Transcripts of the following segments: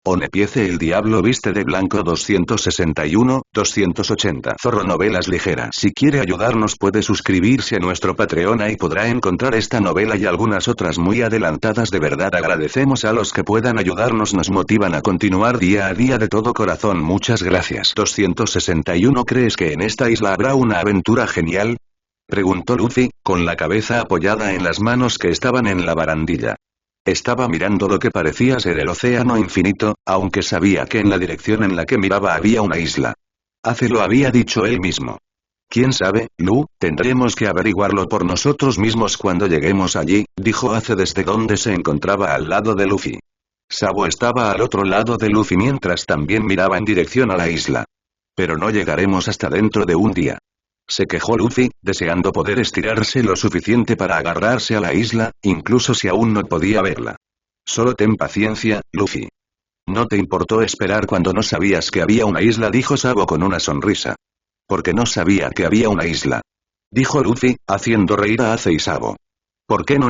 Onepiece el diablo viste de blanco 261, 280. Zorro Novelas Ligeras. Si quiere ayudarnos puede suscribirse a nuestro Patreon y podrá encontrar esta novela y algunas otras muy adelantadas. De verdad agradecemos a los que puedan ayudarnos, nos motivan a continuar día a día de todo corazón. Muchas gracias. 261. ¿Crees que en esta isla habrá una aventura genial? Preguntó Luffy, con la cabeza apoyada en las manos que estaban en la barandilla. Estaba mirando lo que parecía ser el océano infinito, aunque sabía que en la dirección en la que miraba había una isla. Ace lo había dicho él mismo. ¿Quién sabe, Lu? Tendremos que averiguarlo por nosotros mismos cuando lleguemos allí, dijo Ace desde donde se encontraba al lado de Luffy. Sabo estaba al otro lado de Luffy mientras también miraba en dirección a la isla. Pero no llegaremos hasta dentro de un día. Se quejó Luffy, deseando poder estirarse lo suficiente para agarrarse a la isla, incluso si aún no podía verla. Solo ten paciencia, Luffy. ¿No te importó esperar cuando no sabías que había una isla?, dijo Sabo con una sonrisa. Porque no sabía que había una isla. Dijo Luffy, haciendo reír a Ace y Sabo. ¿Por qué no?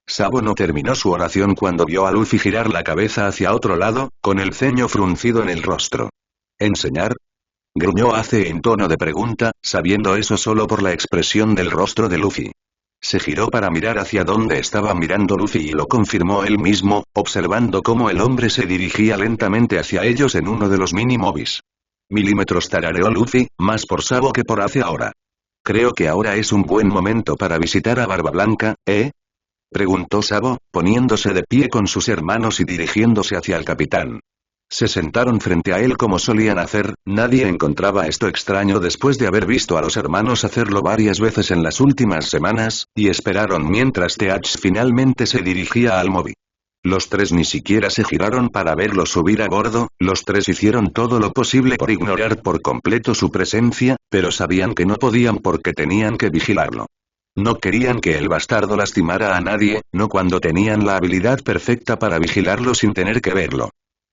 Sabo no terminó su oración cuando vio a Luffy girar la cabeza hacia otro lado, con el ceño fruncido en el rostro. ¿Enseñar? Gruñó Ace en tono de pregunta, sabiendo eso solo por la expresión del rostro de Luffy. Se giró para mirar hacia donde estaba mirando Luffy y lo confirmó él mismo, observando cómo el hombre se dirigía lentamente hacia ellos en uno de los mini-mobis. Milímetros, tarareó Luffy, más por Sabo que por Ace ahora. Creo que ahora es un buen momento para visitar a Barba Blanca, ¿eh? Preguntó Sabo, poniéndose de pie con sus hermanos y dirigiéndose hacia el capitán. Se sentaron frente a él como solían hacer. Nadie encontraba esto extraño después de haber visto a los hermanos hacerlo varias veces en las últimas semanas, y esperaron mientras Teach finalmente se dirigía al móvil. Los tres ni siquiera se giraron para verlo subir a bordo, los tres hicieron todo lo posible por ignorar por completo su presencia, pero sabían que no podían porque tenían que vigilarlo. No querían que el bastardo lastimara a nadie, no cuando tenían la habilidad perfecta para vigilarlo sin tener que verlo.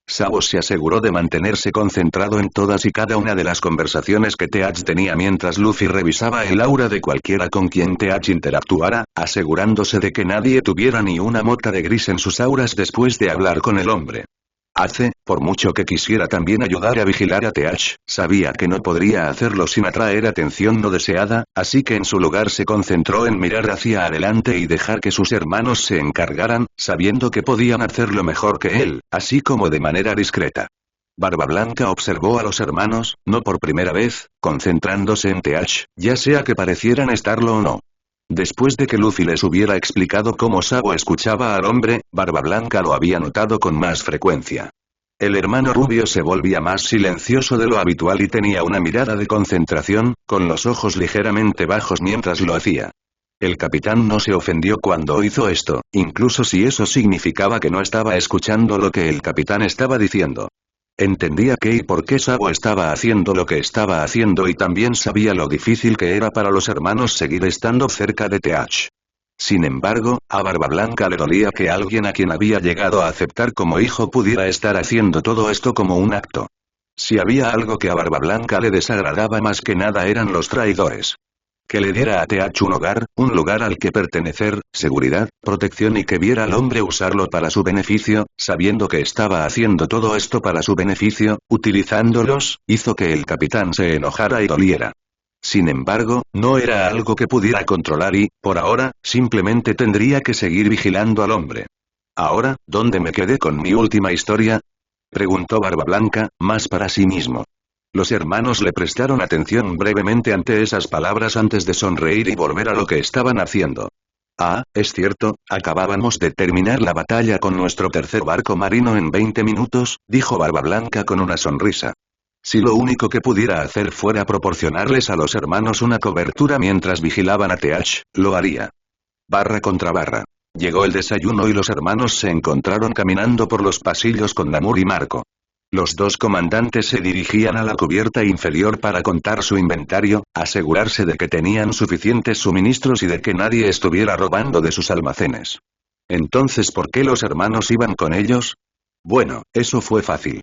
Sabo se aseguró de mantenerse concentrado en todas y cada una de las conversaciones que Teach tenía mientras Luffy revisaba el aura de cualquiera con quien Teach interactuara, asegurándose de que nadie tuviera ni una mota de gris en sus auras después de hablar con el hombre. Ace, por mucho que quisiera también ayudar a vigilar a Teach, sabía que no podría hacerlo sin atraer atención no deseada, así que en su lugar se concentró en mirar hacia adelante y dejar que sus hermanos se encargaran, sabiendo que podían hacerlo mejor que él, así como de manera discreta. Barba Blanca observó a los hermanos, no por primera vez, concentrándose en Teach, ya sea que parecieran estarlo o no. Después de que Luffy les hubiera explicado cómo Sabo escuchaba al hombre, Barba Blanca lo había notado con más frecuencia. El hermano rubio se volvía más silencioso de lo habitual y tenía una mirada de concentración, con los ojos ligeramente bajos mientras lo hacía. El capitán no se ofendió cuando hizo esto, incluso si eso significaba que no estaba escuchando lo que el capitán estaba diciendo. Entendía qué y por qué Sabo estaba haciendo lo que estaba haciendo y también sabía lo difícil que era para los hermanos seguir estando cerca de Teach. Sin embargo, a Barba Blanca le dolía que alguien a quien había llegado a aceptar como hijo pudiera estar haciendo todo esto como un acto. Si había algo que a Barba Blanca le desagradaba más que nada eran los traidores. Que le diera a Teach un hogar, un lugar al que pertenecer, seguridad, protección y que viera al hombre usarlo para su beneficio, sabiendo que estaba haciendo todo esto para su beneficio, utilizándolos, hizo que el capitán se enojara y doliera. Sin embargo, no era algo que pudiera controlar y, por ahora, simplemente tendría que seguir vigilando al hombre. Ahora, ¿dónde me quedé con mi última historia? Preguntó Barba Blanca, más para sí mismo. Los hermanos le prestaron atención brevemente ante esas palabras antes de sonreír y volver a lo que estaban haciendo. Ah, es cierto, acabábamos de terminar la batalla con nuestro tercer barco marino en 20 minutos, dijo Barba Blanca con una sonrisa. Si lo único que pudiera hacer fuera proporcionarles a los hermanos una cobertura mientras vigilaban a Teach, lo haría. Barra contra barra. Llegó el desayuno y los hermanos se encontraron caminando por los pasillos con Namur y Marco. Los dos comandantes se dirigían a la cubierta inferior para contar su inventario, asegurarse de que tenían suficientes suministros y de que nadie estuviera robando de sus almacenes. Entonces, ¿por qué los hermanos iban con ellos? Bueno, eso fue fácil.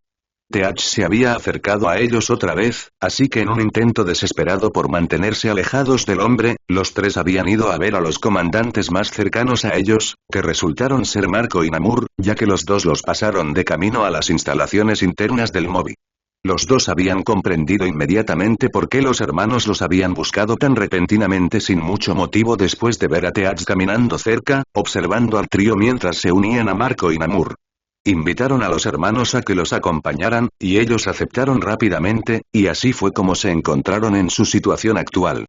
TH se había acercado a ellos otra vez, así que en un intento desesperado por mantenerse alejados del hombre, los tres habían ido a ver a los comandantes más cercanos a ellos, que resultaron ser Marco y Namur, ya que los dos los pasaron de camino a las instalaciones internas del MOBI. Los dos habían comprendido inmediatamente por qué los hermanos los habían buscado tan repentinamente sin mucho motivo después de ver a TH caminando cerca, observando al trío mientras se unían a Marco y Namur. Invitaron a los hermanos a que los acompañaran, y ellos aceptaron rápidamente, y así fue como se encontraron en su situación actual.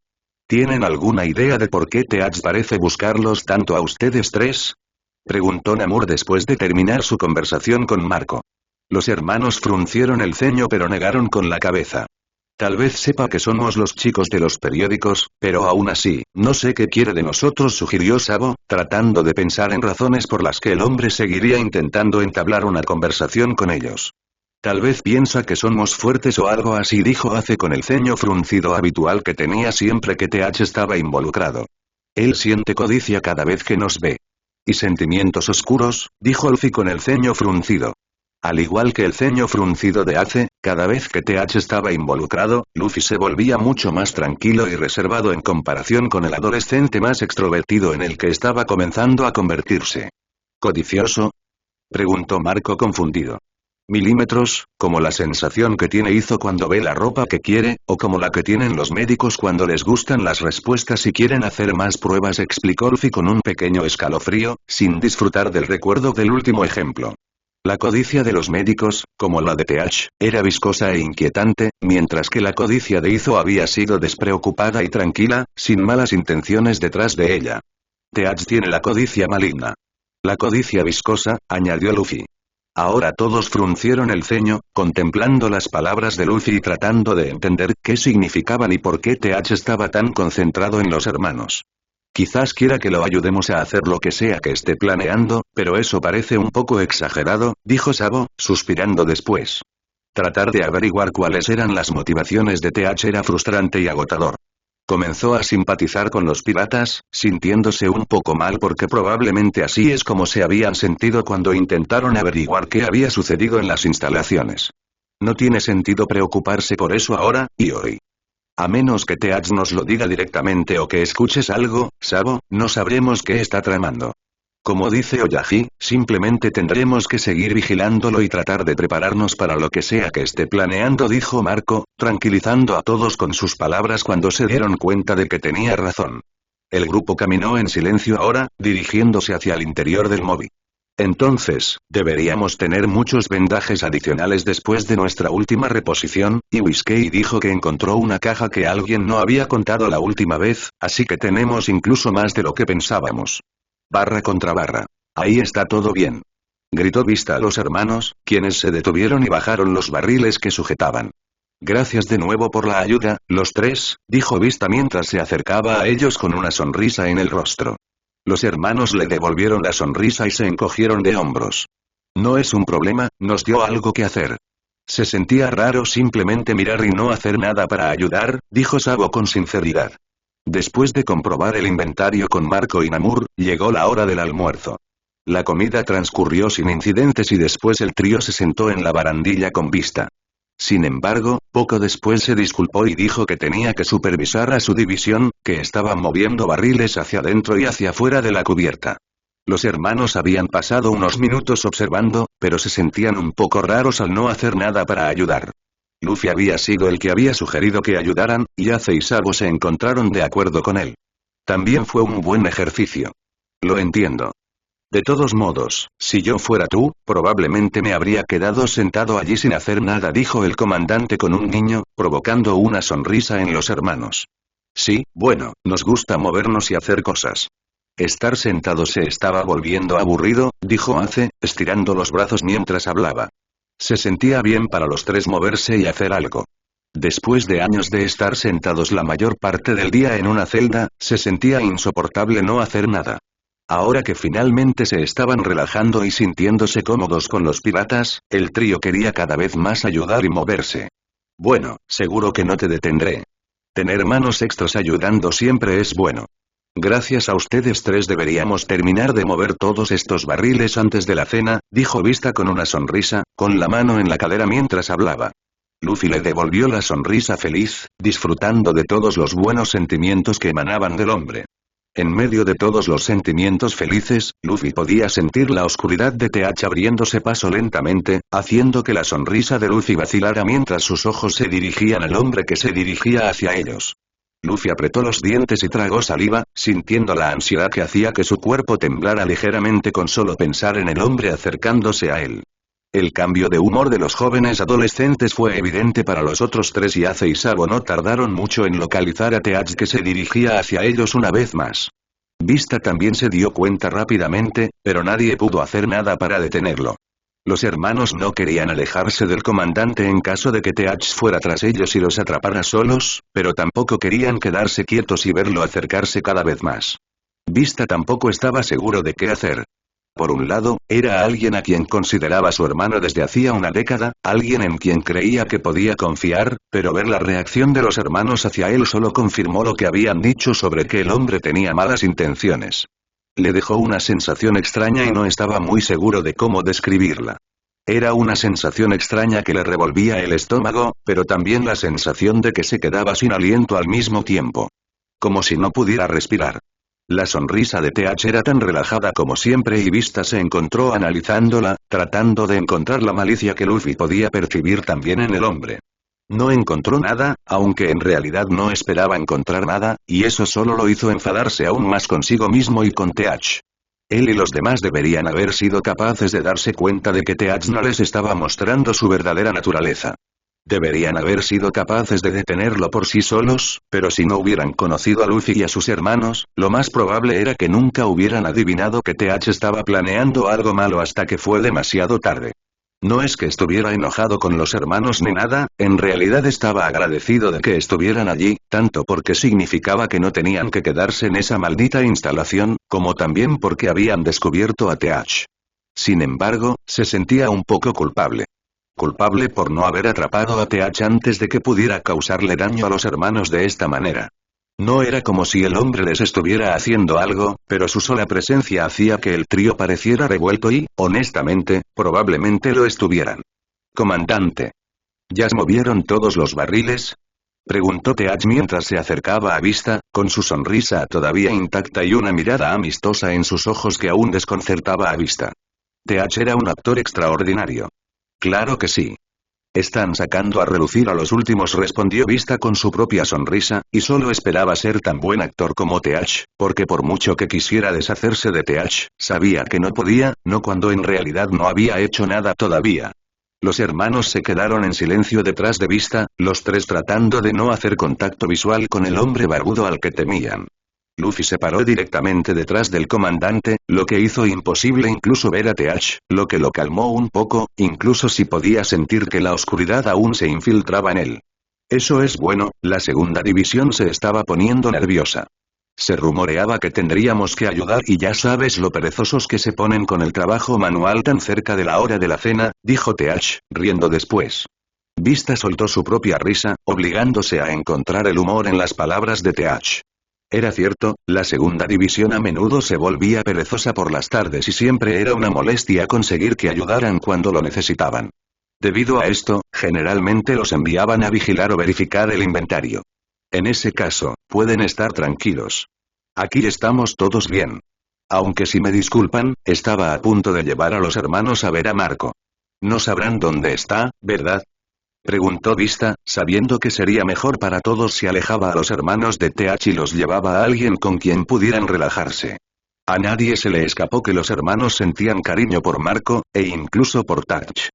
¿Tienen alguna idea de por qué TH parece buscarlos tanto a ustedes tres? Preguntó Namur después de terminar su conversación con Marco. Los hermanos fruncieron el ceño pero negaron con la cabeza. Tal vez sepa que somos los chicos de los periódicos, pero aún así, no sé qué quiere de nosotros, sugirió Sabo, tratando de pensar en razones por las que el hombre seguiría intentando entablar una conversación con ellos. Tal vez piensa que somos fuertes o algo así, dijo Ace con el ceño fruncido habitual que tenía siempre que TH estaba involucrado. Él siente codicia cada vez que nos ve. Y sentimientos oscuros, dijo Luffy con el ceño fruncido. Al igual que el ceño fruncido de Ace, cada vez que TH estaba involucrado, Luffy se volvía mucho más tranquilo y reservado en comparación con el adolescente más extrovertido en el que estaba comenzando a convertirse. ¿Codicioso?, preguntó Marco confundido. Milímetros, como la sensación que tiene Izo cuando ve la ropa que quiere, o como la que tienen los médicos cuando les gustan las respuestas y quieren hacer más pruebas, explicó Luffy con un pequeño escalofrío, sin disfrutar del recuerdo del último ejemplo. La codicia de los médicos, como la de TH, era viscosa e inquietante, mientras que la codicia de Izo había sido despreocupada y tranquila, sin malas intenciones detrás de ella. TH tiene la codicia maligna. La codicia viscosa, añadió Luffy. Ahora todos fruncieron el ceño, contemplando las palabras de Luffy y tratando de entender qué significaban y por qué TH estaba tan concentrado en los hermanos. Quizás quiera que lo ayudemos a hacer lo que sea que esté planeando, pero eso parece un poco exagerado, dijo Sabo, suspirando después. Tratar de averiguar cuáles eran las motivaciones de TH era frustrante y agotador. Comenzó a simpatizar con los piratas, sintiéndose un poco mal porque probablemente así es como se habían sentido cuando intentaron averiguar qué había sucedido en las instalaciones. No tiene sentido preocuparse por eso ahora, y hoy. A menos que TH nos lo diga directamente o que escuches algo, Sabo, no sabremos qué está tramando. Como dice Oyagi, simplemente tendremos que seguir vigilándolo y tratar de prepararnos para lo que sea que esté planeando, dijo Marco, tranquilizando a todos con sus palabras cuando se dieron cuenta de que tenía razón. El grupo caminó en silencio ahora, dirigiéndose hacia el interior del MOBI. Entonces, deberíamos tener muchos vendajes adicionales después de nuestra última reposición, y Whiskey dijo que encontró una caja que alguien no había contado la última vez, así que tenemos incluso más de lo que pensábamos. Barra contra barra. Ahí está todo bien. Gritó Vista a los hermanos, quienes se detuvieron y bajaron los barriles que sujetaban. Gracias de nuevo por la ayuda, los tres, dijo Vista mientras se acercaba a ellos con una sonrisa en el rostro. Los hermanos le devolvieron la sonrisa y se encogieron de hombros. No es un problema, nos dio algo que hacer. Se sentía raro simplemente mirar y no hacer nada para ayudar, dijo Sabo con sinceridad. Después de comprobar el inventario con Marco y Namur, llegó la hora del almuerzo. La comida transcurrió sin incidentes y después el trío se sentó en la barandilla con Vista. Sin embargo, poco después se disculpó y dijo que tenía que supervisar a su división, que estaban moviendo barriles hacia adentro y hacia afuera de la cubierta. Los hermanos habían pasado unos minutos observando, pero se sentían un poco raros al no hacer nada para ayudar. Luffy había sido el que había sugerido que ayudaran, y Ace y Sabo se encontraron de acuerdo con él. También fue un buen ejercicio. Lo entiendo. De todos modos, si yo fuera tú, probablemente me habría quedado sentado allí sin hacer nada, dijo el comandante con un guiño, provocando una sonrisa en los hermanos. Sí, bueno, nos gusta movernos y hacer cosas. Estar sentado se estaba volviendo aburrido, dijo Ace, estirando los brazos mientras hablaba. Se sentía bien para los tres moverse y hacer algo. Después de años de estar sentados la mayor parte del día en una celda, se sentía insoportable no hacer nada. Ahora que finalmente se estaban relajando y sintiéndose cómodos con los piratas, el trío quería cada vez más ayudar y moverse. Bueno, seguro que no te detendré. Tener manos extras ayudando siempre es bueno. Gracias a ustedes tres deberíamos terminar de mover todos estos barriles antes de la cena, dijo Vista con una sonrisa, con la mano en la cadera mientras hablaba. Luffy le devolvió la sonrisa feliz, disfrutando de todos los buenos sentimientos que emanaban del hombre. En medio de todos los sentimientos felices, Luffy podía sentir la oscuridad de TH abriéndose paso lentamente, haciendo que la sonrisa de Luffy vacilara mientras sus ojos se dirigían al hombre que se dirigía hacia ellos. Luffy apretó los dientes y tragó saliva, sintiendo la ansiedad que hacía que su cuerpo temblara ligeramente con solo pensar en el hombre acercándose a él. El cambio de humor de los jóvenes adolescentes fue evidente para los otros tres y Ace y Sabo no tardaron mucho en localizar a TH que se dirigía hacia ellos una vez más. Vista también se dio cuenta rápidamente, pero nadie pudo hacer nada para detenerlo. Los hermanos no querían alejarse del comandante en caso de que TH fuera tras ellos y los atrapara solos, pero tampoco querían quedarse quietos y verlo acercarse cada vez más. Vista tampoco estaba seguro de qué hacer. Por un lado, era alguien a quien consideraba su hermano desde hacía una década, alguien en quien creía que podía confiar, pero ver la reacción de los hermanos hacia él solo confirmó lo que habían dicho sobre que el hombre tenía malas intenciones. Le dejó una sensación extraña y no estaba muy seguro de cómo describirla. Era una sensación extraña que le revolvía el estómago, pero también la sensación de que se quedaba sin aliento al mismo tiempo. Como si no pudiera respirar. La sonrisa de TH era tan relajada como siempre y Vista se encontró analizándola, tratando de encontrar la malicia que Luffy podía percibir también en el hombre. No encontró nada, aunque en realidad no esperaba encontrar nada, y eso solo lo hizo enfadarse aún más consigo mismo y con TH. Él y los demás deberían haber sido capaces de darse cuenta de que TH no les estaba mostrando su verdadera naturaleza. Deberían haber sido capaces de detenerlo por sí solos, pero si no hubieran conocido a Luffy y a sus hermanos, lo más probable era que nunca hubieran adivinado que TH estaba planeando algo malo hasta que fue demasiado tarde. No es que estuviera enojado con los hermanos ni nada, en realidad estaba agradecido de que estuvieran allí, tanto porque significaba que no tenían que quedarse en esa maldita instalación, como también porque habían descubierto a TH. Sin embargo, se sentía un poco culpable. Culpable por no haber atrapado a TH antes de que pudiera causarle daño a los hermanos de esta manera. No era como si el hombre les estuviera haciendo algo, pero su sola presencia hacía que el trío pareciera revuelto y, honestamente, probablemente lo estuvieran. Comandante. ¿Ya movieron todos los barriles? Preguntó TH mientras se acercaba a Vista, con su sonrisa todavía intacta y una mirada amistosa en sus ojos que aún desconcertaba a Vista. TH era un actor extraordinario. Claro que sí. Están sacando a relucir a los últimos, respondió Vista con su propia sonrisa, y solo esperaba ser tan buen actor como TH, porque por mucho que quisiera deshacerse de TH, sabía que no podía, no cuando en realidad no había hecho nada todavía. Los hermanos se quedaron en silencio detrás de Vista, los tres tratando de no hacer contacto visual con el hombre barbudo al que temían. Luffy se paró directamente detrás del comandante, lo que hizo imposible incluso ver a TH, lo que lo calmó un poco, incluso si podía sentir que la oscuridad aún se infiltraba en él. Eso es bueno, la segunda división se estaba poniendo nerviosa. Se rumoreaba que tendríamos que ayudar y ya sabes lo perezosos que se ponen con el trabajo manual tan cerca de la hora de la cena, dijo TH, riendo después. Vista soltó su propia risa, obligándose a encontrar el humor en las palabras de TH. Era cierto, la segunda división a menudo se volvía perezosa por las tardes y siempre era una molestia conseguir que ayudaran cuando lo necesitaban. Debido a esto, generalmente los enviaban a vigilar o verificar el inventario. En ese caso, pueden estar tranquilos. Aquí estamos todos bien. Aunque si me disculpan, estaba a punto de llevar a los hermanos a ver a Marco. No sabrán dónde está, ¿verdad? Preguntó Vista, sabiendo que sería mejor para todos si alejaba a los hermanos de TH y los llevaba a alguien con quien pudieran relajarse. A nadie se le escapó que los hermanos sentían cariño por Marco, e incluso por TH.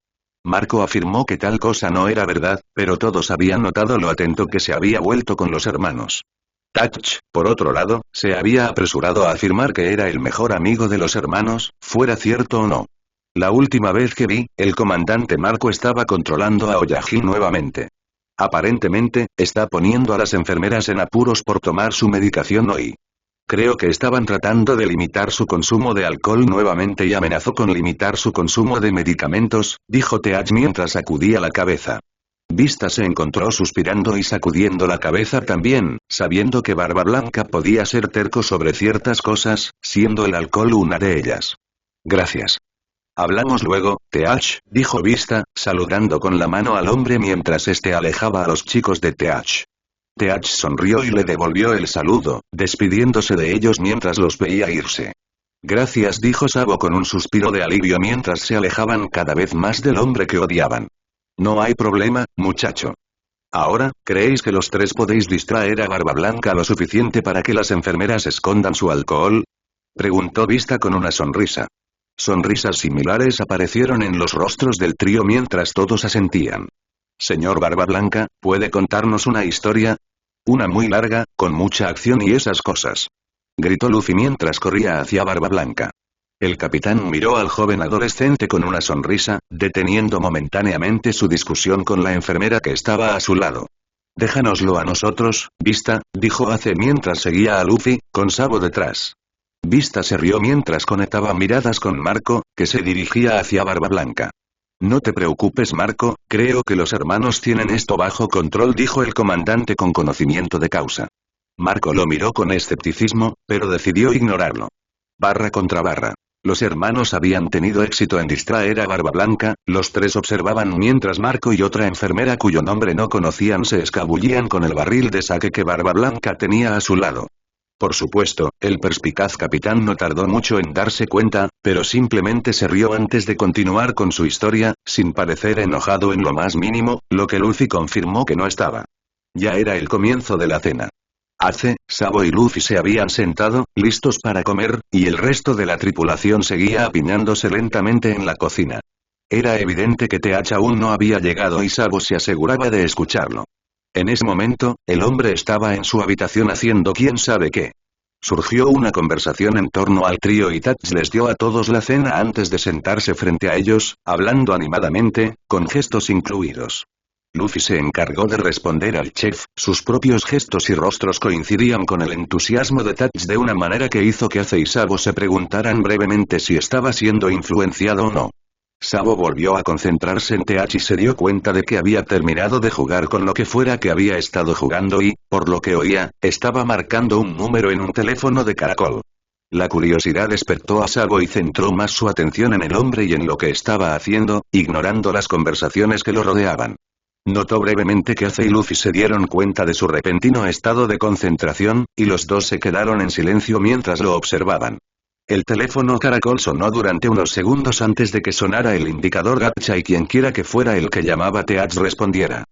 Marco afirmó que tal cosa no era verdad, pero todos habían notado lo atento que se había vuelto con los hermanos. TH, por otro lado, se había apresurado a afirmar que era el mejor amigo de los hermanos, fuera cierto o no. La última vez que vi, el comandante Marco estaba controlando a Oyajin nuevamente. Aparentemente, está poniendo a las enfermeras en apuros por tomar su medicación hoy. Creo que estaban tratando de limitar su consumo de alcohol nuevamente y amenazó con limitar su consumo de medicamentos, dijo TH mientras sacudía la cabeza. Vista se encontró suspirando y sacudiendo la cabeza también, sabiendo que Barba Blanca podía ser terco sobre ciertas cosas, siendo el alcohol una de ellas. Gracias. Hablamos luego, Teach, dijo Vista, saludando con la mano al hombre mientras este alejaba a los chicos de Teach. Teach sonrió y le devolvió el saludo, despidiéndose de ellos mientras los veía irse. Gracias, dijo Sabo con un suspiro de alivio mientras se alejaban cada vez más del hombre que odiaban. No hay problema, muchacho. Ahora, ¿creéis que los tres podéis distraer a Barba Blanca lo suficiente para que las enfermeras escondan su alcohol? Preguntó Vista con una sonrisa. Sonrisas similares aparecieron en los rostros del trío mientras todos asentían. Señor Barba Blanca, ¿puede contarnos una historia? Una muy larga, con mucha acción y esas cosas. Gritó Luffy mientras corría hacia Barba Blanca. El capitán miró al joven adolescente con una sonrisa, deteniendo momentáneamente su discusión con la enfermera que estaba a su lado. Déjanoslo a nosotros, Vista, dijo Ace mientras seguía a Luffy, con Sabo detrás. Vista se rió mientras conectaba miradas con Marco, que se dirigía hacia Barba Blanca. No te preocupes Marco, creo que los hermanos tienen esto bajo control, dijo el comandante con conocimiento de causa. Marco lo miró con escepticismo, pero decidió ignorarlo. Barra contra barra. Los hermanos habían tenido éxito en distraer a Barba Blanca, los tres observaban mientras Marco y otra enfermera cuyo nombre no conocían se escabullían con el barril de saque que Barba Blanca tenía a su lado. Por supuesto, el perspicaz capitán no tardó mucho en darse cuenta, pero simplemente se rió antes de continuar con su historia, sin parecer enojado en lo más mínimo, lo que Luffy confirmó que no estaba. Ya era el comienzo de la cena. Ace, Sabo y Luffy se habían sentado, listos para comer, y el resto de la tripulación seguía apiñándose lentamente en la cocina. Era evidente que Teach aún no había llegado y Sabo se aseguraba de escucharlo. En ese momento, el hombre estaba en su habitación haciendo quién sabe qué. Surgió una conversación en torno al trío y Teach les dio a todos la cena antes de sentarse frente a ellos, hablando animadamente, con gestos incluidos. Luffy se encargó de responder al chef, sus propios gestos y rostros coincidían con el entusiasmo de Teach de una manera que hizo que Ace y Sabo se preguntaran brevemente si estaba siendo influenciado o no. Sabo volvió a concentrarse en Teach y se dio cuenta de que había terminado de jugar con lo que fuera que había estado jugando y, por lo que oía, estaba marcando un número en un teléfono de caracol. La curiosidad despertó a Sabo y centró más su atención en el hombre y en lo que estaba haciendo, ignorando las conversaciones que lo rodeaban. Notó brevemente que Ace y Luffy se dieron cuenta de su repentino estado de concentración, y los dos se quedaron en silencio mientras lo observaban. El teléfono caracol sonó durante unos segundos antes de que sonara el indicador gacha y quienquiera que fuera el que llamaba Teach respondiera.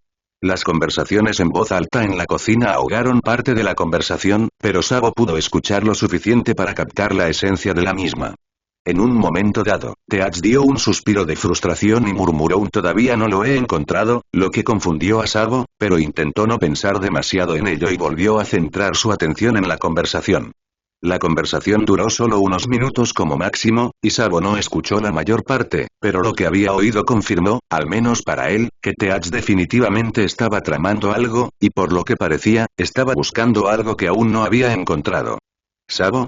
Las conversaciones en voz alta en la cocina ahogaron parte de la conversación, pero Sabo pudo escuchar lo suficiente para captar la esencia de la misma. En un momento dado, Teach dio un suspiro de frustración y murmuró un todavía no lo he encontrado, lo que confundió a Sabo, pero intentó no pensar demasiado en ello y volvió a centrar su atención en la conversación. La conversación duró solo unos minutos como máximo, y Sabo no escuchó la mayor parte, pero lo que había oído confirmó, al menos para él, que Teach definitivamente estaba tramando algo, y por lo que parecía, estaba buscando algo que aún no había encontrado. ¿Sabo?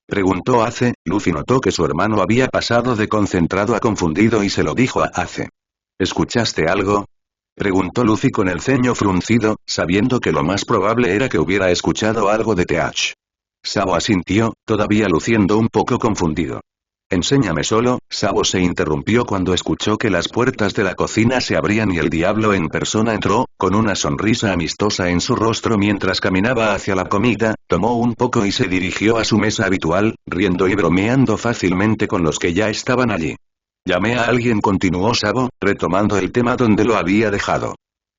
Preguntó Ace. Luffy notó que su hermano había pasado de concentrado a confundido y se lo dijo a Ace. ¿Escuchaste algo? Preguntó Luffy con el ceño fruncido, sabiendo que lo más probable era que hubiera escuchado algo de Teach. Sabo asintió, todavía luciendo un poco confundido. Enséñame solo. Sabo se interrumpió cuando escuchó que las puertas de la cocina se abrían y el diablo en persona entró, con una sonrisa amistosa en su rostro mientras caminaba hacia la comida, tomó un poco y se dirigió a su mesa habitual, riendo y bromeando fácilmente con los que ya estaban allí. Llamé a alguien, continuó Sabo, retomando el tema donde lo había dejado.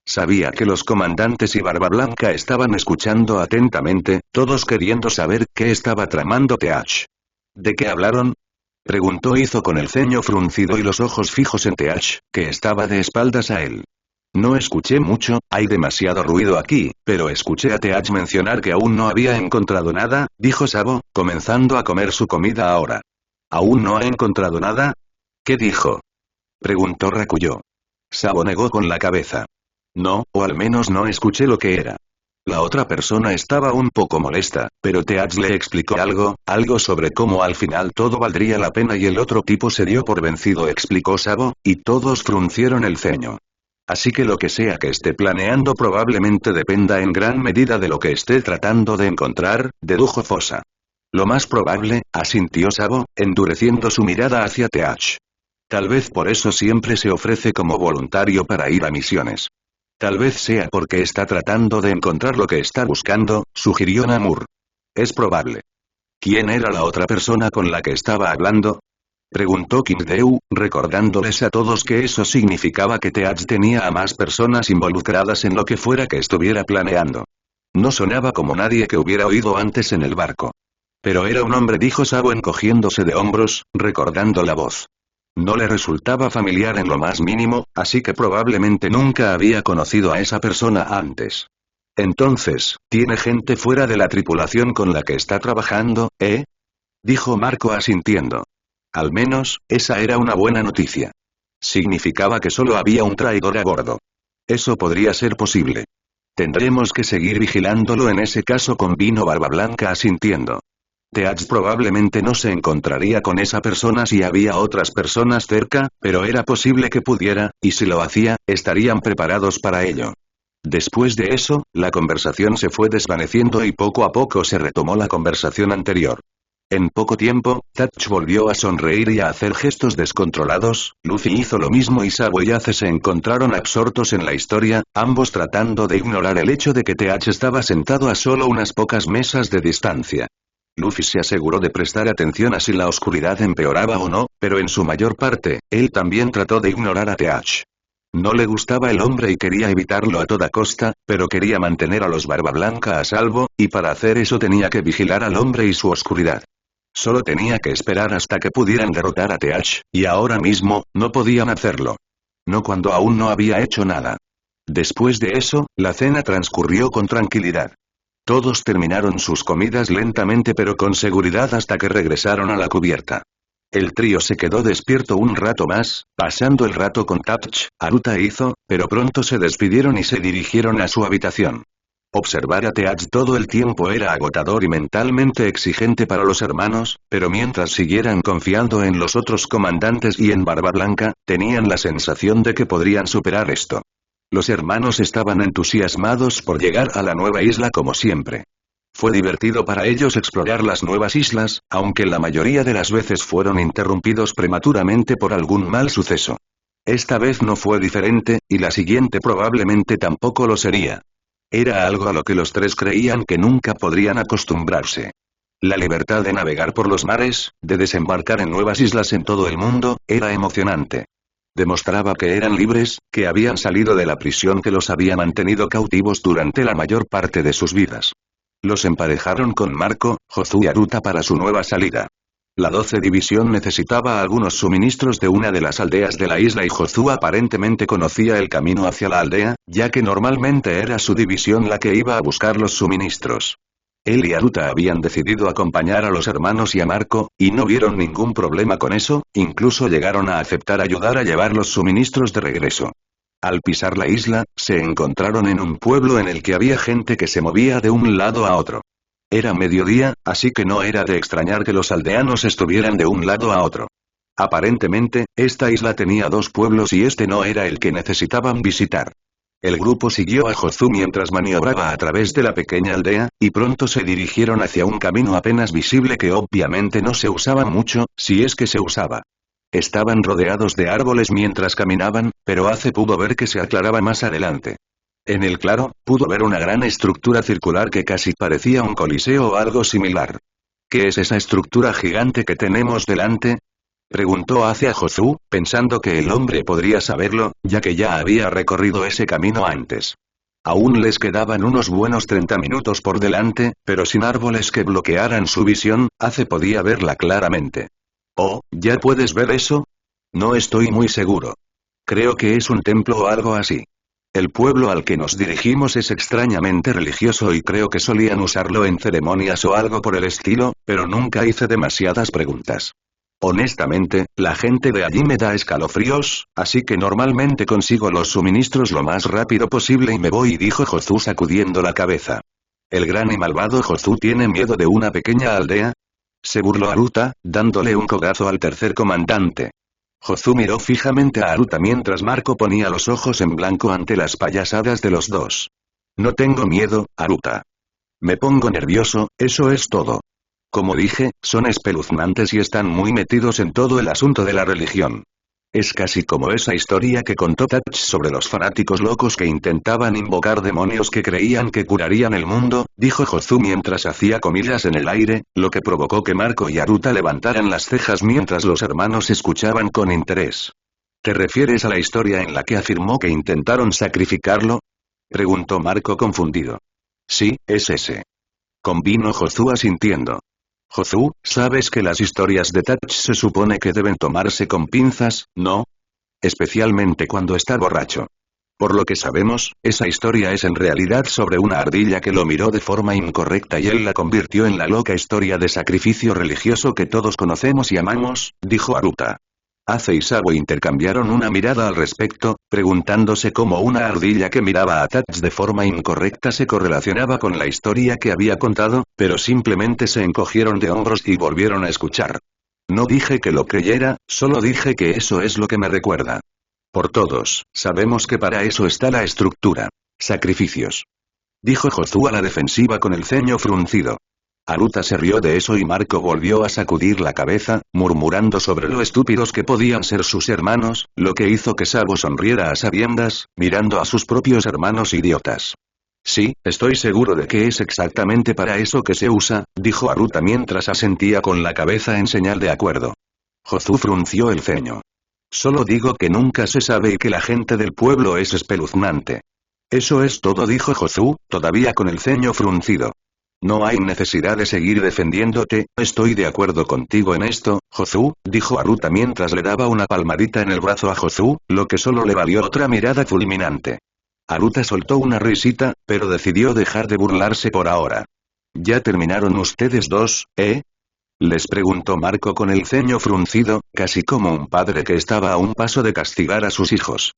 Sabía que los comandantes y Barba Blanca estaban escuchando atentamente, todos queriendo saber qué estaba tramando Teach. ¿De qué hablaron? Preguntó Izo con el ceño fruncido y los ojos fijos en Teach, que estaba de espaldas a él. No escuché mucho, hay demasiado ruido aquí, pero escuché a Teach mencionar que aún no había encontrado nada, dijo Sabo, comenzando a comer su comida ahora. ¿Aún no ha encontrado nada? ¿Qué dijo? Preguntó Rakuyo. Sabo negó con la cabeza. No, o al menos no escuché lo que era. La otra persona estaba un poco molesta, pero Teach le explicó algo sobre cómo al final todo valdría la pena y el otro tipo se dio por vencido, explicó Sabo, y todos fruncieron el ceño. Así que lo que sea que esté planeando probablemente dependa en gran medida de lo que esté tratando de encontrar, dedujo Fosa. Lo más probable, asintió Sabo, endureciendo su mirada hacia Teach. Tal vez por eso siempre se ofrece como voluntario para ir a misiones. Tal vez sea porque está tratando de encontrar lo que está buscando, sugirió Namur. Es probable. ¿Quién era la otra persona con la que estaba hablando? Preguntó Kingdeu, recordándoles a todos que eso significaba que Teach tenía a más personas involucradas en lo que fuera que estuviera planeando. No sonaba como nadie que hubiera oído antes en el barco. Pero era un hombre, dijo Sabo encogiéndose de hombros, recordando la voz. No le resultaba familiar en lo más mínimo, así que probablemente nunca había conocido a esa persona antes. Entonces, ¿tiene gente fuera de la tripulación con la que está trabajando, eh? Dijo Marco asintiendo. Al menos, esa era una buena noticia. Significaba que solo había un traidor a bordo. Eso podría ser posible. Tendremos que seguir vigilándolo en ese caso, convino Barba Blanca asintiendo. Teach probablemente no se encontraría con esa persona si había otras personas cerca, pero era posible que pudiera, y si lo hacía, estarían preparados para ello. Después de eso, la conversación se fue desvaneciendo y poco a poco se retomó la conversación anterior. En poco tiempo, Tatch volvió a sonreír y a hacer gestos descontrolados, Luffy hizo lo mismo y Sabo y Ace se encontraron absortos en la historia, ambos tratando de ignorar el hecho de que Teach estaba sentado a solo unas pocas mesas de distancia. Luffy se aseguró de prestar atención a si la oscuridad empeoraba o no, pero en su mayor parte, él también trató de ignorar a Teach. No le gustaba el hombre y quería evitarlo a toda costa, pero quería mantener a los Barba Blanca a salvo, y para hacer eso tenía que vigilar al hombre y su oscuridad. Solo tenía que esperar hasta que pudieran derrotar a Teach, y ahora mismo, no podían hacerlo. No cuando aún no había hecho nada. Después de eso, la cena transcurrió con tranquilidad. Todos terminaron sus comidas lentamente pero con seguridad hasta que regresaron a la cubierta. El trío se quedó despierto un rato más, pasando el rato con Tatch, Aruta e Izo, pero pronto se despidieron y se dirigieron a su habitación. Observar a Teach todo el tiempo era agotador y mentalmente exigente para los hermanos, pero mientras siguieran confiando en los otros comandantes y en Barba Blanca, tenían la sensación de que podrían superar esto. Los hermanos estaban entusiasmados por llegar a la nueva isla como siempre. Fue divertido para ellos explorar las nuevas islas, aunque la mayoría de las veces fueron interrumpidos prematuramente por algún mal suceso. Esta vez no fue diferente, y la siguiente probablemente tampoco lo sería. Era algo a lo que los tres creían que nunca podrían acostumbrarse. La libertad de navegar por los mares, de desembarcar en nuevas islas en todo el mundo, era emocionante. Demostraba que eran libres, que habían salido de la prisión que los había mantenido cautivos durante la mayor parte de sus vidas. Los emparejaron con Marco, Jozu y Aruta para su nueva salida. La 12 división necesitaba algunos suministros de una de las aldeas de la isla y Jozu aparentemente conocía el camino hacia la aldea, ya que normalmente era su división la que iba a buscar los suministros. Él y Aruta habían decidido acompañar a los hermanos y a Marco, y no vieron ningún problema con eso, incluso llegaron a aceptar ayudar a llevar los suministros de regreso. Al pisar la isla, se encontraron en un pueblo en el que había gente que se movía de un lado a otro. Era mediodía, así que no era de extrañar que los aldeanos estuvieran de un lado a otro. Aparentemente, esta isla tenía dos pueblos y este no era el que necesitaban visitar. El grupo siguió a Jozu mientras maniobraba a través de la pequeña aldea, y pronto se dirigieron hacia un camino apenas visible que obviamente no se usaba mucho, si es que se usaba. Estaban rodeados de árboles mientras caminaban, pero Ace pudo ver que se aclaraba más adelante. En el claro, pudo ver una gran estructura circular que casi parecía un coliseo o algo similar. ¿Qué es esa estructura gigante que tenemos delante? Preguntó hacia Jozu, pensando que el hombre podría saberlo, ya que ya había recorrido ese camino antes. Aún les quedaban unos buenos 30 minutos por delante, pero sin árboles que bloquearan su visión, Ace podía verla claramente. Oh, ¿ya puedes ver eso? No estoy muy seguro. Creo que es un templo o algo así. El pueblo al que nos dirigimos es extrañamente religioso y creo que solían usarlo en ceremonias o algo por el estilo, pero nunca hice demasiadas preguntas. Honestamente, la gente de allí me da escalofríos, así que normalmente consigo los suministros lo más rápido posible y me voy, dijo Jozu sacudiendo la cabeza. ¿El gran y malvado Jozu tiene miedo de una pequeña aldea? Se burló Aruta, dándole un codazo al tercer comandante. Jozu miró fijamente a Aruta mientras Marco ponía los ojos en blanco ante las payasadas de los dos. No tengo miedo, Aruta. Me pongo nervioso, eso es todo. Como dije, son espeluznantes y están muy metidos en todo el asunto de la religión. Es casi como esa historia que contó Touch sobre los fanáticos locos que intentaban invocar demonios que creían que curarían el mundo, dijo Jozu mientras hacía comillas en el aire, lo que provocó que Marco y Aruta levantaran las cejas mientras los hermanos escuchaban con interés. ¿Te refieres a la historia en la que afirmó que intentaron sacrificarlo? Preguntó Marco confundido. Sí, es ese. Convino Jozu asintiendo. Jozu, ¿sabes que las historias de Touch se supone que deben tomarse con pinzas, no? Especialmente cuando está borracho. Por lo que sabemos, esa historia es en realidad sobre una ardilla que lo miró de forma incorrecta y él la convirtió en la loca historia de sacrificio religioso que todos conocemos y amamos, dijo Aruta. Ace y Sabo intercambiaron una mirada al respecto, preguntándose cómo una ardilla que miraba a Touch de forma incorrecta se correlacionaba con la historia que había contado, pero simplemente se encogieron de hombros y volvieron a escuchar. No dije que lo creyera, solo dije que eso es lo que me recuerda. Por todos, sabemos que para eso está la estructura. Sacrificios. Dijo Jozu a la defensiva con el ceño fruncido. Aruta se rió de eso y Marco volvió a sacudir la cabeza, murmurando sobre lo estúpidos que podían ser sus hermanos, lo que hizo que Sabo sonriera a sabiendas, mirando a sus propios hermanos idiotas. Sí, estoy seguro de que es exactamente para eso que se usa, dijo Aruta mientras asentía con la cabeza en señal de acuerdo. Jozu frunció el ceño. Solo digo que nunca se sabe y que la gente del pueblo es espeluznante. Eso es todo, dijo Jozu, todavía con el ceño fruncido. No hay necesidad de seguir defendiéndote, estoy de acuerdo contigo en esto, Jozu, dijo Aruta mientras le daba una palmadita en el brazo a Jozu, lo que solo le valió otra mirada fulminante. Aruta soltó una risita, pero decidió dejar de burlarse por ahora. ¿Ya terminaron ustedes dos, les preguntó Marco con el ceño fruncido, casi como un padre que estaba a un paso de castigar a sus hijos.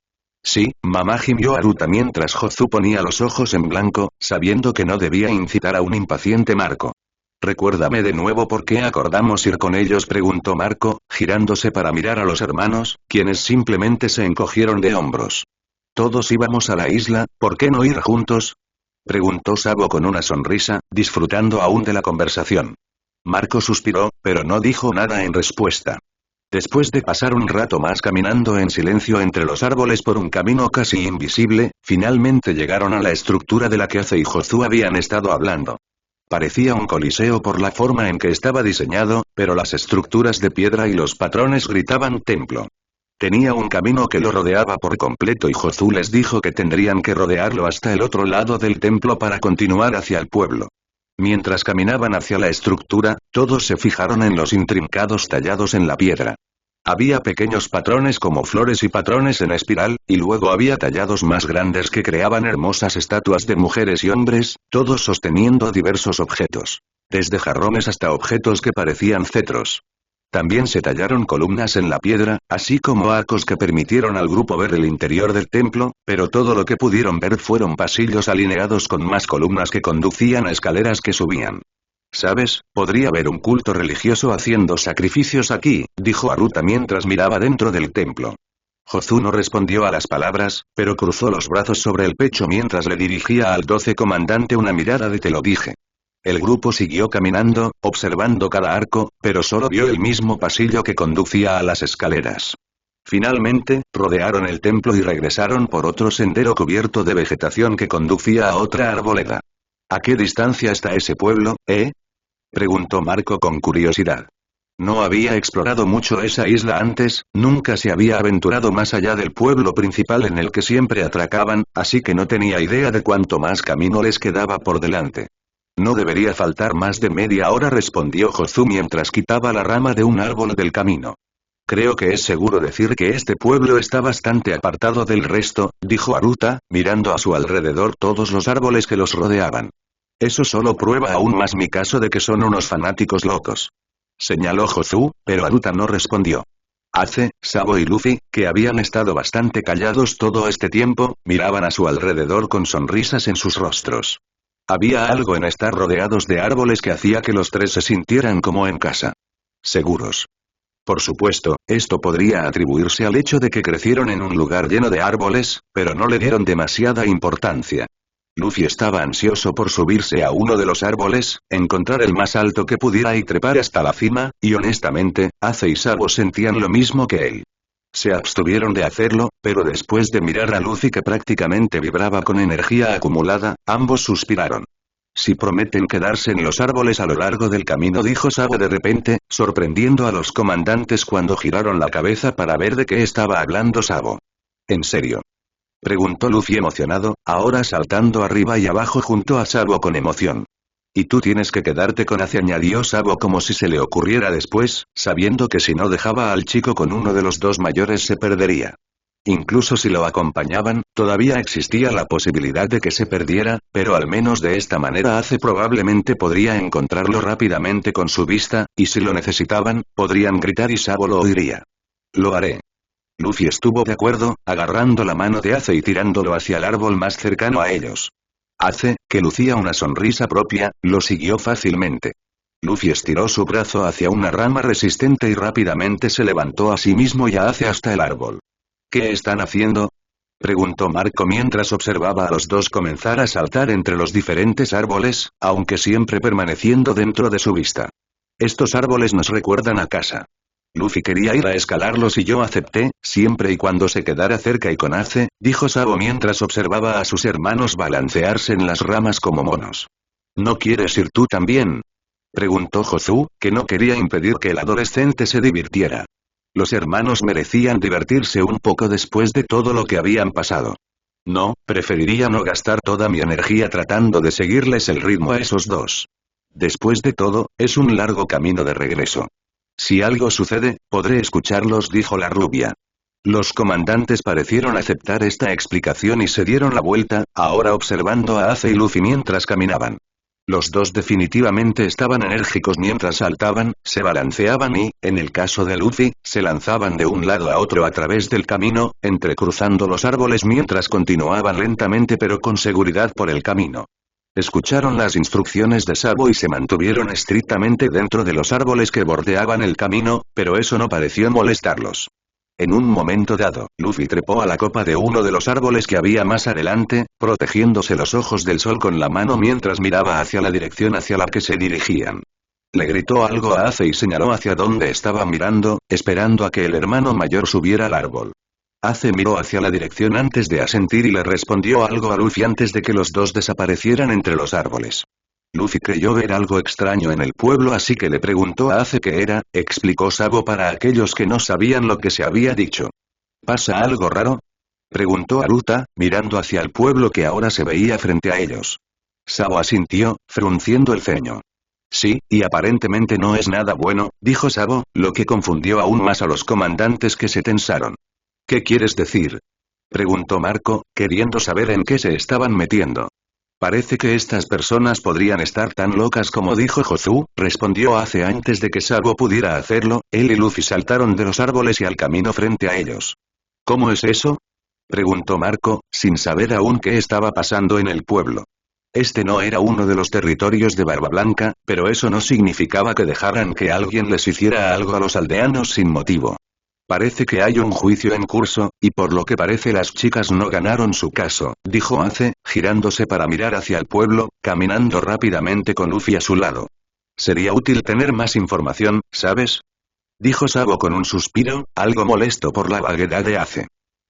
Sí, mamá, gimió Aruta mientras Jozu ponía los ojos en blanco, sabiendo que no debía incitar a un impaciente Marco. Recuérdame de nuevo por qué acordamos ir con ellos, preguntó Marco, girándose para mirar a los hermanos, quienes simplemente se encogieron de hombros. Todos íbamos a la isla, ¿por qué no ir juntos? Preguntó Sabo con una sonrisa, disfrutando aún de la conversación. Marco suspiró, pero no dijo nada en respuesta. Después de pasar un rato más caminando en silencio entre los árboles por un camino casi invisible, finalmente llegaron a la estructura de la que Ace y Jozu habían estado hablando. Parecía un coliseo por la forma en que estaba diseñado, pero las estructuras de piedra y los patrones gritaban templo. Tenía un camino que lo rodeaba por completo y Jozu les dijo que tendrían que rodearlo hasta el otro lado del templo para continuar hacia el pueblo. Mientras caminaban hacia la estructura, todos se fijaron en los intrincados tallados en la piedra. Había pequeños patrones como flores y patrones en espiral, y luego había tallados más grandes que creaban hermosas estatuas de mujeres y hombres, todos sosteniendo diversos objetos. Desde jarrones hasta objetos que parecían cetros. También se tallaron columnas en la piedra, así como arcos que permitieron al grupo ver el interior del templo, pero todo lo que pudieron ver fueron pasillos alineados con más columnas que conducían a escaleras que subían. ¿Sabes? Podría haber un culto religioso haciendo sacrificios aquí, dijo Aruta mientras miraba dentro del templo. Jozu no respondió a las palabras, pero cruzó los brazos sobre el pecho mientras le dirigía al 12 comandante una mirada de te lo dije. El grupo siguió caminando, observando cada arco, pero solo vio el mismo pasillo que conducía a las escaleras. Finalmente, rodearon el templo y regresaron por otro sendero cubierto de vegetación que conducía a otra arboleda. ¿A qué distancia está ese pueblo, preguntó Marco con curiosidad. No había explorado mucho esa isla antes, nunca se había aventurado más allá del pueblo principal en el que siempre atracaban, así que no tenía idea de cuánto más camino les quedaba por delante. No debería faltar más de media hora, respondió Jozu mientras quitaba la rama de un árbol del camino. Creo que es seguro decir que este pueblo está bastante apartado del resto, dijo Aruta, mirando a su alrededor todos los árboles que los rodeaban. Eso solo prueba aún más mi caso de que son unos fanáticos locos. Señaló Jozu, pero Aruta no respondió. Ace, Sabo y Luffy, que habían estado bastante callados todo este tiempo, miraban a su alrededor con sonrisas en sus rostros. Había algo en estar rodeados de árboles que hacía que los tres se sintieran como en casa. Seguros. Por supuesto, esto podría atribuirse al hecho de que crecieron en un lugar lleno de árboles, pero no le dieron demasiada importancia. Luffy estaba ansioso por subirse a uno de los árboles, encontrar el más alto que pudiera y trepar hasta la cima, y honestamente, Ace y Sabo sentían lo mismo que él. Se abstuvieron de hacerlo, pero después de mirar a Luffy que prácticamente vibraba con energía acumulada, ambos suspiraron. Si prometen quedarse en los árboles a lo largo del camino, dijo Sabo de repente, sorprendiendo a los comandantes cuando giraron la cabeza para ver de qué estaba hablando Sabo. ¿En serio?, preguntó Luffy emocionado, ahora saltando arriba y abajo junto a Sabo con emoción. Y tú tienes que quedarte con Ace, añadió Sabo como si se le ocurriera después, sabiendo que si no dejaba al chico con uno de los dos mayores se perdería. Incluso si lo acompañaban, todavía existía la posibilidad de que se perdiera, pero al menos de esta manera Ace probablemente podría encontrarlo rápidamente con su vista, y si lo necesitaban, podrían gritar y Sabo lo oiría. Lo haré. Luffy estuvo de acuerdo, agarrando la mano de Ace y tirándolo hacia el árbol más cercano a ellos. Ace, que lucía una sonrisa propia, lo siguió fácilmente. Luffy estiró su brazo hacia una rama resistente y rápidamente se levantó a sí mismo y a Ace hasta el árbol. ¿Qué están haciendo?, preguntó Marco mientras observaba a los dos comenzar a saltar entre los diferentes árboles, aunque siempre permaneciendo dentro de su vista. Estos árboles nos recuerdan a casa. Luffy quería ir a escalarlos y yo acepté, siempre y cuando se quedara cerca y con Ace, dijo Sabo mientras observaba a sus hermanos balancearse en las ramas como monos. ¿No quieres ir tú también?, preguntó Jozu, que no quería impedir que el adolescente se divirtiera. Los hermanos merecían divertirse un poco después de todo lo que habían pasado. No, preferiría no gastar toda mi energía tratando de seguirles el ritmo a esos dos. Después de todo, es un largo camino de regreso. Si algo sucede, podré escucharlos, dijo la rubia. Los comandantes parecieron aceptar esta explicación y se dieron la vuelta, ahora observando a Ace y Luffy mientras caminaban. Los dos definitivamente estaban enérgicos mientras saltaban, se balanceaban y, en el caso de Luffy, se lanzaban de un lado a otro a través del camino, entrecruzando los árboles mientras continuaban lentamente pero con seguridad por el camino. Escucharon las instrucciones de Sabo y se mantuvieron estrictamente dentro de los árboles que bordeaban el camino, pero eso no pareció molestarlos. En un momento dado, Luffy trepó a la copa de uno de los árboles que había más adelante, protegiéndose los ojos del sol con la mano mientras miraba hacia la dirección hacia la que se dirigían. Le gritó algo a Ace y señaló hacia donde estaba mirando, esperando a que el hermano mayor subiera al árbol. Ace miró hacia la dirección antes de asentir y le respondió algo a Luffy antes de que los dos desaparecieran entre los árboles. Luffy creyó ver algo extraño en el pueblo así que le preguntó a Ace qué era, explicó Sabo para aquellos que no sabían lo que se había dicho. ¿Pasa algo raro?, preguntó Aruta, mirando hacia el pueblo que ahora se veía frente a ellos. Sabo asintió, frunciendo el ceño. Sí, y aparentemente no es nada bueno, dijo Sabo, lo que confundió aún más a los comandantes que se tensaron. ¿Qué quieres decir?, preguntó Marco, queriendo saber en qué se estaban metiendo. Parece que estas personas podrían estar tan locas como dijo Jozu, respondió Ace antes de que Sabo pudiera hacerlo, él y Luffy saltaron de los árboles y al camino frente a ellos. ¿Cómo es eso?, preguntó Marco, sin saber aún qué estaba pasando en el pueblo. Este no era uno de los territorios de Barba Blanca, pero eso no significaba que dejaran que alguien les hiciera algo a los aldeanos sin motivo. Parece que hay un juicio en curso, y por lo que parece las chicas no ganaron su caso, dijo Ace, girándose para mirar hacia el pueblo, caminando rápidamente con Luffy a su lado. Sería útil tener más información, ¿sabes?, dijo Sabo con un suspiro, algo molesto por la vaguedad de Ace.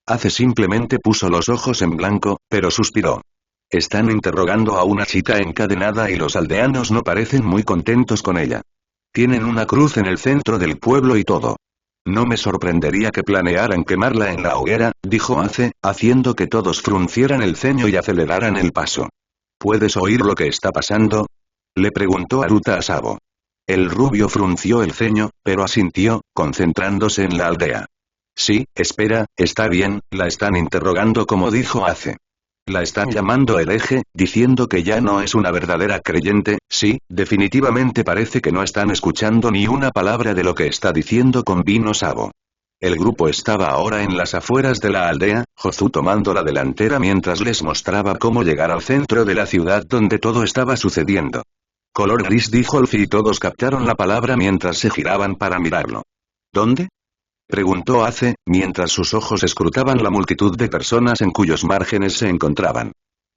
Ace simplemente puso los ojos en blanco, pero suspiró. Están interrogando a una chica encadenada y los aldeanos no parecen muy contentos con ella. Tienen una cruz en el centro del pueblo y todo. No me sorprendería que planearan quemarla en la hoguera, dijo Ace, haciendo que todos fruncieran el ceño y aceleraran el paso. ¿Puedes oír lo que está pasando?, le preguntó Aruta a Sabo. El rubio frunció el ceño, pero asintió, concentrándose en la aldea. Sí, espera, está bien, la están interrogando como dijo Ace. La están llamando hereje, diciendo que ya no es una verdadera creyente, sí, definitivamente parece que no están escuchando ni una palabra de lo que está diciendo convino Sabo. El grupo estaba ahora en las afueras de la aldea, Jozu tomando la delantera mientras les mostraba cómo llegar al centro de la ciudad donde todo estaba sucediendo. Color gris, dijo Luffy y todos captaron la palabra mientras se giraban para mirarlo. ¿Dónde?, preguntó Ace, mientras sus ojos escrutaban la multitud de personas en cuyos márgenes se encontraban.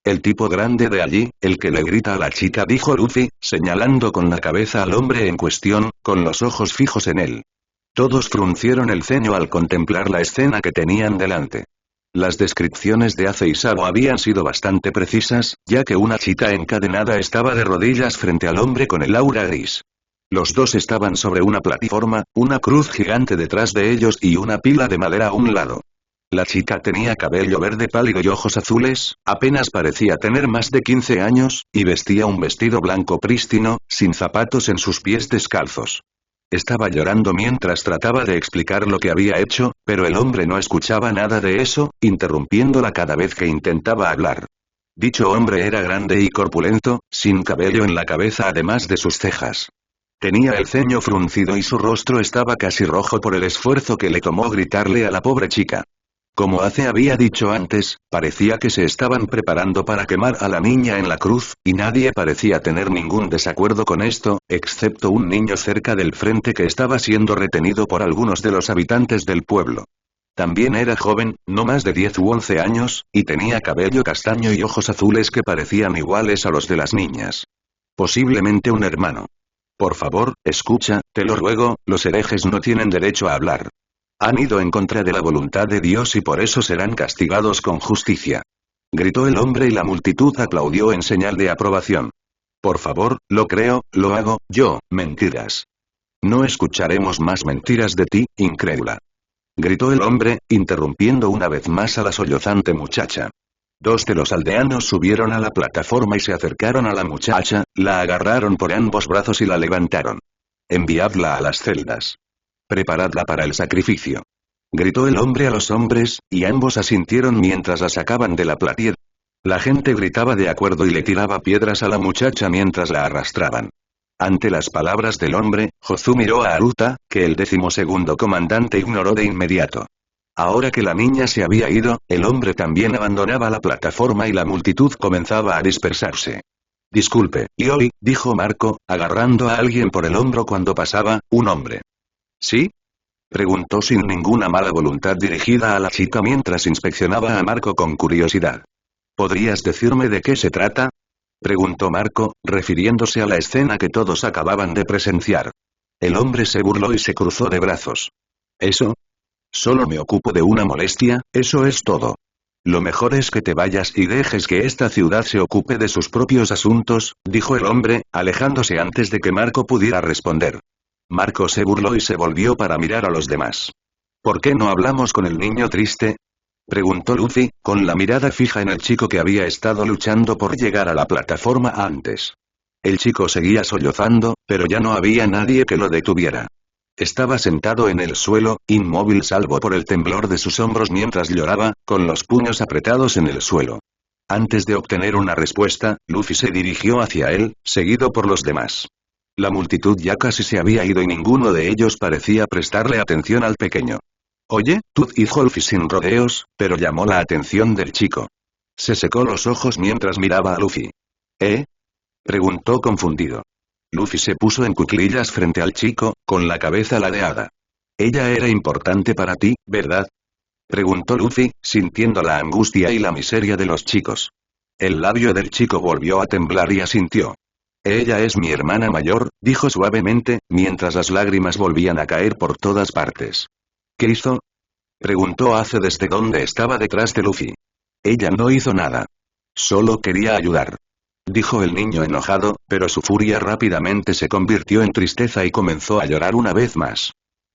El tipo grande de allí, el que le grita a la chica, dijo Luffy, señalando con la cabeza al hombre en cuestión, con los ojos fijos en él. Todos fruncieron el ceño al contemplar la escena que tenían delante. Las descripciones de Ace y Sabo habían sido bastante precisas, ya que una chica encadenada estaba de rodillas frente al hombre con el aura gris. Los dos estaban sobre una plataforma, una cruz gigante detrás de ellos y una pila de madera a un lado. La chica tenía cabello verde pálido y ojos azules, apenas parecía tener más de 15 años, y vestía un vestido blanco prístino, sin zapatos en sus pies descalzos. Estaba llorando mientras trataba de explicar lo que había hecho, pero el hombre no escuchaba nada de eso, interrumpiéndola cada vez que intentaba hablar. Dicho hombre era grande y corpulento, sin cabello en la cabeza además de sus cejas. Tenía el ceño fruncido y su rostro estaba casi rojo por el esfuerzo que le tomó gritarle a la pobre chica. Como Ace había dicho antes, parecía que se estaban preparando para quemar a la niña en la cruz, y nadie parecía tener ningún desacuerdo con esto, excepto un niño cerca del frente que estaba siendo retenido por algunos de los habitantes del pueblo. También era joven, no más de 10 u 11 años, y tenía cabello castaño y ojos azules que parecían iguales a los de las niñas. Posiblemente un hermano. Por favor, escucha, te lo ruego, los herejes no tienen derecho a hablar. Han ido en contra de la voluntad de Dios y por eso serán castigados con justicia. Gritó el hombre y la multitud aplaudió en señal de aprobación. Por favor, lo creo, lo hago, yo, mentiras. No escucharemos más mentiras de ti, incrédula. Gritó el hombre, interrumpiendo una vez más a la sollozante muchacha. Dos de los aldeanos subieron a la plataforma y se acercaron a la muchacha, la agarraron por ambos brazos y la levantaron. Enviadla a las celdas. Preparadla para el sacrificio. Gritó el hombre a los hombres, y ambos asintieron mientras la sacaban de la platier. La gente gritaba de acuerdo y le tiraba piedras a la muchacha mientras la arrastraban. Ante las palabras del hombre, Jozu miró a Aruta, que el 12º comandante ignoró de inmediato. Ahora que la niña se había ido, el hombre también abandonaba la plataforma y la multitud comenzaba a dispersarse. Disculpe, Ioi, dijo Marco, agarrando a alguien por el hombro cuando pasaba, un hombre. ¿Sí? Preguntó sin ninguna mala voluntad dirigida a la chica mientras inspeccionaba a Marco con curiosidad. ¿Podrías decirme de qué se trata? Preguntó Marco, refiriéndose a la escena que todos acababan de presenciar. El hombre se burló y se cruzó de brazos. ¿Eso? Solo me ocupo de una molestia, eso es todo. Lo mejor es que te vayas y dejes que esta ciudad se ocupe de sus propios asuntos, dijo el hombre, alejándose antes de que Marco pudiera responder. Marco se burló y se volvió para mirar a los demás. ¿Por qué no hablamos con el niño triste? Preguntó Luffy, con la mirada fija en el chico que había estado luchando por llegar a la plataforma antes. El chico seguía sollozando, pero ya no había nadie que lo detuviera. Estaba sentado en el suelo, inmóvil salvo por el temblor de sus hombros mientras lloraba, con los puños apretados en el suelo. Antes de obtener una respuesta, Luffy se dirigió hacia él, seguido por los demás. La multitud ya casi se había ido y ninguno de ellos parecía prestarle atención al pequeño. Oye, tú, dijo Luffy sin rodeos, pero llamó la atención del chico. Se secó los ojos mientras miraba a Luffy. ¿Eh? Preguntó confundido. Luffy se puso en cuclillas frente al chico, con la cabeza ladeada. Ella era importante para ti, ¿verdad? Preguntó Luffy, sintiendo la angustia y la miseria de los chicos. El labio del chico volvió a temblar y asintió. Ella es mi hermana mayor, dijo suavemente, mientras las lágrimas volvían a caer por todas partes. ¿Qué hizo? Preguntó Ace desde donde estaba detrás de Luffy. Ella no hizo nada. Solo quería ayudar. Dijo el niño enojado, pero su furia rápidamente se convirtió en tristeza y comenzó a llorar una vez más.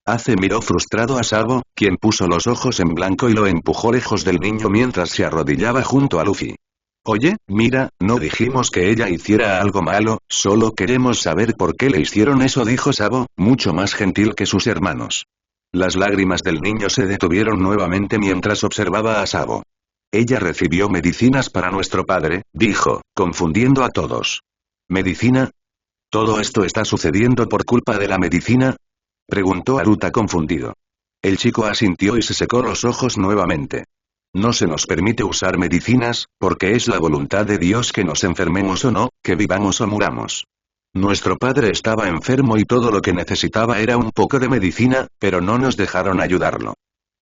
Ace miró frustrado a Sabo, quien puso los ojos en blanco y lo empujó lejos del niño mientras se arrodillaba junto a Luffy. Oye, mira, no dijimos que ella hiciera algo malo, solo queremos saber por qué le hicieron eso, dijo Sabo, mucho más gentil que sus hermanos. Las lágrimas del niño se detuvieron nuevamente mientras observaba a Sabo. Ella recibió medicinas para nuestro padre, dijo, confundiendo a todos. ¿Medicina? ¿Todo esto está sucediendo por culpa de la medicina? Preguntó Aruta confundido. El chico asintió y se secó los ojos nuevamente. No se nos permite usar medicinas, porque es la voluntad de Dios que nos enfermemos o no, que vivamos o muramos. Nuestro padre estaba enfermo y todo lo que necesitaba era un poco de medicina, pero no nos dejaron ayudarlo.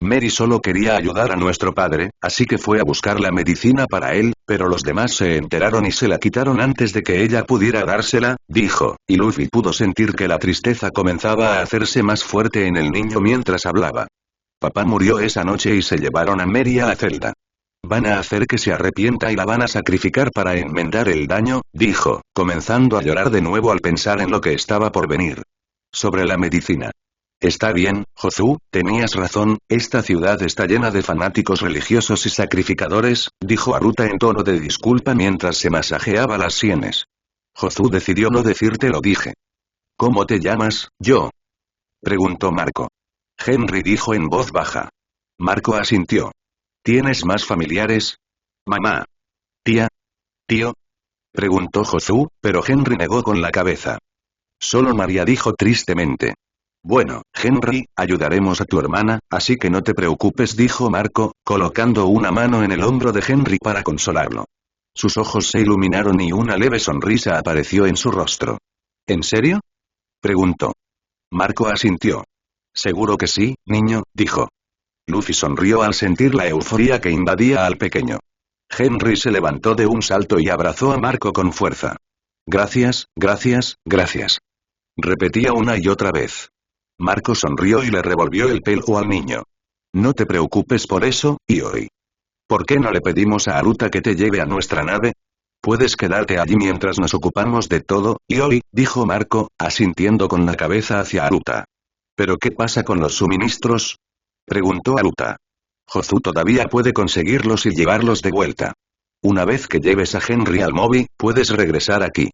Mary solo quería ayudar a nuestro padre, así que fue a buscar la medicina para él, Pero los demás se enteraron y se la quitaron antes de que ella pudiera dársela, dijo, y Luffy pudo sentir que la tristeza comenzaba a hacerse más fuerte en el niño mientras hablaba. Papá murió esa noche y se llevaron a Mary a la celda. Van a hacer que se arrepienta y la van a sacrificar para enmendar el daño, dijo, comenzando a llorar de nuevo al pensar en lo que estaba por venir. Sobre la medicina. Está bien, Jozu, tenías razón, esta ciudad está llena de fanáticos religiosos y sacrificadores, dijo Aruta en tono de disculpa mientras se masajeaba las sienes. Jozu decidió no decirte lo dije. ¿Cómo te llamas, yo? Preguntó Marco. Henry dijo en voz baja. Marco asintió. ¿Tienes más familiares? Mamá. ¿Tía? ¿Tío? Preguntó Jozu, pero Henry negó con la cabeza. Solo María dijo tristemente. Bueno, Henry, ayudaremos a tu hermana, así que no te preocupes, dijo Marco, colocando una mano en el hombro de Henry para consolarlo. Sus ojos se iluminaron y una leve sonrisa apareció en su rostro. ¿En serio? Preguntó. Marco asintió. Seguro que sí, niño, dijo. Luffy sonrió al sentir la euforia que invadía al pequeño. Henry se levantó de un salto y abrazó a Marco con fuerza. Gracias, gracias, gracias. Repetía una y otra vez. Marco sonrió y le revolvió el pelo al niño. No te preocupes por eso, Ioi. ¿Por qué no le pedimos a Aruta que te lleve a nuestra nave? Puedes quedarte allí mientras nos ocupamos de todo, Ioi, dijo Marco, asintiendo con la cabeza hacia Aruta. ¿Pero qué pasa con los suministros? Preguntó Aruta. Jozu todavía puede conseguirlos y llevarlos de vuelta. Una vez que lleves a Henry al Moby, puedes regresar aquí.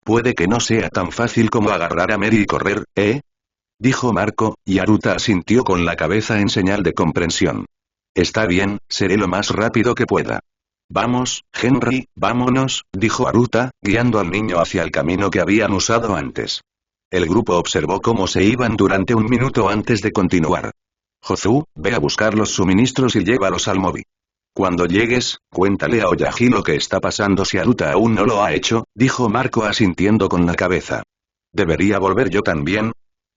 Puede que no sea tan fácil como agarrar a Mary y correr, ¿eh? Dijo Marco, y Aruta asintió con la cabeza en señal de comprensión. Está bien, seré lo más rápido que pueda. Vamos, Henry, vámonos, dijo Aruta, guiando al niño hacia el camino que habían usado antes. El grupo observó cómo se iban durante un minuto antes de continuar. Jozu, ve a buscar los suministros y llévalos al Moby. Cuando llegues, cuéntale a Oyagi lo que está pasando si Aruta aún no lo ha hecho, dijo Marco asintiendo con la cabeza. ¿Debería volver yo también?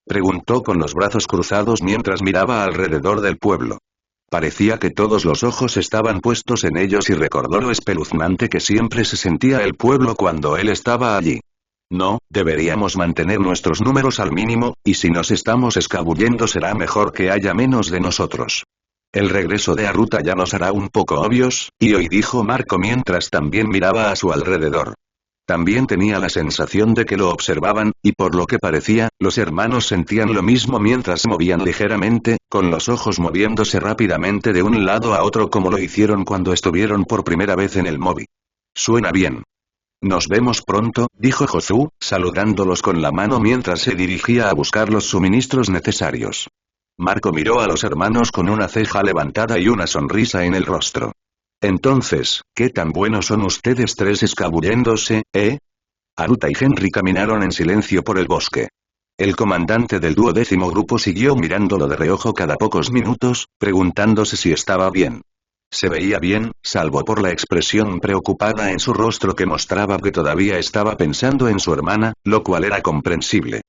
Preguntó con los brazos cruzados mientras miraba alrededor del pueblo. Parecía que todos los ojos estaban puestos en ellos y recordó lo espeluznante que siempre se sentía el pueblo cuando él estaba allí. No, deberíamos mantener nuestros números al mínimo, y si nos estamos escabullendo será mejor que haya menos de nosotros. El regreso de Aruta ya nos hará un poco obvios, y hoy dijo Marco mientras también miraba a su alrededor. También tenía la sensación de que lo observaban, y por lo que parecía, los hermanos sentían lo mismo mientras se movían ligeramente, con los ojos moviéndose rápidamente de un lado a otro como lo hicieron cuando estuvieron por primera vez en el Moby. Suena bien. Nos vemos pronto, dijo Jozu, saludándolos con la mano mientras se dirigía a buscar los suministros necesarios. Marco miró a los hermanos con una ceja levantada y una sonrisa en el rostro. Entonces, ¿qué tan buenos son ustedes tres escabulléndose, eh? Aruta y Henry caminaron en silencio por el bosque. El comandante del 12º grupo siguió mirándolo de reojo cada pocos minutos, preguntándose si estaba bien. Se veía bien, salvo por la expresión preocupada en su rostro que mostraba que todavía estaba pensando en su hermana, lo cual era comprensible.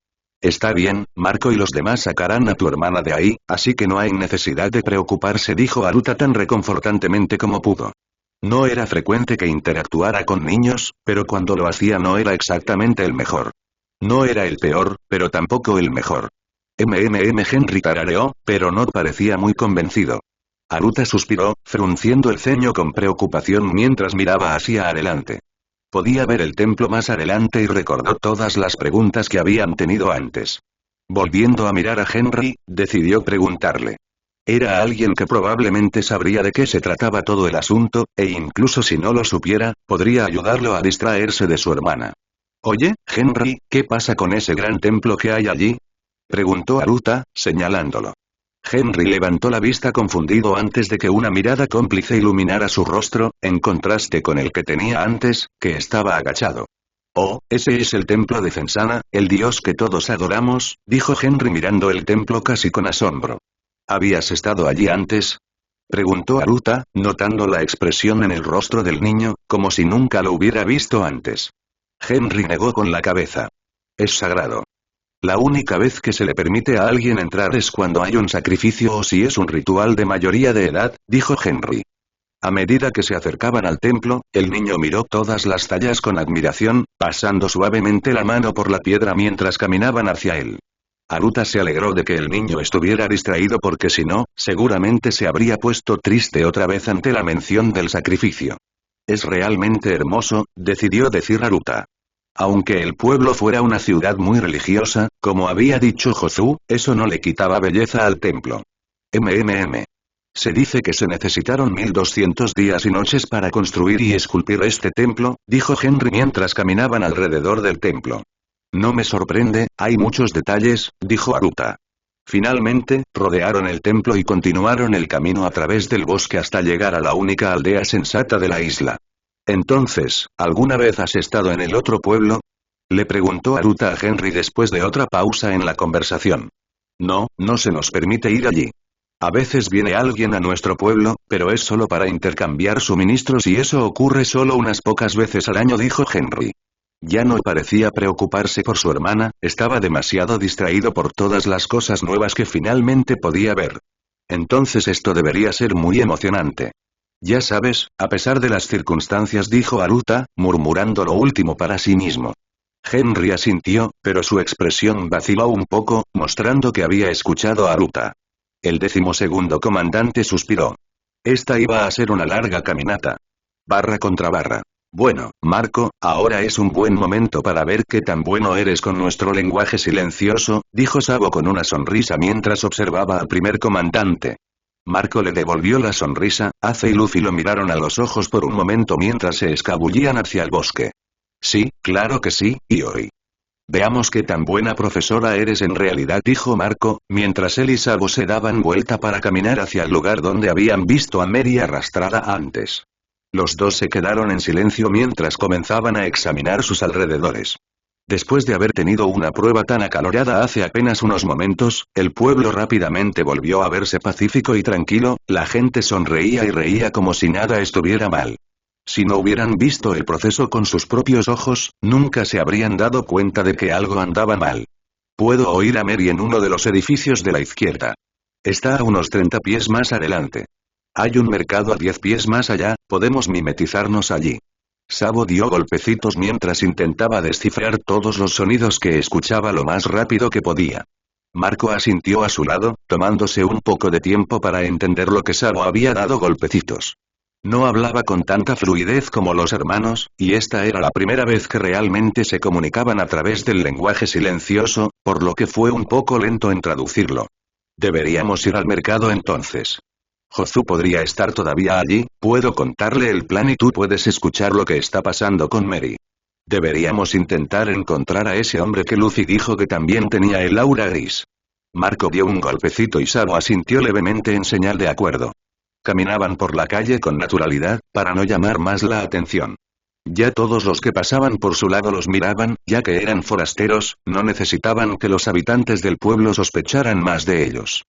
Está bien, Marco y los demás sacarán a tu hermana de ahí, así que no hay necesidad de preocuparse, dijo Aruta tan reconfortantemente como pudo. No era frecuente que interactuara con niños, pero cuando lo hacía no era exactamente el mejor. No era el peor, pero tampoco el mejor. Henry tarareó, pero no parecía muy convencido. Aruta suspiró, frunciendo el ceño con preocupación mientras miraba hacia adelante. Podía ver el templo más adelante y recordó todas las preguntas que habían tenido antes. Volviendo a mirar a Henry, decidió preguntarle. Era alguien que probablemente sabría de qué se trataba todo el asunto, e incluso si no lo supiera, podría ayudarlo a distraerse de su hermana. Oye, Henry, ¿qué pasa con ese gran templo que hay allí? Preguntó Aruta, señalándolo. Henry levantó la vista confundido antes de que una mirada cómplice iluminara su rostro, en contraste con el que tenía antes, que estaba agachado. Oh, ese es el templo de Fensana, el dios que todos adoramos, dijo Henry mirando el templo casi con asombro. ¿Habías estado allí antes? Preguntó Aruta, notando la expresión en el rostro del niño, como si nunca lo hubiera visto antes. Henry negó con la cabeza. Es sagrado. La única vez que se le permite a alguien entrar es cuando hay un sacrificio o si es un ritual de mayoría de edad, dijo Henry. A medida que se acercaban al templo, el niño miró todas las tallas con admiración, pasando suavemente la mano por la piedra mientras caminaban hacia él. Aruta se alegró de que el niño estuviera distraído porque si no, seguramente se habría puesto triste otra vez ante la mención del sacrificio. Es realmente hermoso, decidió decir Aruta. Aunque el pueblo fuera una ciudad muy religiosa, como había dicho Jozu, eso no le quitaba belleza al templo. Se dice que se necesitaron 1200 días y noches para construir y esculpir este templo, dijo Henry mientras caminaban alrededor del templo. No me sorprende, hay muchos detalles, dijo Aruta. Finalmente, rodearon el templo y continuaron el camino a través del bosque hasta llegar a la única aldea sensata de la isla. Entonces, ¿alguna vez has estado en el otro pueblo? Le preguntó Aruta a Henry después de otra pausa en la conversación. No, no se nos permite ir allí. A veces viene alguien a nuestro pueblo, pero es solo para intercambiar suministros y eso ocurre solo unas pocas veces al año, dijo Henry. Ya no parecía preocuparse por su hermana, estaba demasiado distraído por todas las cosas nuevas que finalmente podía ver. Entonces esto debería ser muy emocionante. Ya sabes, a pesar de las circunstancias, dijo Aruta, murmurando lo último para sí mismo. Henry asintió, pero su expresión vaciló un poco, mostrando que había escuchado a Aruta. El 12º comandante suspiró. Esta iba a ser una larga caminata. Barra contra barra. Bueno, Marco, ahora es un buen momento para ver qué tan bueno eres con nuestro lenguaje silencioso, dijo Sabo con una sonrisa mientras observaba al primer comandante. Marco le devolvió la sonrisa, Ace y Luffy lo miraron a los ojos por un momento mientras se escabullían hacia el bosque. Sí, claro que sí, y hoy. Veamos qué tan buena profesora eres en realidad, dijo Marco, mientras él y Sabo se daban vuelta para caminar hacia el lugar donde habían visto a Mary arrastrada antes. Los dos se quedaron en silencio mientras comenzaban a examinar sus alrededores. Después de haber tenido una prueba tan acalorada hace apenas unos momentos, el pueblo rápidamente volvió a verse pacífico y tranquilo, la gente sonreía y reía como si nada estuviera mal. Si no hubieran visto el proceso con sus propios ojos, nunca se habrían dado cuenta de que algo andaba mal. Puedo oír a Mary en uno de los edificios de la izquierda. Está a unos 30 pies más adelante. Hay un mercado a 10 pies más allá, podemos mimetizarnos allí. Sabo dio golpecitos mientras intentaba descifrar todos los sonidos que escuchaba lo más rápido que podía. Marco asintió a su lado, tomándose un poco de tiempo para entender lo que Sabo había dado golpecitos. No hablaba con tanta fluidez como los hermanos, y esta era la primera vez que realmente se comunicaban a través del lenguaje silencioso, por lo que fue un poco lento en traducirlo. Deberíamos ir al mercado entonces. Jozu podría estar todavía allí, puedo contarle el plan y tú puedes escuchar lo que está pasando con Mary. Deberíamos intentar encontrar a ese hombre que Luffy dijo que también tenía el aura gris. Marco dio un golpecito y Sabo asintió levemente en señal de acuerdo. Caminaban por la calle con naturalidad, para no llamar más la atención. Ya todos los que pasaban por su lado los miraban, ya que eran forasteros, no necesitaban que los habitantes del pueblo sospecharan más de ellos.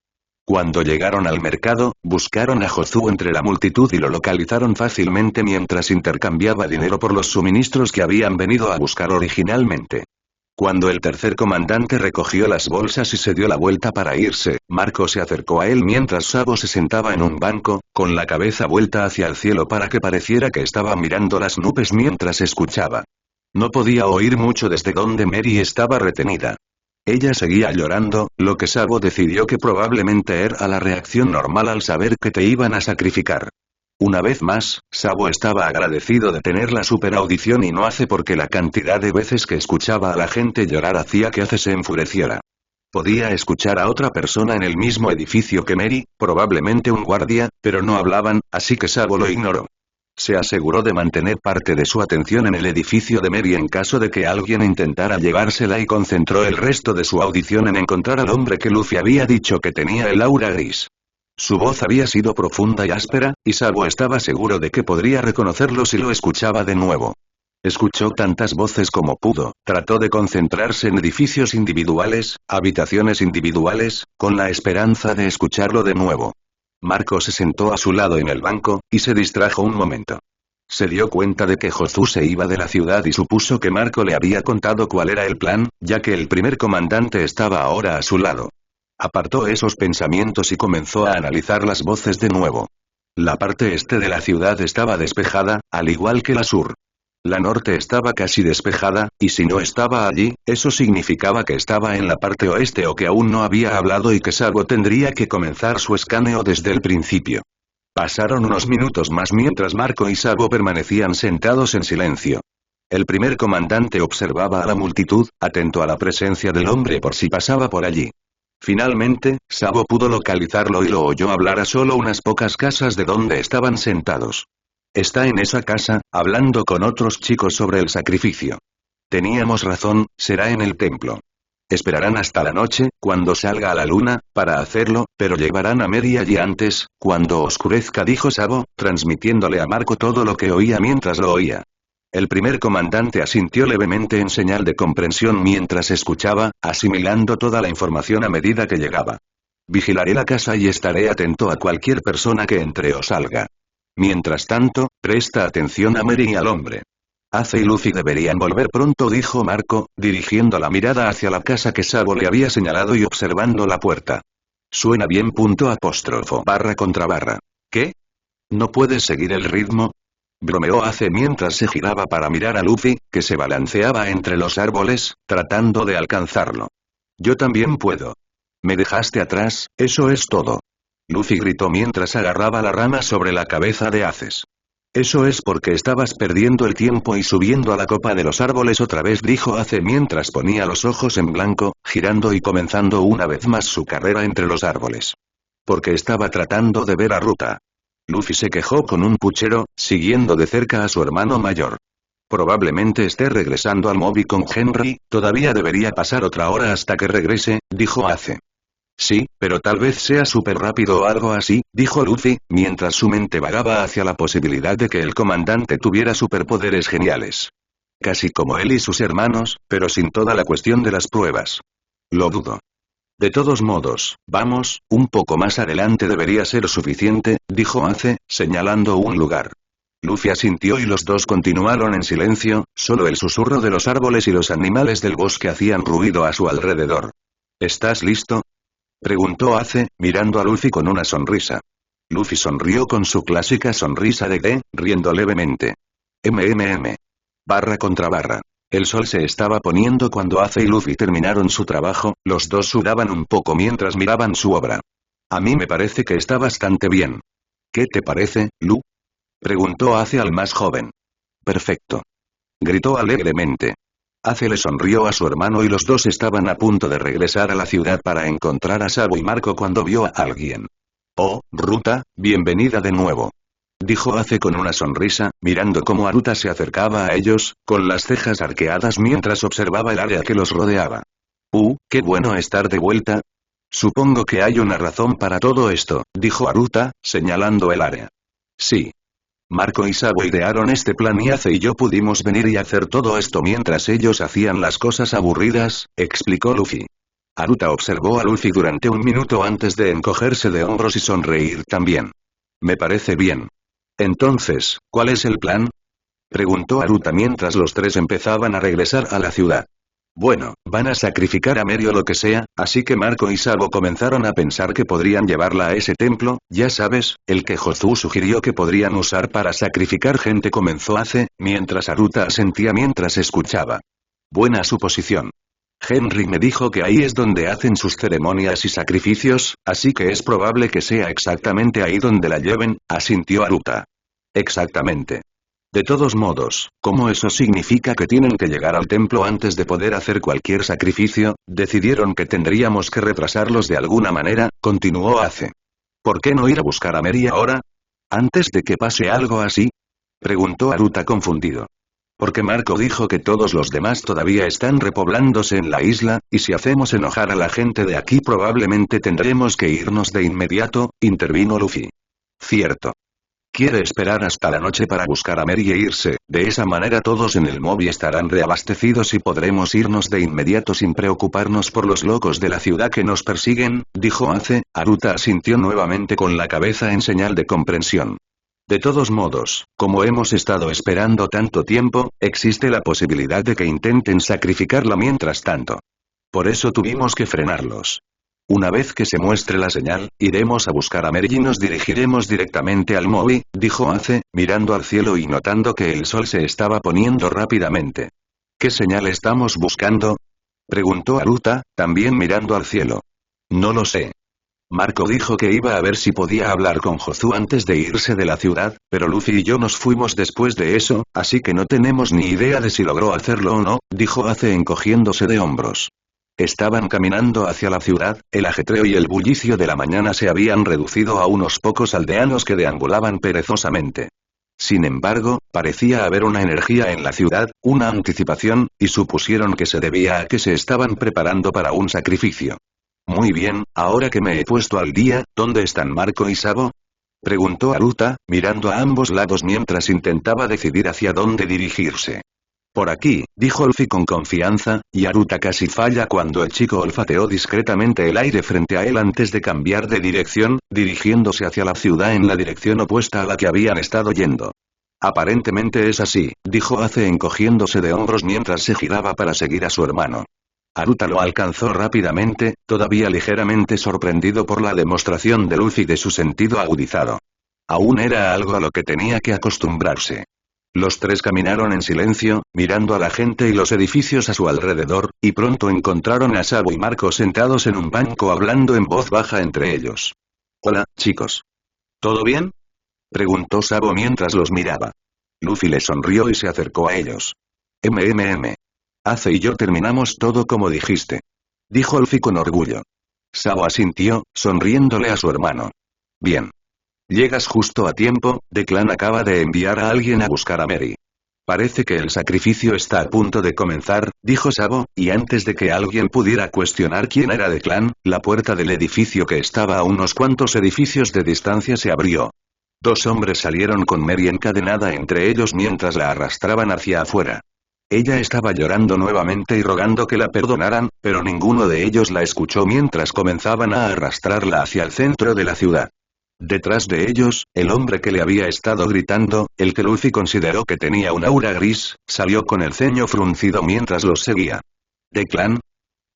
Cuando llegaron al mercado, buscaron a Jozu entre la multitud y lo localizaron fácilmente mientras intercambiaba dinero por los suministros que habían venido a buscar originalmente. Cuando el tercer comandante recogió las bolsas y se dio la vuelta para irse, Marco se acercó a él mientras Sabo se sentaba en un banco, con la cabeza vuelta hacia el cielo para que pareciera que estaba mirando las nubes mientras escuchaba. No podía oír mucho desde donde Mary estaba retenida. Ella seguía llorando, lo que Sabo decidió que probablemente era la reacción normal al saber que te iban a sacrificar. Una vez más, Sabo estaba agradecido de tener la superaudición y no hace porque la cantidad de veces que escuchaba a la gente llorar hacía que Ace se enfureciera. Podía escuchar a otra persona en el mismo edificio que Mary, probablemente un guardia, pero no hablaban, así que Sabo lo ignoró. Se aseguró de mantener parte de su atención en el edificio de Mary en caso de que alguien intentara llevársela y concentró el resto de su audición en encontrar al hombre que Luffy había dicho que tenía el aura gris. Su voz había sido profunda y áspera, y Sabo estaba seguro de que podría reconocerlo si lo escuchaba de nuevo. Escuchó tantas voces como pudo, trató de concentrarse en edificios individuales, habitaciones individuales, con la esperanza de escucharlo de nuevo. Marco se sentó a su lado en el banco, y se distrajo un momento. Se dio cuenta de que Jozu se iba de la ciudad y supuso que Marco le había contado cuál era el plan, ya que el primer comandante estaba ahora a su lado. Apartó esos pensamientos y comenzó a analizar las voces de nuevo. La parte este de la ciudad estaba despejada, al igual que la sur. La norte estaba casi despejada, y si no estaba allí, eso significaba que estaba en la parte oeste o que aún no había hablado y que Sabo tendría que comenzar su escaneo desde el principio. Pasaron unos minutos más mientras Marco y Sabo permanecían sentados en silencio. El primer comandante observaba a la multitud, atento a la presencia del hombre por si pasaba por allí. Finalmente, Sabo pudo localizarlo y lo oyó hablar a solo unas pocas casas de donde estaban sentados. Está en esa casa, hablando con otros chicos sobre el sacrificio. Teníamos razón, será en el templo. Esperarán hasta la noche, cuando salga a la luna, para hacerlo, pero llevarán a Mary allí antes, cuando oscurezca, dijo Sabo, transmitiéndole a Marco todo lo que oía mientras lo oía. El primer comandante asintió levemente en señal de comprensión mientras escuchaba, asimilando toda la información a medida que llegaba. Vigilaré la casa y estaré atento a cualquier persona que entre o salga. Mientras tanto, presta atención a Mary y al hombre. Ace y Luffy deberían volver pronto, dijo Marco, dirigiendo la mirada hacia la casa que Sabo le había señalado y observando la puerta. Suena bien. __. ¿Qué? ¿No puedes seguir el ritmo? Bromeó Ace mientras se giraba para mirar a Luffy, que se balanceaba entre los árboles, tratando de alcanzarlo. Yo también puedo. Me dejaste atrás, eso es todo. Luffy gritó mientras agarraba la rama sobre la cabeza de Aces. Eso es porque estabas perdiendo el tiempo y subiendo a la copa de los árboles otra vez, dijo Ace mientras ponía los ojos en blanco, girando y comenzando una vez más su carrera entre los árboles. Porque estaba tratando de ver a Ruta. Luffy se quejó con un puchero, siguiendo de cerca a su hermano mayor. Probablemente esté regresando al Moby con Henry, todavía debería pasar otra hora hasta que regrese, dijo Ace. Sí, pero tal vez sea súper rápido o algo así, dijo Luffy, mientras su mente vagaba hacia la posibilidad de que el comandante tuviera superpoderes geniales. Casi como él y sus hermanos, pero sin toda la cuestión de las pruebas. Lo dudo. De todos modos, vamos, un poco más adelante debería ser suficiente, dijo Ace, señalando un lugar. Luffy asintió y los dos continuaron en silencio, solo el susurro de los árboles y los animales del bosque hacían ruido a su alrededor. ¿Estás listo?, preguntó Ace, mirando a Luffy con una sonrisa. Luffy sonrió con su clásica sonrisa de D, riendo levemente. __. El sol se estaba poniendo cuando Ace y Luffy terminaron su trabajo, los dos sudaban un poco mientras miraban su obra. A mí me parece que está bastante bien. ¿Qué te parece, Lu? Preguntó Ace al más joven. Perfecto. Gritó alegremente. Ace le sonrió a su hermano y los dos estaban a punto de regresar a la ciudad para encontrar a Sabo y Marco cuando vio a alguien. Oh, Ruta, bienvenida de nuevo. Dijo Ace con una sonrisa, mirando cómo Aruta se acercaba a ellos, con las cejas arqueadas mientras observaba el área que los rodeaba. Qué bueno estar de vuelta. Supongo que hay una razón para todo esto, dijo Aruta, señalando el área. Sí. Marco y Sabo idearon este plan y Ace y yo pudimos venir y hacer todo esto mientras ellos hacían las cosas aburridas, explicó Luffy. Aruta observó a Luffy durante un minuto antes de encogerse de hombros y sonreír también. Me parece bien. Entonces, ¿cuál es el plan? Preguntó Aruta mientras los tres empezaban a regresar a la ciudad. Bueno, van a sacrificar a Mary o lo que sea, así que Marco y Sabo comenzaron a pensar que podrían llevarla a ese templo, ya sabes, el que Jozu sugirió que podrían usar para sacrificar gente, comenzó Ace, mientras Aruta asentía mientras escuchaba. Buena suposición. Henry me dijo que ahí es donde hacen sus ceremonias y sacrificios, así que es probable que sea exactamente ahí donde la lleven, asintió Aruta. Exactamente. De todos modos, como eso significa que tienen que llegar al templo antes de poder hacer cualquier sacrificio, decidieron que tendríamos que retrasarlos de alguna manera, continuó Ace. ¿Por qué no ir a buscar a Mary ahora? ¿Antes de que pase algo así? Preguntó Aruta confundido. Porque Marco dijo que todos los demás todavía están repoblándose en la isla, y si hacemos enojar a la gente de aquí probablemente tendremos que irnos de inmediato, intervino Luffy. Cierto. Quiere esperar hasta la noche para buscar a Mary e irse, de esa manera todos en el Moby estarán reabastecidos y podremos irnos de inmediato sin preocuparnos por los locos de la ciudad que nos persiguen, dijo Ace. Aruta asintió nuevamente con la cabeza en señal de comprensión. De todos modos, como hemos estado esperando tanto tiempo, existe la posibilidad de que intenten sacrificarla mientras tanto. Por eso tuvimos que frenarlos. Una vez que se muestre la señal, iremos a buscar a Mary y nos dirigiremos directamente al Maui, dijo Ace, mirando al cielo y notando que el sol se estaba poniendo rápidamente. ¿Qué señal estamos buscando? Preguntó Aruta, también mirando al cielo. No lo sé. Marco dijo que iba a ver si podía hablar con Jozu antes de irse de la ciudad, pero Luffy y yo nos fuimos después de eso, así que no tenemos ni idea de si logró hacerlo o no, dijo Ace encogiéndose de hombros. Estaban caminando hacia la ciudad, el ajetreo y el bullicio de la mañana se habían reducido a unos pocos aldeanos que deambulaban perezosamente. Sin embargo, parecía haber una energía en la ciudad, una anticipación, y supusieron que se debía a que se estaban preparando para un sacrificio. Muy bien, ahora que me he puesto al día, ¿dónde están Marco y Sabo? Preguntó Aruta, mirando a ambos lados mientras intentaba decidir hacia dónde dirigirse. Por aquí, dijo Luffy con confianza, y Aruta casi falla cuando el chico olfateó discretamente el aire frente a él antes de cambiar de dirección, dirigiéndose hacia la ciudad en la dirección opuesta a la que habían estado yendo. Aparentemente es así, dijo Ace encogiéndose de hombros mientras se giraba para seguir a su hermano. Aruta lo alcanzó rápidamente, todavía ligeramente sorprendido por la demostración de Luffy de su sentido agudizado. Aún era algo a lo que tenía que acostumbrarse. Los tres caminaron en silencio, mirando a la gente y los edificios a su alrededor, y pronto encontraron a Sabo y Marco sentados en un banco hablando en voz baja entre ellos. Hola, chicos. ¿Todo bien? Preguntó Sabo mientras los miraba. Luffy le sonrió y se acercó a ellos. Ace y yo terminamos todo como dijiste. Dijo Luffy con orgullo. Sabo asintió, sonriéndole a su hermano. Bien. Llegas justo a tiempo, The Clan acaba de enviar a alguien a buscar a Mary. Parece que el sacrificio está a punto de comenzar, dijo Sabo, y antes de que alguien pudiera cuestionar quién era The Clan, la puerta del edificio que estaba a unos cuantos edificios de distancia se abrió. Dos hombres salieron con Mary encadenada entre ellos mientras la arrastraban hacia afuera. Ella estaba llorando nuevamente y rogando que la perdonaran, pero ninguno de ellos la escuchó mientras comenzaban a arrastrarla hacia el centro de la ciudad. Detrás de ellos, el hombre que le había estado gritando, el que Luffy consideró que tenía un aura gris, salió con el ceño fruncido mientras los seguía. ¿The Clan?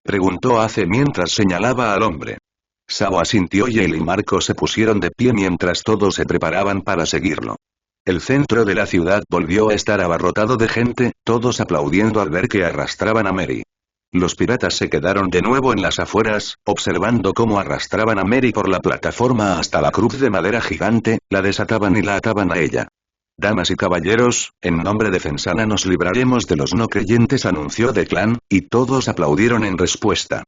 Preguntó Ace mientras señalaba al hombre. Sabo asintió y él y Marco se pusieron de pie mientras todos se preparaban para seguirlo. El centro de la ciudad volvió a estar abarrotado de gente, todos aplaudiendo al ver que arrastraban a Mary. Los piratas se quedaron de nuevo en las afueras, observando cómo arrastraban a Mary por la plataforma hasta la cruz de madera gigante, la desataban y la ataban a ella. Damas y caballeros, en nombre de Fensana nos libraremos de los no creyentes, anunció The Clan, y todos aplaudieron en respuesta.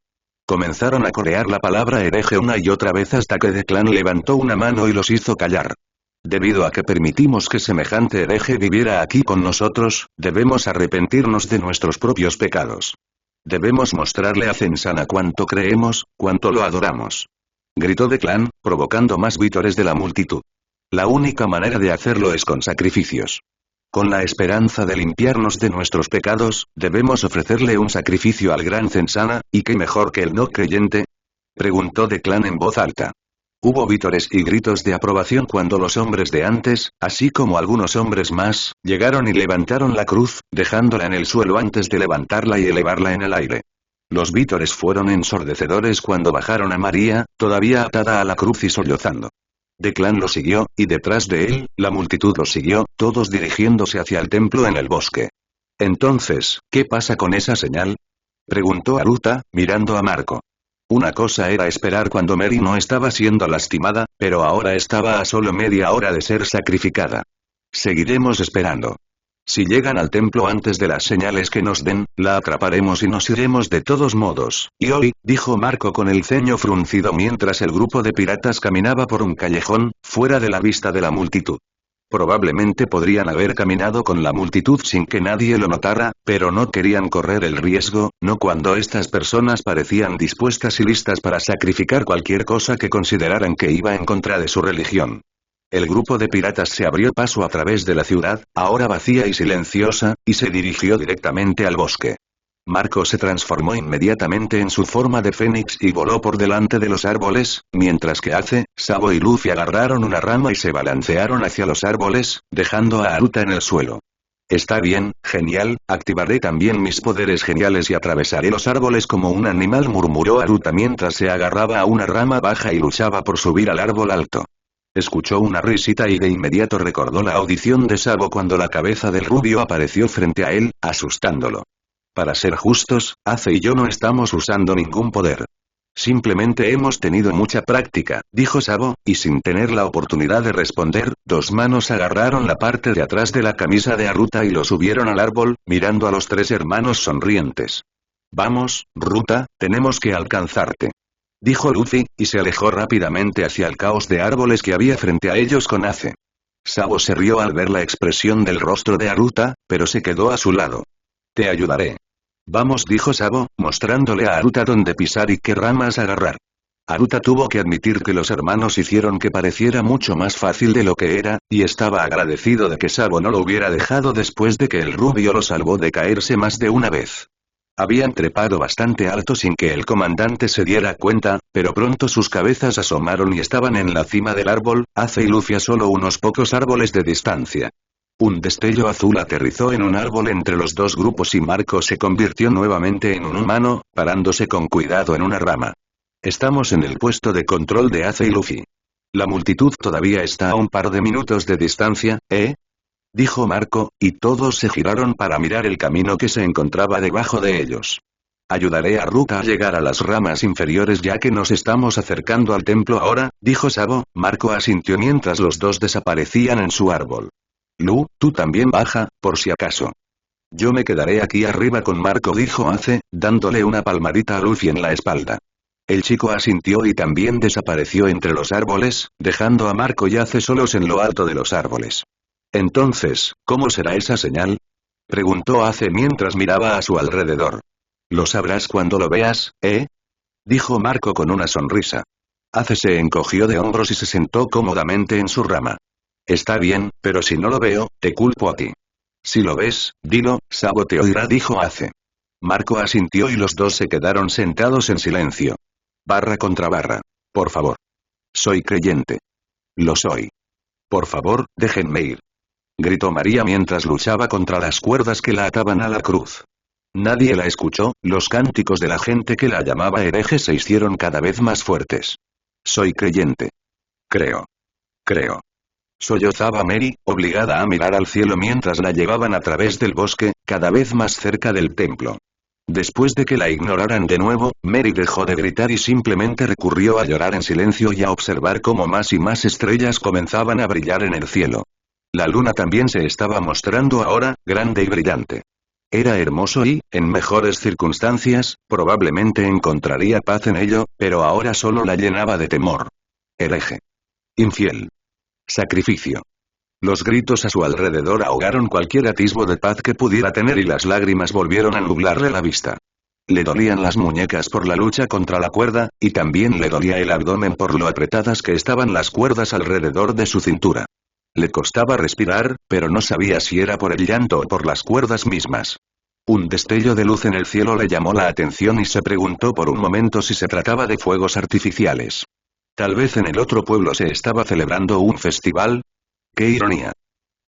Comenzaron a corear la palabra hereje una y otra vez hasta que The Clan levantó una mano y los hizo callar. Debido a que permitimos que semejante hereje viviera aquí con nosotros, debemos arrepentirnos de nuestros propios pecados. Debemos mostrarle a Fensana cuánto creemos, cuánto lo adoramos. Gritó The Clan, provocando más vítores de la multitud. La única manera de hacerlo es con sacrificios. Con la esperanza de limpiarnos de nuestros pecados, debemos ofrecerle un sacrificio al gran Fensana, ¿y qué mejor que el no creyente? Preguntó The Clan en voz alta. Hubo vítores y gritos de aprobación cuando los hombres de antes, así como algunos hombres más, llegaron y levantaron la cruz, dejándola en el suelo antes de levantarla y elevarla en el aire. Los vítores fueron ensordecedores cuando bajaron a María, todavía atada a la cruz y sollozando. The Clan lo siguió, y detrás de él, la multitud lo siguió, todos dirigiéndose hacia el templo en el bosque. Entonces, ¿qué pasa con esa señal? Preguntó Aruta, mirando a Marco. Una cosa era esperar cuando Mary no estaba siendo lastimada, pero ahora estaba a solo media hora de ser sacrificada. Seguiremos esperando. Si llegan al templo antes de las señales que nos den, la atraparemos y nos iremos de todos modos. Y hoy, dijo Marco con el ceño fruncido mientras el grupo de piratas caminaba por un callejón, fuera de la vista de la multitud. Probablemente podrían haber caminado con la multitud sin que nadie lo notara, pero no querían correr el riesgo, no cuando estas personas parecían dispuestas y listas para sacrificar cualquier cosa que consideraran que iba en contra de su religión. El grupo de piratas se abrió paso a través de la ciudad, ahora vacía y silenciosa, y se dirigió directamente al bosque. Marco se transformó inmediatamente en su forma de fénix y voló por delante de los árboles, mientras que Ace, Sabo y Luffy agarraron una rama y se balancearon hacia los árboles, dejando a Aruta en el suelo. Está bien, genial, activaré también mis poderes geniales y atravesaré los árboles como un animal, murmuró Aruta mientras se agarraba a una rama baja y luchaba por subir al árbol alto. Escuchó una risita y de inmediato recordó la audición de Sabo cuando la cabeza del rubio apareció frente a él, asustándolo. Para ser justos, Ace y yo no estamos usando ningún poder. Simplemente hemos tenido mucha práctica, dijo Sabo, y sin tener la oportunidad de responder, dos manos agarraron la parte de atrás de la camisa de Aruta y lo subieron al árbol, mirando a los tres hermanos sonrientes. Vamos, Ruta, tenemos que alcanzarte, dijo Luffy, y se alejó rápidamente hacia el caos de árboles que había frente a ellos con Ace. Sabo se rió al ver la expresión del rostro de Aruta, pero se quedó a su lado. Te ayudaré. Vamos, dijo Sabo, mostrándole a Aruta dónde pisar y qué ramas agarrar. Aruta tuvo que admitir que los hermanos hicieron que pareciera mucho más fácil de lo que era, y estaba agradecido de que Sabo no lo hubiera dejado después de que el rubio lo salvó de caerse más de una vez. Habían trepado bastante alto sin que el comandante se diera cuenta, pero pronto sus cabezas asomaron y estaban en la cima del árbol, Ace y Luffy a solo unos pocos árboles de distancia. Un destello azul aterrizó en un árbol entre los dos grupos y Marco se convirtió nuevamente en un humano, parándose con cuidado en una rama. Estamos en el puesto de control de Ace y Luffy. La multitud todavía está a un par de minutos de distancia, ¿eh? Dijo Marco, y todos se giraron para mirar el camino que se encontraba debajo de ellos. Ayudaré a Ruta a llegar a las ramas inferiores ya que nos estamos acercando al templo ahora, dijo Sabo. Marco asintió mientras los dos desaparecían en su árbol. Lu, tú también baja, por si acaso. Yo me quedaré aquí arriba con Marco, dijo Ace, dándole una palmadita a Luffy en la espalda. El chico asintió y también desapareció entre los árboles, dejando a Marco y Ace solos en lo alto de los árboles. Entonces, ¿cómo será esa señal?, preguntó Ace mientras miraba a su alrededor. Lo sabrás cuando lo veas, ¿eh? Dijo Marco con una sonrisa. Ace se encogió de hombros y se sentó cómodamente en su rama. Está bien, pero si no lo veo, te culpo a ti. Si lo ves, dilo, Sabo te oirá, dijo Ace. Marco asintió y los dos se quedaron sentados en silencio. Barra contra barra. Por favor. Soy creyente. Lo soy. Por favor, déjenme ir, gritó María mientras luchaba contra las cuerdas que la ataban a la cruz. Nadie la escuchó, los cánticos de la gente que la llamaba hereje se hicieron cada vez más fuertes. Soy creyente. Creo. Sollozaba Mary, obligada a mirar al cielo mientras la llevaban a través del bosque, cada vez más cerca del templo. Después de que la ignoraran de nuevo, Mary dejó de gritar y simplemente recurrió a llorar en silencio y a observar cómo más y más estrellas comenzaban a brillar en el cielo. La luna también se estaba mostrando ahora, grande y brillante. Era hermoso y, en mejores circunstancias, probablemente encontraría paz en ello, pero ahora solo la llenaba de temor. Hereje. Infiel. Sacrificio. Los gritos a su alrededor ahogaron cualquier atisbo de paz que pudiera tener y las lágrimas volvieron a nublarle la vista. Le dolían las muñecas por la lucha contra la cuerda, y también le dolía el abdomen por lo apretadas que estaban las cuerdas alrededor de su cintura. Le costaba respirar, pero no sabía si era por el llanto o por las cuerdas mismas. Un destello de luz en el cielo le llamó la atención y se preguntó por un momento si se trataba de fuegos artificiales. Tal vez en el otro pueblo se estaba celebrando un festival. ¡Qué ironía!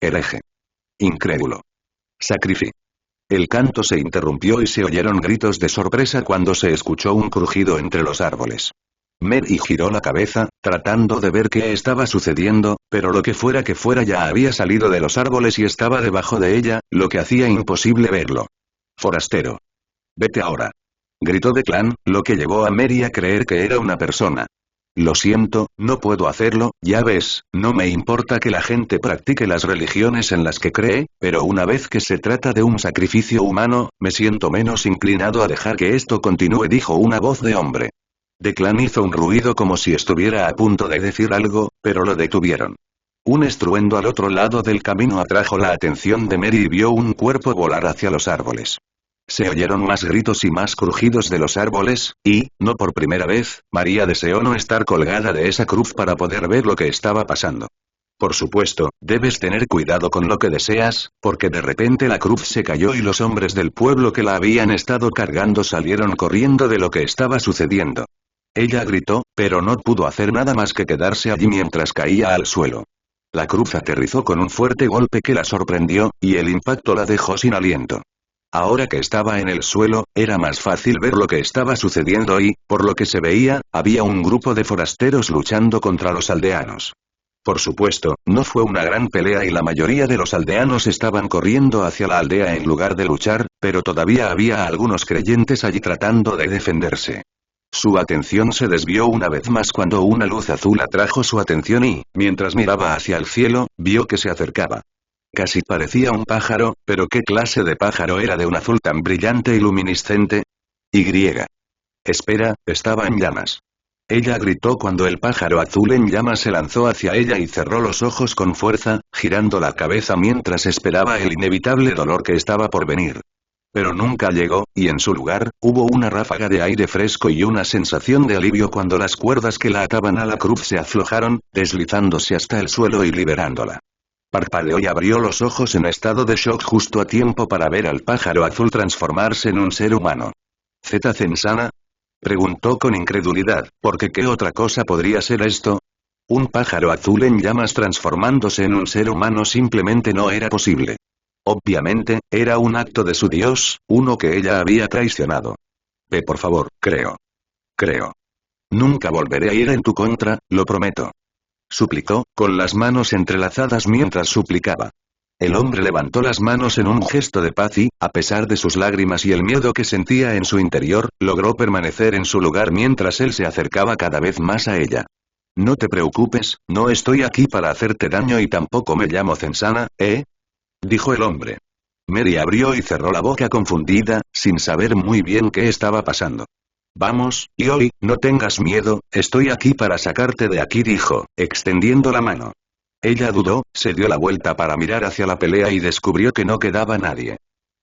Hereje. Incrédulo. Sacrifi. El canto se interrumpió y se oyeron gritos de sorpresa cuando se escuchó un crujido entre los árboles. Mary giró la cabeza, tratando de ver qué estaba sucediendo, pero lo que fuera ya había salido de los árboles y estaba debajo de ella, lo que hacía imposible verlo. Forastero. Vete ahora, gritó Declan, lo que llevó a Mary a creer que era una persona. Lo siento, no puedo hacerlo, ya ves, no me importa que la gente practique las religiones en las que cree, pero una vez que se trata de un sacrificio humano, me siento menos inclinado a dejar que esto continúe, dijo una voz de hombre. Declan hizo un ruido como si estuviera a punto de decir algo, pero lo detuvieron. Un estruendo al otro lado del camino atrajo la atención de Mary y vio un cuerpo volar hacia los árboles. Se oyeron más gritos y más crujidos de los árboles, y, no por primera vez, María deseó no estar colgada de esa cruz para poder ver lo que estaba pasando. Por supuesto, debes tener cuidado con lo que deseas, porque de repente la cruz se cayó y los hombres del pueblo que la habían estado cargando salieron corriendo de lo que estaba sucediendo. Ella gritó, pero no pudo hacer nada más que quedarse allí mientras caía al suelo. La cruz aterrizó con un fuerte golpe que la sorprendió, y el impacto la dejó sin aliento. Ahora que estaba en el suelo, era más fácil ver lo que estaba sucediendo y, por lo que se veía, había un grupo de forasteros luchando contra los aldeanos. Por supuesto, no fue una gran pelea y la mayoría de los aldeanos estaban corriendo hacia la aldea en lugar de luchar, pero todavía había algunos creyentes allí tratando de defenderse. Su atención se desvió una vez más cuando una luz azul atrajo su atención y, mientras miraba hacia el cielo, vio que se acercaba. Casi parecía un pájaro, pero ¿qué clase de pájaro era de un azul tan brillante y luminiscente? Y. Espera, estaba en llamas. Ella gritó cuando el pájaro azul en llamas se lanzó hacia ella y cerró los ojos con fuerza, girando la cabeza mientras esperaba el inevitable dolor que estaba por venir. Pero nunca llegó, y en su lugar, hubo una ráfaga de aire fresco y una sensación de alivio cuando las cuerdas que la ataban a la cruz se aflojaron, deslizándose hasta el suelo y liberándola. Parpadeó y abrió los ojos en estado de shock justo a tiempo para ver al pájaro azul transformarse en un ser humano. ¿Zeta Zensana? Preguntó con incredulidad, porque ¿qué otra cosa podría ser esto? Un pájaro azul en llamas transformándose en un ser humano simplemente no era posible. Obviamente, era un acto de su dios, uno que ella había traicionado. Ve por favor, creo. Nunca volveré a ir en tu contra, lo prometo. Suplicó, con las manos entrelazadas mientras suplicaba. El hombre levantó las manos en un gesto de paz y, a pesar de sus lágrimas y el miedo que sentía en su interior, logró permanecer en su lugar mientras él se acercaba cada vez más a ella. No te preocupes, no estoy aquí para hacerte daño y tampoco me llamo Zensana, ¿eh? Dijo el hombre. Mary abrió y cerró la boca confundida, sin saber muy bien qué estaba pasando. Vamos, Yoi, no tengas miedo, estoy aquí para sacarte de aquí, dijo, extendiendo la mano. Ella dudó, se dio la vuelta para mirar hacia la pelea y descubrió que no quedaba nadie.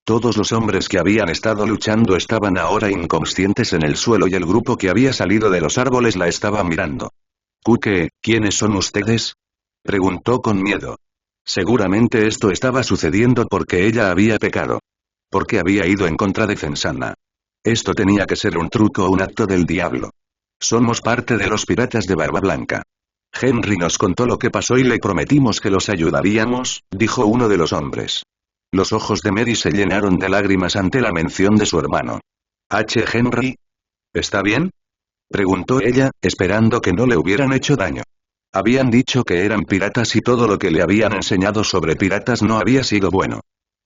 Todos los hombres que habían estado luchando estaban ahora inconscientes en el suelo y el grupo que había salido de los árboles la estaba mirando. ¿Qué? ¿Quiénes son ustedes? Preguntó con miedo. Seguramente esto estaba sucediendo porque ella había pecado. Porque había ido en contra de Zensana. Esto tenía que ser un truco o un acto del diablo. Somos parte de los piratas de Barba Blanca. Henry nos contó lo que pasó y le prometimos que los ayudaríamos, dijo uno de los hombres. Los ojos de Mary se llenaron de lágrimas ante la mención de su hermano. Henry. ¿Está bien? Preguntó ella, esperando que no le hubieran hecho daño. Habían dicho que eran piratas y todo lo que le habían enseñado sobre piratas no había sido bueno.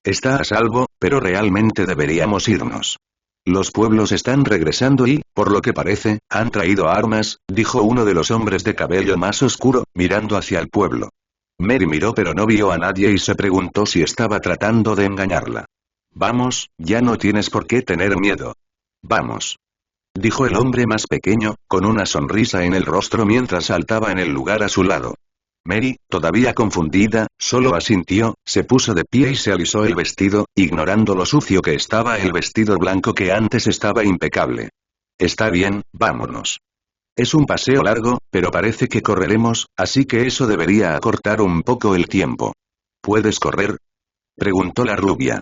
Está a salvo, pero realmente deberíamos irnos. Los pueblos están regresando y, por lo que parece, han traído armas, dijo uno de los hombres de cabello más oscuro, mirando hacia el pueblo. Mary miró pero no vio a nadie y se preguntó si estaba tratando de engañarla. Vamos, ya no tienes por qué tener miedo. Vamos. Dijo el hombre más pequeño, con una sonrisa en el rostro mientras saltaba en el lugar a su lado. Mary, todavía confundida, solo asintió, se puso de pie y se alisó el vestido, ignorando lo sucio que estaba el vestido blanco que antes estaba impecable. Está bien, vámonos. Es un paseo largo, pero parece que correremos, así que eso debería acortar un poco el tiempo. ¿Puedes correr? Preguntó la rubia.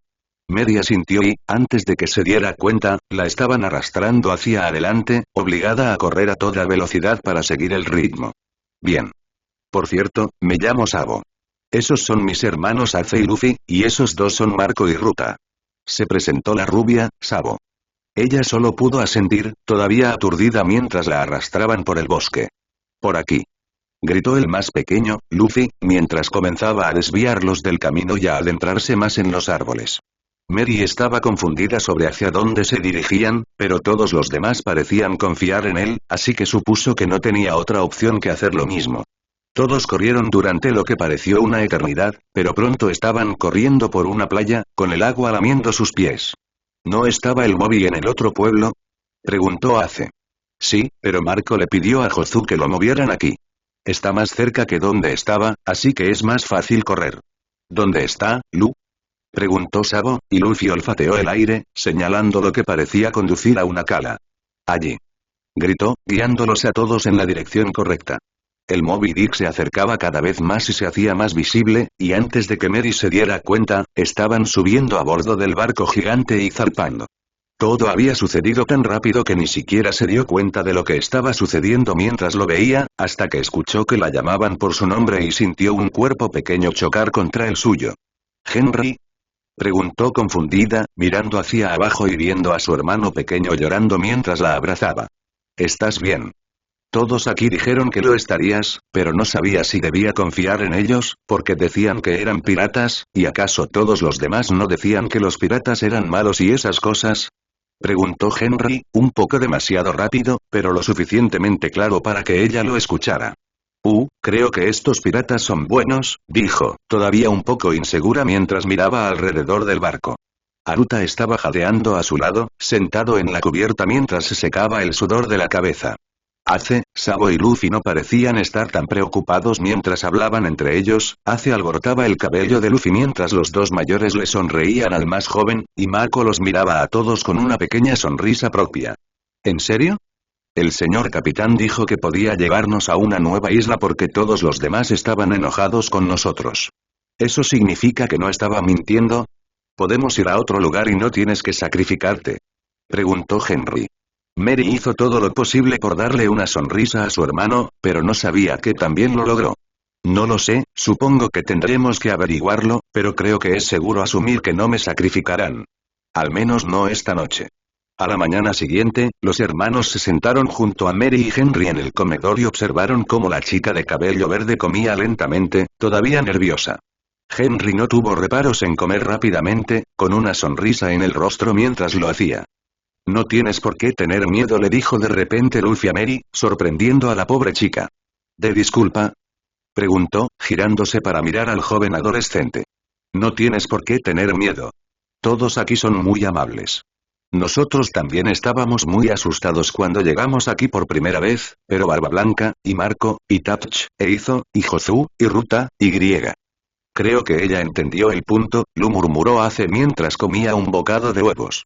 Mary asintió y, antes de que se diera cuenta, la estaban arrastrando hacia adelante, obligada a correr a toda velocidad para seguir el ritmo. Bien. Por cierto, me llamo Sabo. Esos son mis hermanos Ace y Luffy, y esos dos son Marco y Ruta. Se presentó la rubia, Sabo. Ella solo pudo asentir, todavía aturdida mientras la arrastraban por el bosque. Por aquí. Gritó el más pequeño, Luffy, mientras comenzaba a desviarlos del camino y a adentrarse más en los árboles. Mary estaba confundida sobre hacia dónde se dirigían, pero todos los demás parecían confiar en él, así que supuso que no tenía otra opción que hacer lo mismo. Todos corrieron durante lo que pareció una eternidad, pero pronto estaban corriendo por una playa, con el agua lamiendo sus pies. ¿No estaba el Moby en el otro pueblo? Preguntó Ace. Sí, pero Marco le pidió a Jozu que lo movieran aquí. Está más cerca que donde estaba, así que es más fácil correr. ¿Dónde está, Lu? Preguntó Sabo, y Luffy olfateó el aire, señalando lo que parecía conducir a una cala. Allí. Gritó, guiándolos a todos en la dirección correcta. El Moby Dick se acercaba cada vez más y se hacía más visible, y antes de que Mary se diera cuenta, estaban subiendo a bordo del barco gigante y zarpando. Todo había sucedido tan rápido que ni siquiera se dio cuenta de lo que estaba sucediendo mientras lo veía, hasta que escuchó que la llamaban por su nombre y sintió un cuerpo pequeño chocar contra el suyo. ¿Henry? Preguntó confundida, mirando hacia abajo y viendo a su hermano pequeño llorando mientras la abrazaba. ¿Estás bien? Todos aquí dijeron que lo estarías, pero no sabía si debía confiar en ellos, porque decían que eran piratas, ¿y acaso todos los demás no decían que los piratas eran malos y esas cosas? Preguntó Henry, un poco demasiado rápido, pero lo suficientemente claro para que ella lo escuchara. Creo que estos piratas son buenos, dijo, todavía un poco insegura mientras miraba alrededor del barco. Aruta estaba jadeando a su lado, sentado en la cubierta mientras se secaba el sudor de la cabeza. Sabo y Luffy no parecían estar tan preocupados mientras hablaban entre ellos. Alborotaba el cabello de Luffy mientras los dos mayores le sonreían al más joven, y Mako los miraba a todos con una pequeña sonrisa propia. ¿En serio? El señor capitán dijo que podía llevarnos a una nueva isla porque todos los demás estaban enojados con nosotros. ¿Eso significa que no estaba mintiendo? ¿Podemos ir a otro lugar y no tienes que sacrificarte?, preguntó Henry. Mary hizo todo lo posible por darle una sonrisa a su hermano, pero no sabía que también lo logró. No lo sé, supongo que tendremos que averiguarlo, pero creo que es seguro asumir que no me sacrificarán. Al menos no esta noche. A la mañana siguiente, los hermanos se sentaron junto a Mary y Henry en el comedor y observaron cómo la chica de cabello verde comía lentamente, todavía nerviosa. Henry no tuvo reparos en comer rápidamente, con una sonrisa en el rostro mientras lo hacía. No tienes por qué tener miedo, le dijo de repente Luffy a Mary, sorprendiendo a la pobre chica. ¿De disculpa?, preguntó, girándose para mirar al joven adolescente. No tienes por qué tener miedo. Todos aquí son muy amables. Nosotros también estábamos muy asustados cuando llegamos aquí por primera vez, pero Barba Blanca, y Marco, y Tatch, e Izo, y Jozu, y Ruta, y Griega. Creo que ella entendió el punto, Lu murmuró mientras comía un bocado de huevos.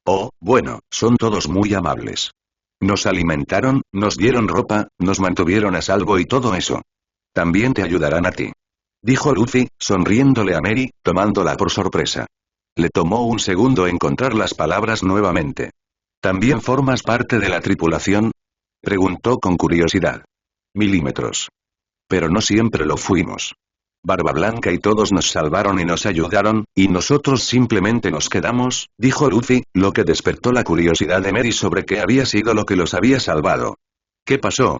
Oh, bueno, son todos muy amables. Nos alimentaron, nos dieron ropa, nos mantuvieron a salvo y todo eso. También te ayudarán a ti, dijo Luffy, sonriéndole a Mary, tomándola por sorpresa. Le tomó un segundo encontrar las palabras nuevamente. ¿También formas parte de la tripulación?, preguntó con curiosidad. Milímetros. Pero no siempre lo fuimos. Barba Blanca y todos nos salvaron y nos ayudaron, y nosotros simplemente nos quedamos, dijo Luffy, lo que despertó la curiosidad de Mary sobre qué había sido lo que los había salvado. ¿Qué pasó?,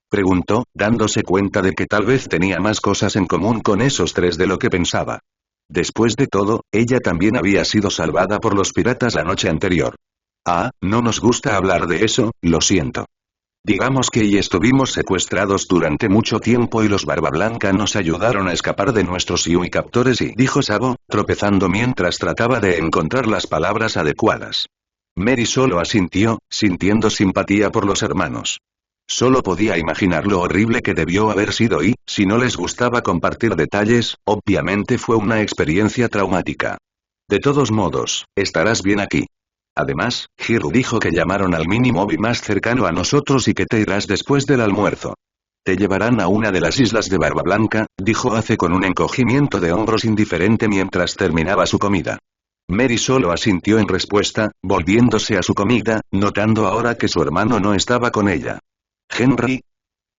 preguntó, dándose cuenta de que tal vez tenía más cosas en común con esos tres de lo que pensaba. Después de todo, ella también había sido salvada por los piratas la noche anterior. No nos gusta hablar de eso, lo siento. Digamos que estuvimos secuestrados durante mucho tiempo y los Barba Blanca nos ayudaron a escapar de nuestros Yui captores dijo Sabo, tropezando mientras trataba de encontrar las palabras adecuadas. Mary solo asintió, sintiendo simpatía por los hermanos. Solo podía imaginar lo horrible que debió haber sido y, si no les gustaba compartir detalles, obviamente fue una experiencia traumática. De todos modos, estarás bien aquí. Además, Hiru dijo que llamaron al mini-mobi más cercano a nosotros y que te irás después del almuerzo. Te llevarán a una de las islas de Barba Blanca, dijo con un encogimiento de hombros indiferente mientras terminaba su comida. Mary solo asintió en respuesta, volviéndose a su comida, notando ahora que su hermano no estaba con ella. ¿Henry?,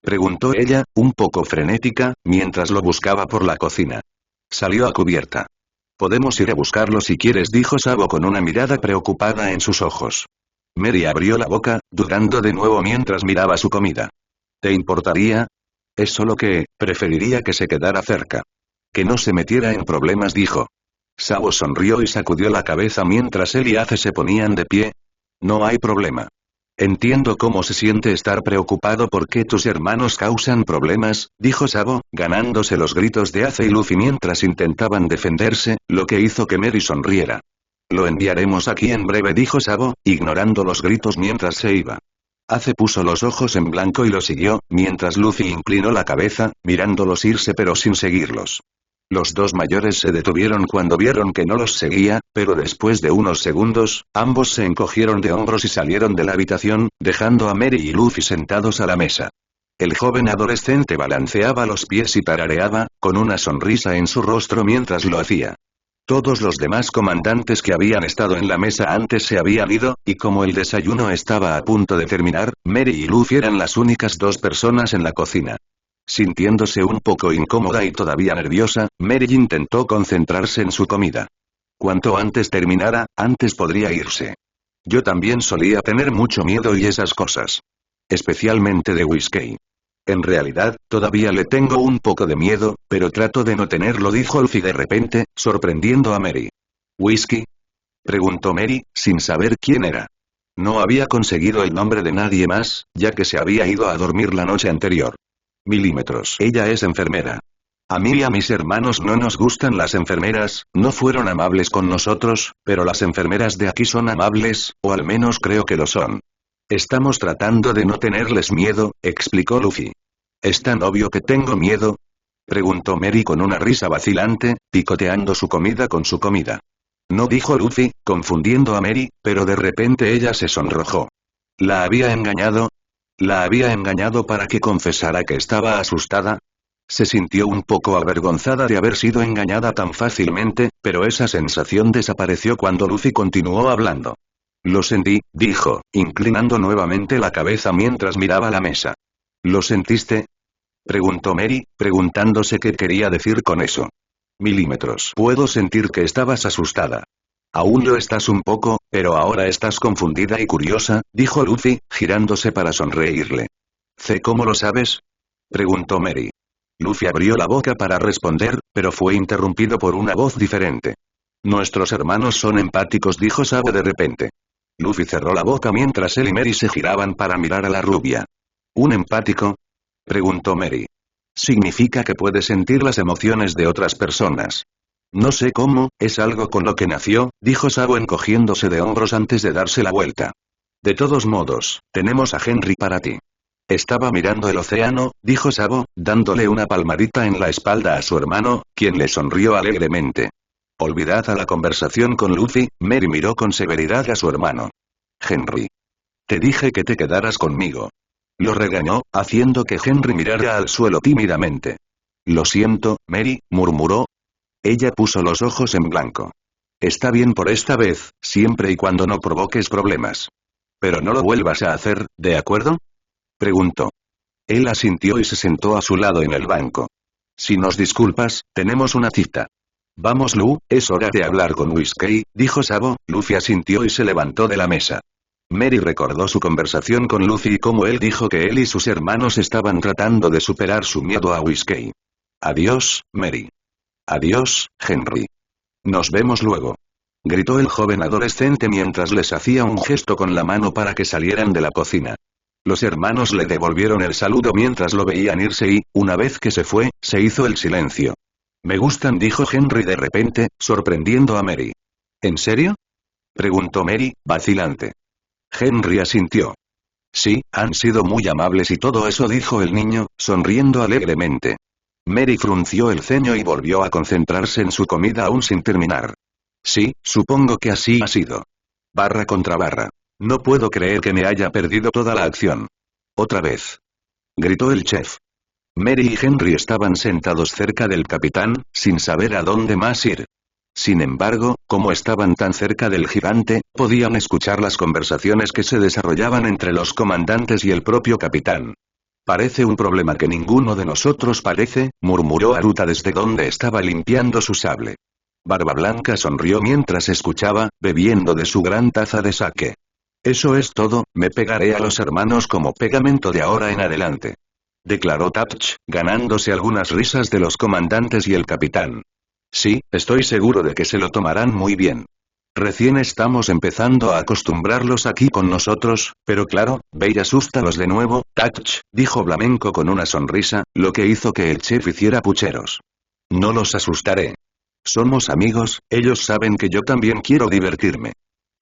preguntó ella, un poco frenética, mientras lo buscaba por la cocina. Salió a cubierta. Podemos ir a buscarlo si quieres, dijo Sabo con una mirada preocupada en sus ojos. Mary abrió la boca, dudando de nuevo mientras miraba su comida. ¿Te importaría? Es solo que, preferiría que se quedara cerca. Que no se metiera en problemas, dijo. Sabo sonrió y sacudió la cabeza mientras él y se ponían de pie. No hay problema. Entiendo cómo se siente estar preocupado porque tus hermanos causan problemas, dijo Sabo, ganándose los gritos de y Luffy mientras intentaban defenderse, lo que hizo que Mary sonriera. Lo enviaremos aquí en breve, dijo Sabo, ignorando los gritos mientras se iba. Puso los ojos en blanco y lo siguió, mientras Luffy inclinó la cabeza, mirándolos irse pero sin seguirlos. Los dos mayores se detuvieron cuando vieron que no los seguía, pero después de unos segundos, ambos se encogieron de hombros y salieron de la habitación, dejando a Mary y Luffy sentados a la mesa. El joven adolescente balanceaba los pies y tarareaba, con una sonrisa en su rostro mientras lo hacía. Todos los demás comandantes que habían estado en la mesa antes se habían ido, y como el desayuno estaba a punto de terminar, Mary y Luffy eran las únicas dos personas en la cocina. Sintiéndose un poco incómoda y todavía nerviosa, Mary intentó concentrarse en su comida. Cuanto antes terminara, antes podría irse. Yo también solía tener mucho miedo y esas cosas. Especialmente de Whiskey. En realidad, todavía le tengo un poco de miedo, pero trato de no tenerlo, dijo Luffy de repente, sorprendiendo a Mary. ¿Whisky? Preguntó Mary, sin saber quién era. No había conseguido el nombre de nadie más, ya que se había ido a dormir la noche anterior. Milímetros. Ella es enfermera. A mí y a mis hermanos no nos gustan las enfermeras, no fueron amables con nosotros, pero las enfermeras de aquí son amables, o al menos creo que lo son. Estamos tratando de no tenerles miedo, explicó Luffy. ¿Es tan obvio que tengo miedo? Preguntó Mary con una risa vacilante, picoteando su comida con su comida. No, dijo Luffy, confundiendo a Mary, pero de repente ella se sonrojó. ¿La había engañado? ¿La había engañado para que confesara que estaba asustada? Se sintió un poco avergonzada de haber sido engañada tan fácilmente, pero esa sensación desapareció cuando Luffy continuó hablando. Lo sentí, dijo, inclinando nuevamente la cabeza mientras miraba la mesa. ¿Lo sentiste? Preguntó Mary, preguntándose qué quería decir con eso. Milímetros. Puedo sentir que estabas asustada. Aún lo estás un poco, pero ahora estás confundida y curiosa, dijo Luffy, girándose para sonreírle. ¿Cómo lo sabes? Preguntó Mary. Luffy abrió la boca para responder, pero fue interrumpido por una voz diferente. Nuestros hermanos son empáticos, dijo Sabo de repente. Luffy cerró la boca mientras él y Mary se giraban para mirar a la rubia. ¿Un empático? Preguntó Mary. Significa que puede sentir las emociones de otras personas. No sé cómo, es algo con lo que nació, dijo Sabo encogiéndose de hombros antes de darse la vuelta. De todos modos, tenemos a Henry para ti. Estaba mirando el océano, dijo Sabo, dándole una palmadita en la espalda a su hermano, quien le sonrió alegremente. Olvidada la conversación con Luffy, Mary miró con severidad a su hermano. Henry. Te dije que te quedaras conmigo. Lo regañó, haciendo que Henry mirara al suelo tímidamente. Lo siento, Mary, murmuró. Ella puso los ojos en blanco. Está bien por esta vez, siempre y cuando no provoques problemas. Pero no lo vuelvas a hacer, ¿de acuerdo? Preguntó. Él asintió y se sentó a su lado en el banco. Si nos disculpas, tenemos una cita. Vamos Lu, es hora de hablar con Whiskey, dijo Sabo. Luffy asintió y se levantó de la mesa. Mary recordó su conversación con Luffy y cómo él dijo que él y sus hermanos estaban tratando de superar su miedo a Whiskey. Adiós, Mary. Adiós, Henry. Nos vemos luego. Gritó el joven adolescente mientras les hacía un gesto con la mano para que salieran de la cocina. Los hermanos le devolvieron el saludo mientras lo veían irse y, una vez que se fue, se hizo el silencio. Me gustan, dijo Henry de repente, sorprendiendo a Mary. ¿En serio? Preguntó Mary, vacilante. Henry asintió. Sí, han sido muy amables y todo eso, dijo el niño, sonriendo alegremente. Mary frunció el ceño y volvió a concentrarse en su comida aún sin terminar. Sí, supongo que así ha sido. Barra contra barra. No puedo creer que me haya perdido toda la acción. Otra vez. Gritó el chef. Mary y Henry estaban sentados cerca del capitán, sin saber a dónde más ir. Sin embargo, como estaban tan cerca del gigante, podían escuchar las conversaciones que se desarrollaban entre los comandantes y el propio capitán. Parece un problema que ninguno de nosotros parece, murmuró Aruta desde donde estaba limpiando su sable. Barba Blanca sonrió mientras escuchaba, bebiendo de su gran taza de sake. Eso es todo, me pegaré a los hermanos como pegamento de ahora en adelante. Declaró Tatch, ganándose algunas risas de los comandantes y el capitán. Sí, estoy seguro de que se lo tomarán muy bien. Recién estamos empezando a acostumbrarlos aquí con nosotros, pero claro, ve y asústalos de nuevo, Tatch, dijo Flamenco con una sonrisa, lo que hizo que el chef hiciera pucheros. No los asustaré. Somos amigos, ellos saben que yo también quiero divertirme.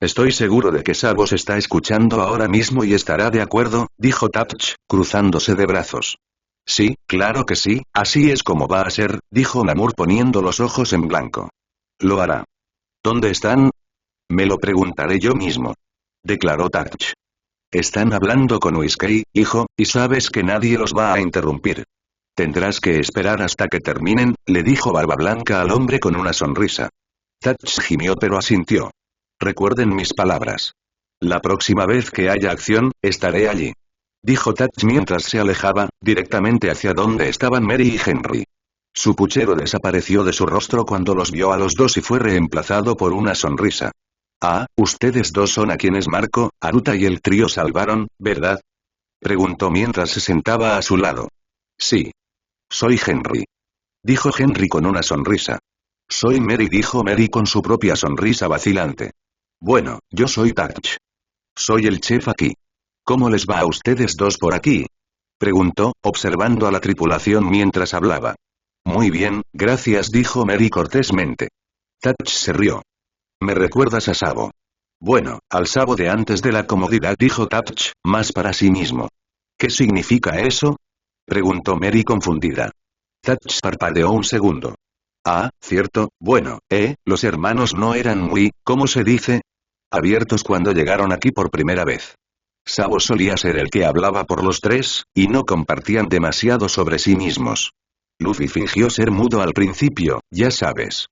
Estoy seguro de que Sabo se está escuchando ahora mismo y estará de acuerdo, dijo Tatch, cruzándose de brazos. Sí, claro que sí, así es como va a ser, dijo Namur poniendo los ojos en blanco. Lo hará. ¿Dónde están? Me lo preguntaré yo mismo. Declaró Tatch. Están hablando con Whiskey, hijo, y sabes que nadie los va a interrumpir. Tendrás que esperar hasta que terminen, le dijo Barba Blanca al hombre con una sonrisa. Touch gimió pero asintió. Recuerden mis palabras. La próxima vez que haya acción, estaré allí. Dijo Touch mientras se alejaba, directamente hacia donde estaban Mary y Henry. Su puchero desapareció de su rostro cuando los vio a los dos y fue reemplazado por una sonrisa. Ah, ustedes dos son a quienes Marco, Aruta y el trío salvaron, ¿verdad? Preguntó mientras se sentaba a su lado. Sí. Soy Henry. Dijo Henry con una sonrisa. Soy Mary, dijo Mary con su propia sonrisa vacilante. Bueno, yo soy Touch. Soy el chef aquí. ¿Cómo les va a ustedes dos por aquí? Preguntó, observando a la tripulación mientras hablaba. Muy bien, gracias, dijo Mary cortésmente. Touch se rió. ¿Me recuerdas a Sabo? Bueno, al Sabo de antes de la comodidad, dijo Touch, más para sí mismo. ¿Qué significa eso? Preguntó Mary confundida. Touch parpadeó un segundo. Ah, cierto, bueno, los hermanos no eran muy, ¿cómo se dice? Abiertos cuando llegaron aquí por primera vez. Sabo solía ser el que hablaba por los tres, y no compartían demasiado sobre sí mismos. Luffy fingió ser mudo al principio, ya sabes.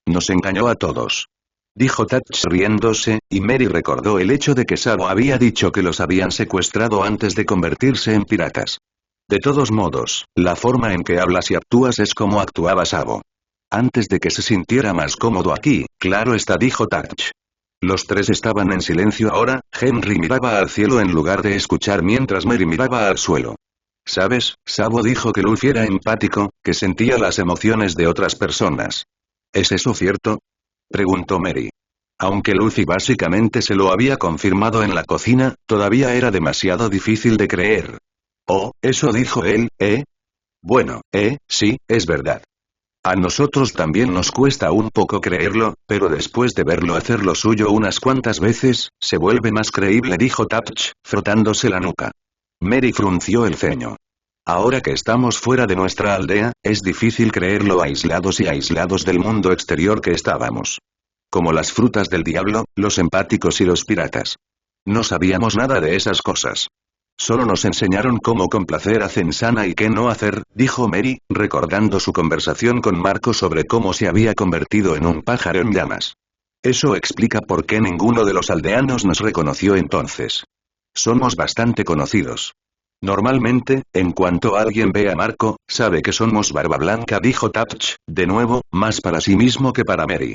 Nos engañó a todos. Dijo Touch riéndose, y Mary recordó el hecho de que Sabo había dicho que los habían secuestrado antes de convertirse en piratas. De todos modos, la forma en que hablas y actúas es como actuaba Sabo. Antes de que se sintiera más cómodo aquí, claro está, dijo Touch. Los tres estaban en silencio ahora. Henry miraba al cielo en lugar de escuchar mientras Mary miraba al suelo. ¿Sabes? Sabo dijo que Luffy era empático, que sentía las emociones de otras personas. ¿Es eso cierto? Preguntó Mary. Aunque Luffy básicamente se lo había confirmado en la cocina, todavía era demasiado difícil de creer. Oh, eso dijo él, ¿eh? Bueno, sí, es verdad. A nosotros también nos cuesta un poco creerlo, pero después de verlo hacer lo suyo unas cuantas veces, se vuelve más creíble, dijo Touch, frotándose la nuca. Mary frunció el ceño. Ahora que estamos fuera de nuestra aldea, es difícil creer lo aislados y aislados del mundo exterior que estábamos. Como las frutas del diablo, los empáticos y los piratas. No sabíamos nada de esas cosas. Solo nos enseñaron cómo complacer a Zensana y qué no hacer, dijo Mary, recordando su conversación con Marco sobre cómo se había convertido en un pájaro en llamas. Eso explica por qué ninguno de los aldeanos nos reconoció entonces. Somos bastante conocidos. Normalmente, en cuanto alguien ve a Marco, sabe que somos Barba Blanca, dijo Touch, de nuevo, más para sí mismo que para Mary.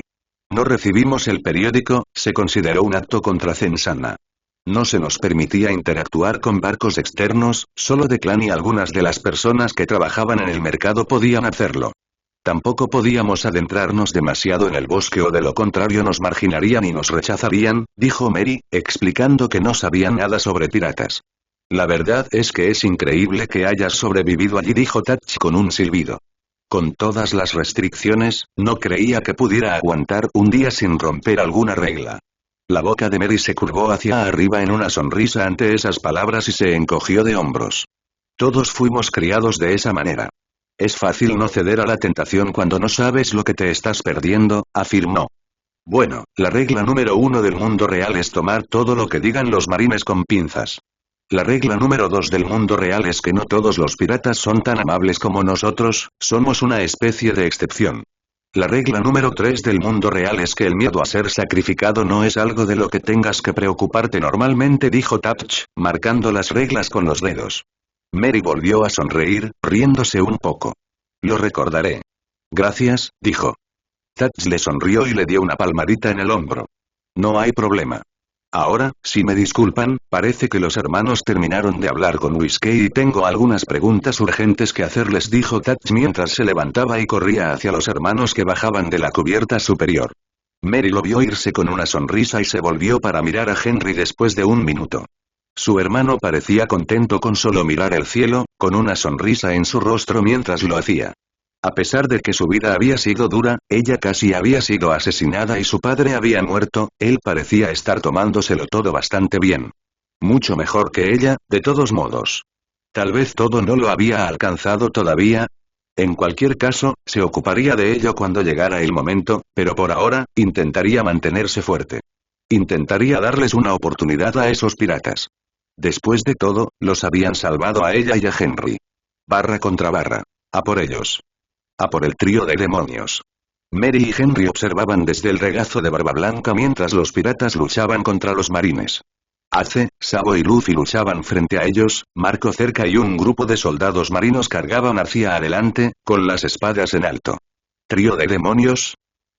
No recibimos el periódico, se consideró un acto contra Zensana. No se nos permitía interactuar con barcos externos, solo de clan y algunas de las personas que trabajaban en el mercado podían hacerlo. Tampoco podíamos adentrarnos demasiado en el bosque o de lo contrario nos marginarían y nos rechazarían, dijo Mary, explicando que no sabía nada sobre piratas. La verdad es que es increíble que hayas sobrevivido allí, dijo Touch con un silbido. Con todas las restricciones, no creía que pudiera aguantar un día sin romper alguna regla. La boca de Mary se curvó hacia arriba en una sonrisa ante esas palabras y se encogió de hombros. Todos fuimos criados de esa manera. Es fácil no ceder a la tentación cuando no sabes lo que te estás perdiendo, afirmó. Bueno, la regla número 1 del mundo real es tomar todo lo que digan los marines con pinzas. La regla número 2 del mundo real es que no todos los piratas son tan amables como nosotros, somos una especie de excepción. La regla número 3 del mundo real es que el miedo a ser sacrificado no es algo de lo que tengas que preocuparte normalmente, dijo Touch, marcando las reglas con los dedos. Mary volvió a sonreír, riéndose un poco. Lo recordaré. Gracias, dijo. Touch le sonrió y le dio una palmadita en el hombro. No hay problema. Ahora, si me disculpan, parece que los hermanos terminaron de hablar con Whiskey y tengo algunas preguntas urgentes que hacerles, dijo Touch mientras se levantaba y corría hacia los hermanos que bajaban de la cubierta superior. Mary lo vio irse con una sonrisa y se volvió para mirar a Henry después de un minuto. Su hermano parecía contento con solo mirar el cielo, con una sonrisa en su rostro mientras lo hacía. A pesar de que su vida había sido dura, ella casi había sido asesinada y su padre había muerto, él parecía estar tomándoselo todo bastante bien. Mucho mejor que ella, de todos modos. Tal vez todo no lo había alcanzado todavía. En cualquier caso, se ocuparía de ello cuando llegara el momento, pero por ahora, intentaría mantenerse fuerte. Intentaría darles una oportunidad a esos piratas. Después de todo, los habían salvado a ella y a Henry. Barra contra barra. A por ellos. A por el trío de demonios. Mary y Henry observaban desde el regazo de Barba Blanca mientras los piratas luchaban contra los marines. Ace, Sabo y Luffy luchaban frente a ellos, Marco cerca y un grupo de soldados marinos cargaban hacia adelante, con las espadas en alto. ¿Trío de demonios?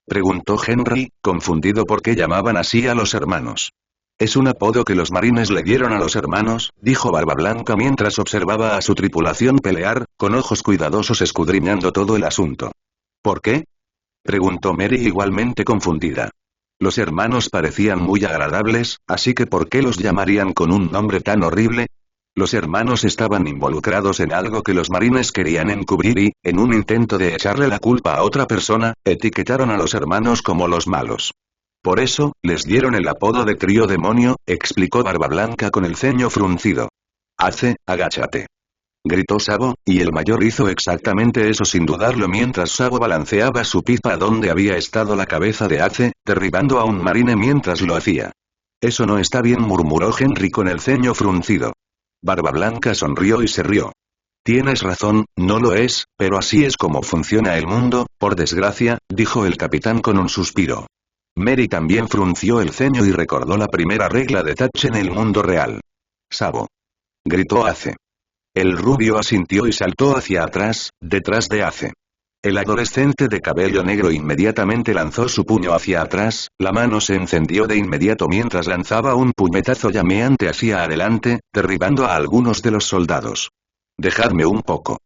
Preguntó Henry, confundido por qué llamaban así a los hermanos. Es un apodo que los marines le dieron a los hermanos, dijo Barba Blanca mientras observaba a su tripulación pelear, con ojos cuidadosos escudriñando todo el asunto. ¿Por qué? Preguntó Mary igualmente confundida. Los hermanos parecían muy agradables, así que ¿por qué los llamarían con un nombre tan horrible? Los hermanos estaban involucrados en algo que los marines querían encubrir y, en un intento de echarle la culpa a otra persona, etiquetaron a los hermanos como los malos. Por eso, les dieron el apodo de trío demonio, explicó Barba Blanca con el ceño fruncido. Ace, agáchate. Gritó Sabo, y el mayor hizo exactamente eso sin dudarlo mientras Sabo balanceaba su pipa donde había estado la cabeza de Ace, derribando a un marine mientras lo hacía. Eso no está bien, murmuró Henry con el ceño fruncido. Barba Blanca sonrió y se rió. Tienes razón, no lo es, pero así es como funciona el mundo, por desgracia, dijo el capitán con un suspiro. Mary también frunció el ceño y recordó la primera regla de Thatch en el mundo real. Sabo. Gritó Ace. El rubio asintió y saltó hacia atrás, detrás de Ace. El adolescente de cabello negro inmediatamente lanzó su puño hacia atrás, la mano se encendió de inmediato mientras lanzaba un puñetazo llameante hacia adelante, derribando a algunos de los soldados. «Dejadme un poco»,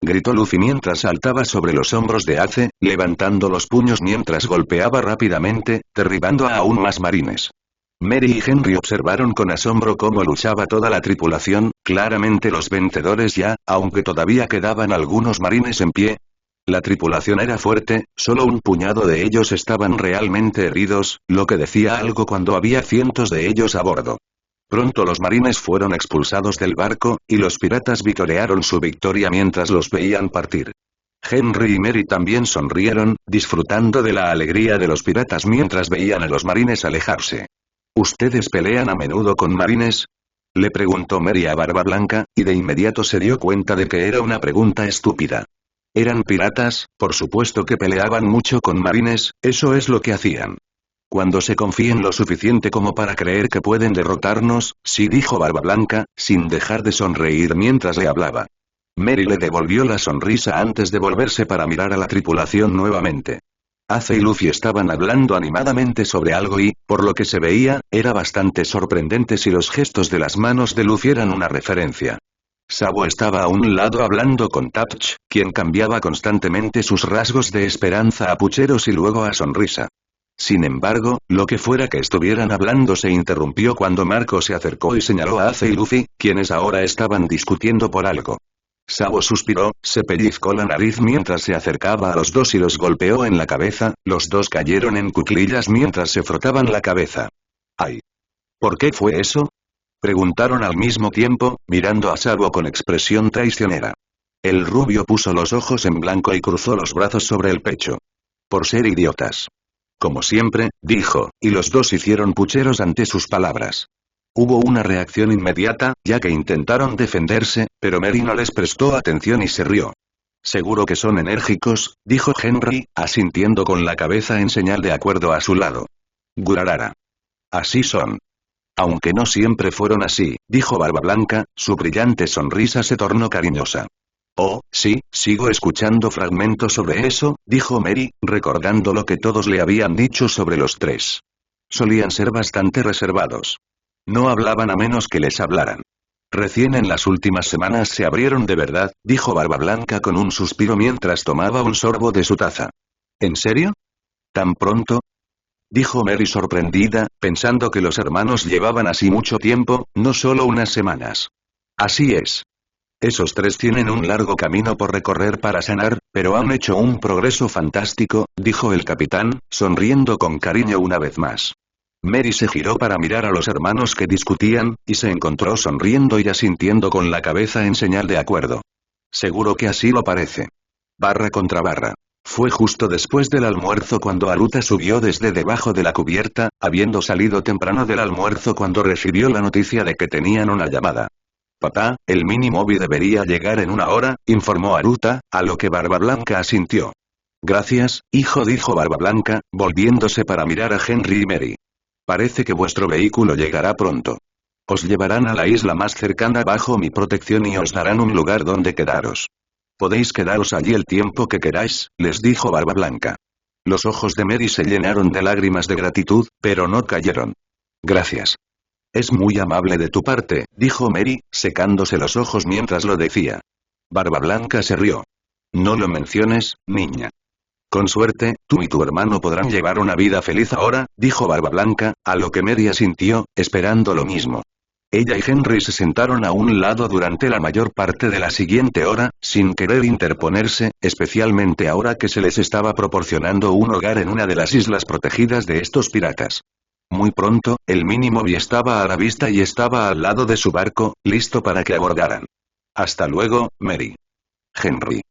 gritó Luffy mientras saltaba sobre los hombros de Ace, levantando los puños mientras golpeaba rápidamente, derribando a aún más marines. Mary y Henry observaron con asombro cómo luchaba toda la tripulación, claramente los vencedores ya, aunque todavía quedaban algunos marines en pie. La tripulación era fuerte, solo un puñado de ellos estaban realmente heridos, lo que decía algo cuando había cientos de ellos a bordo. Pronto los marines fueron expulsados del barco, y los piratas vitorearon su victoria mientras los veían partir. Henry y Mary también sonrieron, disfrutando de la alegría de los piratas mientras veían a los marines alejarse. ¿Ustedes pelean a menudo con marines?, le preguntó Mary a Barba Blanca, y de inmediato se dio cuenta de que era una pregunta estúpida. Eran piratas, por supuesto que peleaban mucho con marines, eso es lo que hacían. Cuando se confíen lo suficiente como para creer que pueden derrotarnos, sí, dijo Barba Blanca, sin dejar de sonreír mientras le hablaba. Mary le devolvió la sonrisa antes de volverse para mirar a la tripulación nuevamente. Ace y Luffy estaban hablando animadamente sobre algo y, por lo que se veía, era bastante sorprendente si los gestos de las manos de Luffy eran una referencia. Sabo estaba a un lado hablando con Thatch, quien cambiaba constantemente sus rasgos de esperanza a pucheros y luego a sonrisa. Sin embargo, lo que fuera que estuvieran hablando se interrumpió cuando Marco se acercó y señaló a Ace y Luffy, quienes ahora estaban discutiendo por algo. Sabo suspiró, se pellizcó la nariz mientras se acercaba a los dos y los golpeó en la cabeza, los dos cayeron en cuclillas mientras se frotaban la cabeza. ¡Ay! ¿Por qué fue eso?, preguntaron al mismo tiempo, mirando a Sabo con expresión traicionera. El rubio puso los ojos en blanco y cruzó los brazos sobre el pecho. Por ser idiotas. Como siempre, dijo, y los dos hicieron pucheros ante sus palabras. Hubo una reacción inmediata, ya que intentaron defenderse, pero Mary no les prestó atención y se rió. Seguro que son enérgicos, dijo Henry, asintiendo con la cabeza en señal de acuerdo a su lado. Gurarara. Así son. Aunque no siempre fueron así, dijo Barba Blanca, su brillante sonrisa se tornó cariñosa. Oh, sí, sigo escuchando fragmentos sobre eso, dijo Mary, recordando lo que todos le habían dicho sobre los tres. Solían ser bastante reservados. No hablaban a menos que les hablaran. Recién en las últimas semanas se abrieron de verdad, dijo Barba Blanca con un suspiro mientras tomaba un sorbo de su taza. ¿En serio? ¿Tan pronto?, dijo Mary sorprendida, pensando que los hermanos llevaban así mucho tiempo, no solo unas semanas. Así es. Esos tres tienen un largo camino por recorrer para sanar, pero han hecho un progreso fantástico, dijo el capitán, sonriendo con cariño una vez más. Mary se giró para mirar a los hermanos que discutían, y se encontró sonriendo y asintiendo con la cabeza en señal de acuerdo. Seguro que así lo parece. Barra contra barra. Fue justo después del almuerzo cuando Aruta subió desde debajo de la cubierta, habiendo salido temprano del almuerzo cuando recibió la noticia de que tenían una llamada. Papá, el mini Moby debería llegar en 1 hora, informó Aruta, a lo que Barba Blanca asintió. Gracias, hijo, dijo Barba Blanca, volviéndose para mirar a Henry y Mary. Parece que vuestro vehículo llegará pronto. Os llevarán a la isla más cercana bajo mi protección y os darán un lugar donde quedaros. Podéis quedaros allí el tiempo que queráis, les dijo Barba Blanca. Los ojos de Mary se llenaron de lágrimas de gratitud, pero no cayeron. Gracias. Es muy amable de tu parte, dijo Mary, secándose los ojos mientras lo decía. Barba Blanca se rió. No lo menciones, niña. Con suerte, tú y tu hermano podrán llevar una vida feliz ahora, dijo Barba Blanca, a lo que Mary asintió, esperando lo mismo. Ella y Henry se sentaron a un lado durante la mayor parte de la siguiente hora, sin querer interponerse, especialmente ahora que se les estaba proporcionando un hogar en una de las islas protegidas de estos piratas. Muy pronto, el Minimobi estaba a la vista y estaba al lado de su barco, listo para que abordaran. Hasta luego, Mary. Henry.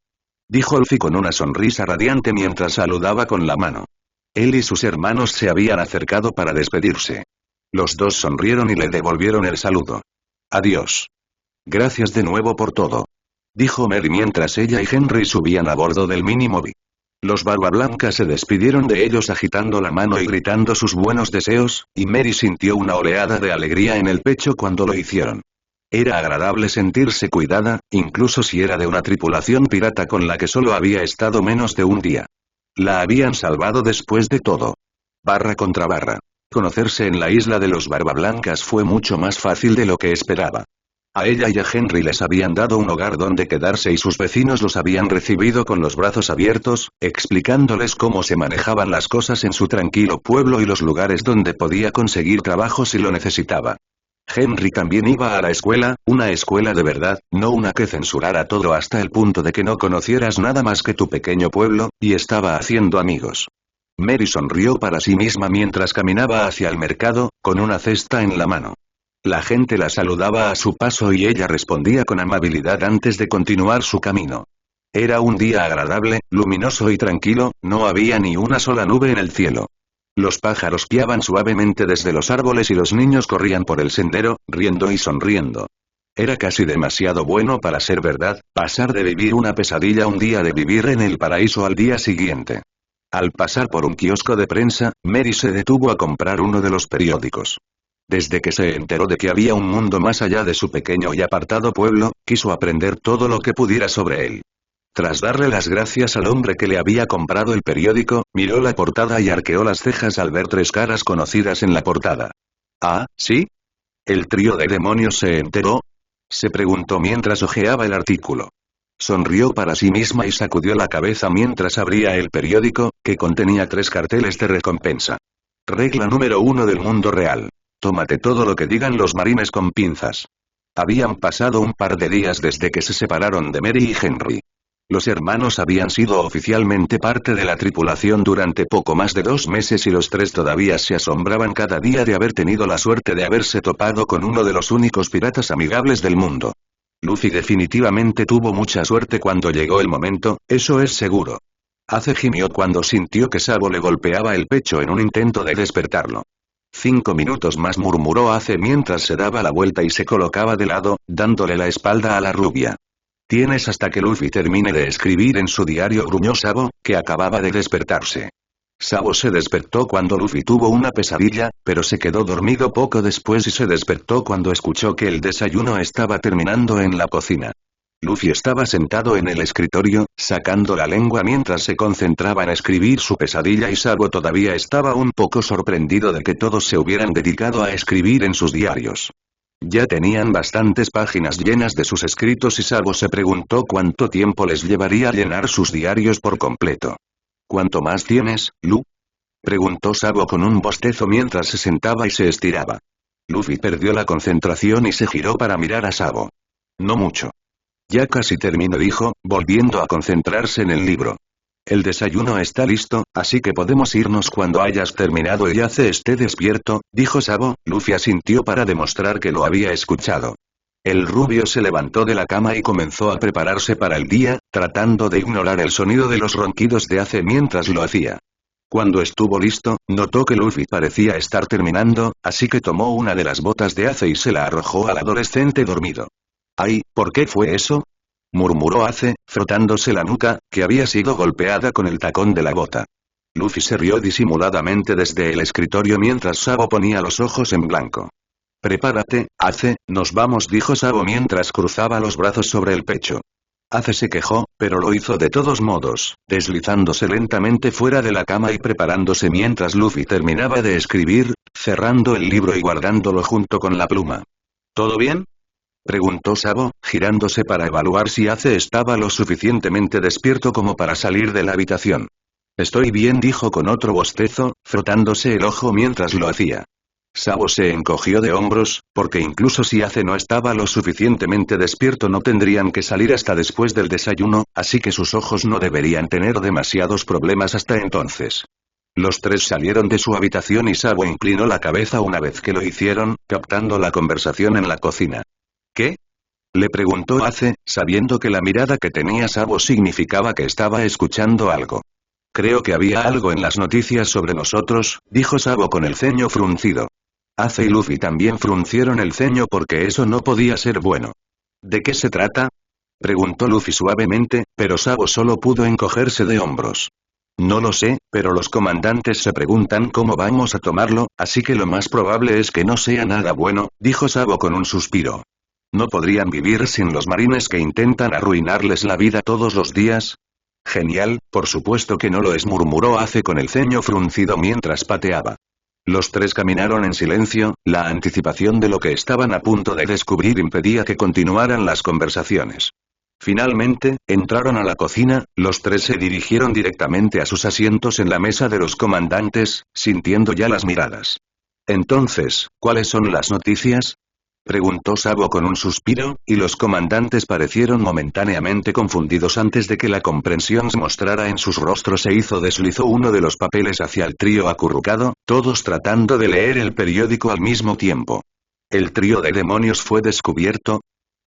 Dijo Luffy con una sonrisa radiante mientras saludaba con la mano. Él y sus hermanos se habían acercado para despedirse. Los dos sonrieron y le devolvieron el saludo. Adiós. Gracias de nuevo por todo. Dijo Mary mientras ella y Henry subían a bordo del Minimobi. Los Barba Blanca se despidieron de ellos agitando la mano y gritando sus buenos deseos, y Mary sintió una oleada de alegría en el pecho cuando lo hicieron. Era agradable sentirse cuidada, incluso si era de una tripulación pirata con la que solo había estado menos de un día. La habían salvado después de todo. Barra contra barra. Conocerse en la isla de los Barba Blancas fue mucho más fácil de lo que esperaba. A ella y a Henry les habían dado un hogar donde quedarse y sus vecinos los habían recibido con los brazos abiertos, explicándoles cómo se manejaban las cosas en su tranquilo pueblo y los lugares donde podía conseguir trabajo si lo necesitaba. Henry también iba a la escuela, una escuela de verdad, no una que censurara todo hasta el punto de que no conocieras nada más que tu pequeño pueblo, y estaba haciendo amigos. Mary sonrió para sí misma mientras caminaba hacia el mercado, con una cesta en la mano. La gente la saludaba a su paso y ella respondía con amabilidad antes de continuar su camino. Era un día agradable, luminoso y tranquilo, no había ni una sola nube en el cielo. Los pájaros piaban suavemente desde los árboles y los niños corrían por el sendero, riendo y sonriendo. Era casi demasiado bueno para ser verdad, pasar de vivir una pesadilla a un día de vivir en el paraíso al día siguiente. Al pasar por un kiosco de prensa, Mary se detuvo a comprar uno de los periódicos. Desde que se enteró de que había un mundo más allá de su pequeño y apartado pueblo, quiso aprender todo lo que pudiera sobre él. Tras darle las gracias al hombre que le había comprado el periódico, miró la portada y arqueó las cejas al ver tres caras conocidas en la portada. ¿Ah, sí? ¿El trío de demonios se enteró? Se preguntó mientras hojeaba el artículo. Sonrió para sí misma y sacudió la cabeza mientras abría el periódico, que contenía 3 carteles de recompensa. Regla número 1 del mundo real. Tómate todo lo que digan los marines con pinzas. Habían pasado un par de días desde que se separaron de Mary y Henry. Los hermanos habían sido oficialmente parte de la tripulación durante poco más de 2 meses y los tres todavía se asombraban cada día de haber tenido la suerte de haberse topado con uno de los únicos piratas amigables del mundo. Luffy definitivamente tuvo mucha suerte cuando llegó el momento, eso es seguro. Ace gimió cuando sintió que Sabo le golpeaba el pecho en un intento de despertarlo. 5 minutos más, murmuró Ace mientras se daba la vuelta y se colocaba de lado, dándole la espalda a la rubia. Tienes hasta que Luffy termine de escribir en su diario, gruñó Sabo, que acababa de despertarse. Sabo se despertó cuando Luffy tuvo una pesadilla, pero se quedó dormido poco después y se despertó cuando escuchó que el desayuno estaba terminando en la cocina. Luffy estaba sentado en el escritorio, sacando la lengua mientras se concentraba en escribir su pesadilla y Sabo todavía estaba un poco sorprendido de que todos se hubieran dedicado a escribir en sus diarios. Ya tenían bastantes páginas llenas de sus escritos y Sabo se preguntó cuánto tiempo les llevaría llenar sus diarios por completo. ¿Cuánto más tienes, Lu? Preguntó Sabo con un bostezo mientras se sentaba y se estiraba. Luffy perdió la concentración y se giró para mirar a Sabo. No mucho. Ya casi termino, dijo, volviendo a concentrarse en el libro. El desayuno está listo, así que podemos irnos cuando hayas terminado y Ace esté despierto, dijo Sabo. Luffy asintió para demostrar que lo había escuchado. El rubio se levantó de la cama y comenzó a prepararse para el día, tratando de ignorar el sonido de los ronquidos de Ace mientras lo hacía. Cuando estuvo listo, notó que Luffy parecía estar terminando, así que tomó una de las botas de Ace y se la arrojó al adolescente dormido. ¡Ay! ¿Por qué fue eso? murmuró Ace, frotándose la nuca, que había sido golpeada con el tacón de la bota. Luffy se rió disimuladamente desde el escritorio mientras Sabo ponía los ojos en blanco. Prepárate, Ace, nos vamos, dijo Sabo mientras cruzaba los brazos sobre el pecho. Ace se quejó, pero lo hizo de todos modos, deslizándose lentamente fuera de la cama y preparándose mientras Luffy terminaba de escribir, cerrando el libro y guardándolo junto con la pluma. ¿Todo bien?, preguntó Sabo, girándose para evaluar si Ace estaba lo suficientemente despierto como para salir de la habitación. Estoy bien, dijo con otro bostezo, frotándose el ojo mientras lo hacía. Sabo se encogió de hombros, porque incluso si Ace no estaba lo suficientemente despierto no tendrían que salir hasta después del desayuno, así que sus ojos no deberían tener demasiados problemas hasta entonces. Los tres salieron de su habitación y Sabo inclinó la cabeza una vez que lo hicieron, captando la conversación en la cocina. ¿Qué?, le preguntó Ace, sabiendo que la mirada que tenía Sabo significaba que estaba escuchando algo. Creo que había algo en las noticias sobre nosotros, dijo Sabo con el ceño fruncido. Ace y Luffy también fruncieron el ceño porque eso no podía ser bueno. ¿De qué se trata?, preguntó Luffy suavemente, pero Sabo solo pudo encogerse de hombros. No lo sé, pero los comandantes se preguntan cómo vamos a tomarlo, así que lo más probable es que no sea nada bueno, dijo Sabo con un suspiro. ¿No podrían vivir sin los marines que intentan arruinarles la vida todos los días? Genial, por supuesto que no lo es, murmuró Ace con el ceño fruncido mientras pateaba. Los tres caminaron en silencio, la anticipación de lo que estaban a punto de descubrir impedía que continuaran las conversaciones. Finalmente, entraron a la cocina, los tres se dirigieron directamente a sus asientos en la mesa de los comandantes, sintiendo ya las miradas. Entonces, ¿cuáles son las noticias?, preguntó Sabo con un suspiro, y los comandantes parecieron momentáneamente confundidos antes de que la comprensión se mostrara en sus rostros e deslizó uno de los papeles hacia el trío acurrucado, todos tratando de leer el periódico al mismo tiempo. ¿El trío de demonios fue descubierto?,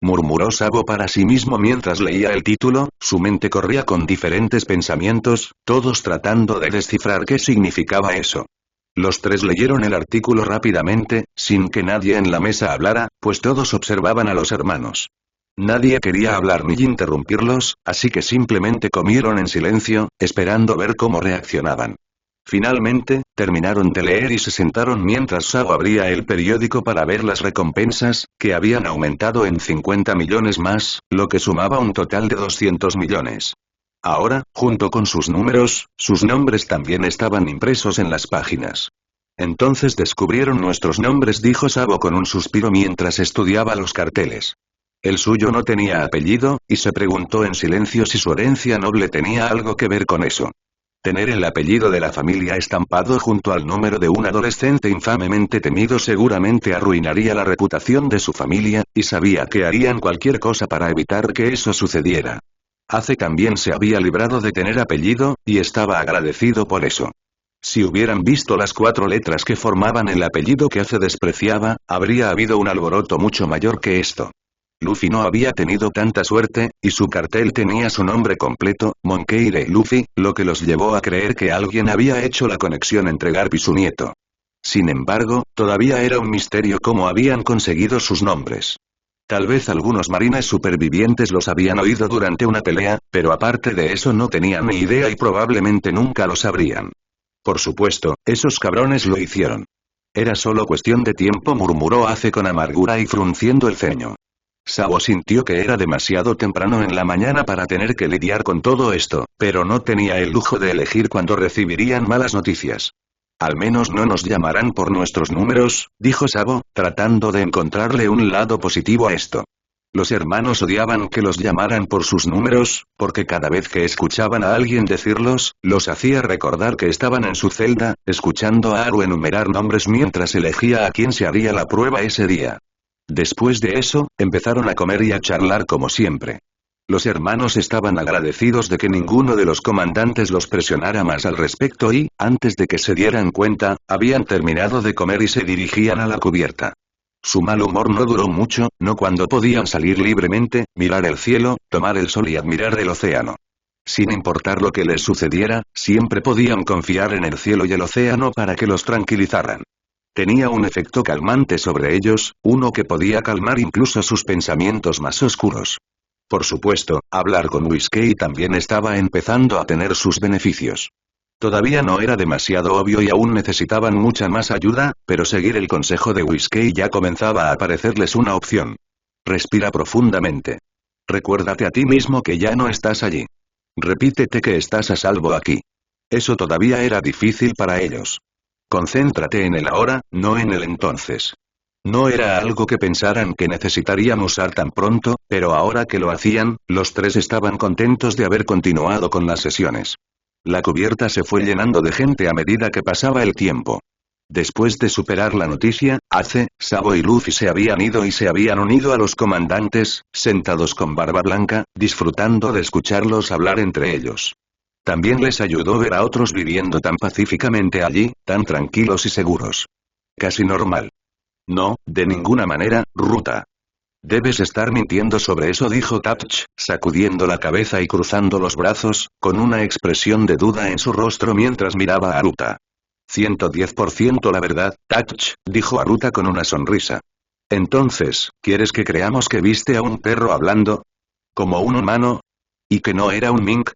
murmuró Sabo para sí mismo mientras leía el título, su mente corría con diferentes pensamientos, todos tratando de descifrar qué significaba eso. Los tres leyeron el artículo rápidamente, sin que nadie en la mesa hablara, pues todos observaban a los hermanos. Nadie quería hablar ni interrumpirlos, así que simplemente comieron en silencio, esperando ver cómo reaccionaban. Finalmente, terminaron de leer y se sentaron mientras Sabo abría el periódico para ver las recompensas, que habían aumentado en 50 millones más, lo que sumaba un total de 200 millones. Ahora, junto con sus números, sus nombres también estaban impresos en las páginas. Entonces descubrieron nuestros nombres, dijo Sabo con un suspiro mientras estudiaba los carteles. El suyo no tenía apellido, y se preguntó en silencio si su herencia noble tenía algo que ver con eso. Tener el apellido de la familia estampado junto al número de un adolescente infamemente temido seguramente arruinaría la reputación de su familia, y sabía que harían cualquier cosa para evitar que eso sucediera. Ace también se había librado de tener apellido, y estaba agradecido por eso. Si hubieran visto las 4 letras que formaban el apellido que Ace despreciaba, habría habido un alboroto mucho mayor que esto. Luffy no había tenido tanta suerte, y su cartel tenía su nombre completo, Monkey D. Luffy, lo que los llevó a creer que alguien había hecho la conexión entre Garp y su nieto. Sin embargo, todavía era un misterio cómo habían conseguido sus nombres. Tal vez algunos marines supervivientes los habían oído durante una pelea, pero aparte de eso no tenían ni idea y probablemente nunca lo sabrían. Por supuesto, esos cabrones lo hicieron. Era solo cuestión de tiempo, murmuró Ace con amargura y frunciendo el ceño. Sabo sintió que era demasiado temprano en la mañana para tener que lidiar con todo esto, pero no tenía el lujo de elegir cuándo recibirían malas noticias. Al menos no nos llamarán por nuestros números, dijo Sabo, tratando de encontrarle un lado positivo a esto. Los hermanos odiaban que los llamaran por sus números, porque cada vez que escuchaban a alguien decirlos, los hacía recordar que estaban en su celda, escuchando a Aru enumerar nombres mientras elegía a quién se haría la prueba ese día. Después de eso, empezaron a comer y a charlar como siempre. Los hermanos estaban agradecidos de que ninguno de los comandantes los presionara más al respecto y, antes de que se dieran cuenta, habían terminado de comer y se dirigían a la cubierta. Su mal humor no duró mucho, no cuando podían salir libremente, mirar el cielo, tomar el sol y admirar el océano. Sin importar lo que les sucediera, siempre podían confiar en el cielo y el océano para que los tranquilizaran. Tenía un efecto calmante sobre ellos, uno que podía calmar incluso sus pensamientos más oscuros. Por supuesto, hablar con Whiskey también estaba empezando a tener sus beneficios. Todavía no era demasiado obvio y aún necesitaban mucha más ayuda, pero seguir el consejo de Whiskey ya comenzaba a parecerles una opción. Respira profundamente. Recuérdate a ti mismo que ya no estás allí. Repítete que estás a salvo aquí. Eso todavía era difícil para ellos. Concéntrate en el ahora, no en el entonces. No era algo que pensaran que necesitarían usar tan pronto, pero ahora que lo hacían, los tres estaban contentos de haber continuado con las sesiones. La cubierta se fue llenando de gente a medida que pasaba el tiempo. Después de superar la noticia, Ace, Sabo y Luffy se habían ido y se habían unido a los comandantes, sentados con Barba Blanca, disfrutando de escucharlos hablar entre ellos. También les ayudó ver a otros viviendo tan pacíficamente allí, tan tranquilos y seguros. Casi normal. No, de ninguna manera, Ruta. Debes estar mintiendo sobre eso, dijo Tatch, sacudiendo la cabeza y cruzando los brazos, con una expresión de duda en su rostro mientras miraba a Aruta. 110% la verdad, Tatch, dijo Aruta con una sonrisa. Entonces, ¿quieres que creamos que viste a un perro hablando? ¿Como un humano? ¿Y que no era un mink?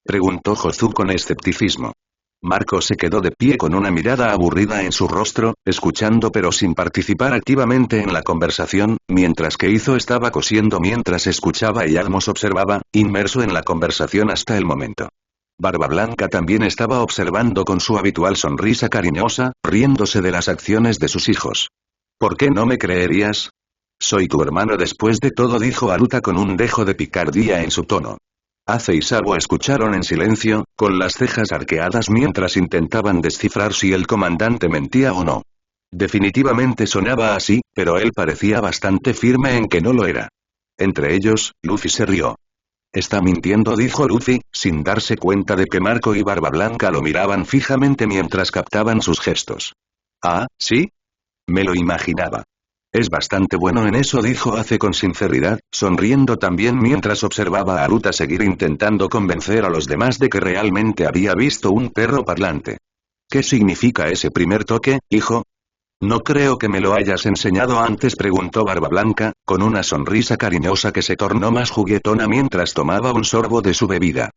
Preguntó Jozu con escepticismo. Marco se quedó de pie con una mirada aburrida en su rostro, escuchando pero sin participar activamente en la conversación, mientras que Izo estaba cosiendo mientras escuchaba y Almos observaba, inmerso en la conversación hasta el momento. Barba Blanca también estaba observando con su habitual sonrisa cariñosa, riéndose de las acciones de sus hijos. ¿Por qué no me creerías? Soy tu hermano después de todo, dijo Aruta con un dejo de picardía en su tono. Ace y Sabo escucharon en silencio, con las cejas arqueadas mientras intentaban descifrar si el comandante mentía o no. Definitivamente sonaba así, pero él parecía bastante firme en que no lo era. Entre ellos, Luffy se rió. Está mintiendo, dijo Luffy, sin darse cuenta de que Marco y Barba Blanca lo miraban fijamente mientras captaban sus gestos. Ah, ¿sí? Me lo imaginaba. Es bastante bueno en eso, dijo Ace con sinceridad, sonriendo también mientras observaba a Aruta seguir intentando convencer a los demás de que realmente había visto un perro parlante. ¿Qué significa ese primer toque, hijo? No creo que me lo hayas enseñado antes, preguntó Barba Blanca, con una sonrisa cariñosa que se tornó más juguetona mientras tomaba un sorbo de su bebida.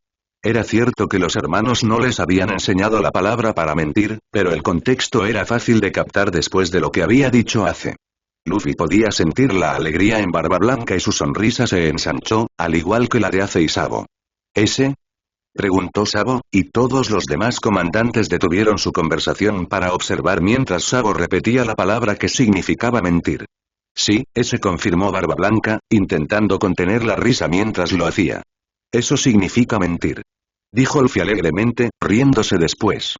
Era cierto que los hermanos no les habían enseñado la palabra para mentir, pero el contexto era fácil de captar después de lo que había dicho Ace. Luffy podía sentir la alegría en Barba Blanca y su sonrisa se ensanchó, al igual que la de Ace y Sabo. ¿Ese? Preguntó Sabo, y todos los demás comandantes detuvieron su conversación para observar mientras Sabo repetía la palabra que significaba mentir. Sí, ese, confirmó Barba Blanca, intentando contener la risa mientras lo hacía. Eso significa mentir. Dijo Luffy alegremente, riéndose después.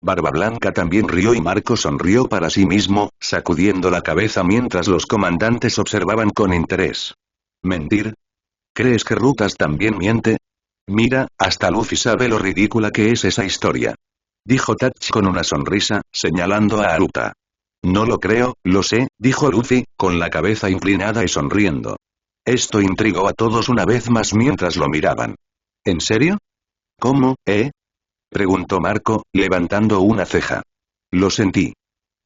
Barba Blanca también rió y Marco sonrió para sí mismo, sacudiendo la cabeza mientras los comandantes observaban con interés. ¿Mentir? ¿Crees que Rutas también miente? Mira, hasta Luffy sabe lo ridícula que es esa historia. Dijo Tatch con una sonrisa, señalando a Aruta. No lo creo, lo sé, dijo Luffy, con la cabeza inclinada y sonriendo. Esto intrigó a todos una vez más mientras lo miraban. ¿En serio? ¿Cómo, preguntó Marco, levantando una ceja. Lo sentí.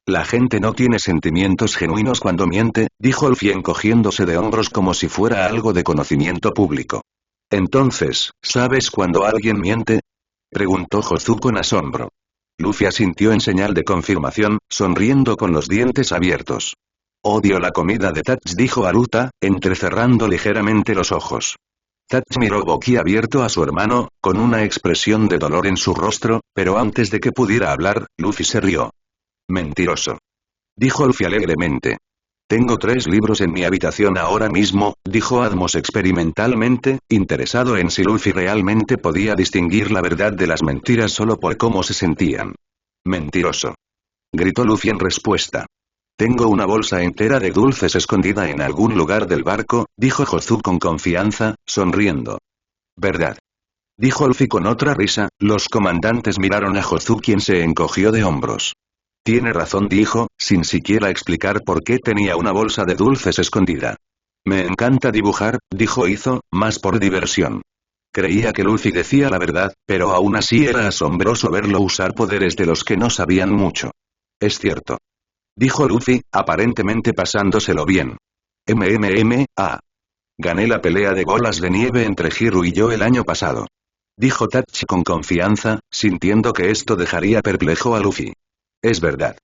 La gente no tiene sentimientos genuinos cuando miente, dijo Luffy encogiéndose de hombros como si fuera algo de conocimiento público. Entonces, ¿sabes cuando alguien miente? Preguntó Jozu con asombro. Luffy asintió en señal de confirmación, sonriendo con los dientes abiertos. Odio la comida de Tatch, dijo Aruta, entrecerrando ligeramente los ojos. Tatch miró boquiabierto a su hermano, con una expresión de dolor en su rostro, pero antes de que pudiera hablar, Luffy se rió. Mentiroso. Dijo Luffy alegremente. Tengo 3 libros en mi habitación ahora mismo, dijo Atmos experimentalmente, interesado en si Luffy realmente podía distinguir la verdad de las mentiras solo por cómo se sentían. Mentiroso. Gritó Luffy en respuesta. Tengo una bolsa entera de dulces escondida en algún lugar del barco, dijo Jozu con confianza, sonriendo. ¿Verdad? Dijo Luffy con otra risa. Los comandantes miraron a Jozu, quien se encogió de hombros. Tiene razón, dijo, sin siquiera explicar por qué tenía una bolsa de dulces escondida. Me encanta dibujar, dijo Izo, más por diversión. Creía que Luffy decía la verdad, pero aún así era asombroso verlo usar poderes de los que no sabían mucho. Es cierto. Dijo Luffy, aparentemente pasándoselo bien. Gané la pelea de bolas de nieve entre Hiro y yo el año pasado. Dijo Tachi con confianza, sintiendo que esto dejaría perplejo a Luffy. Es verdad.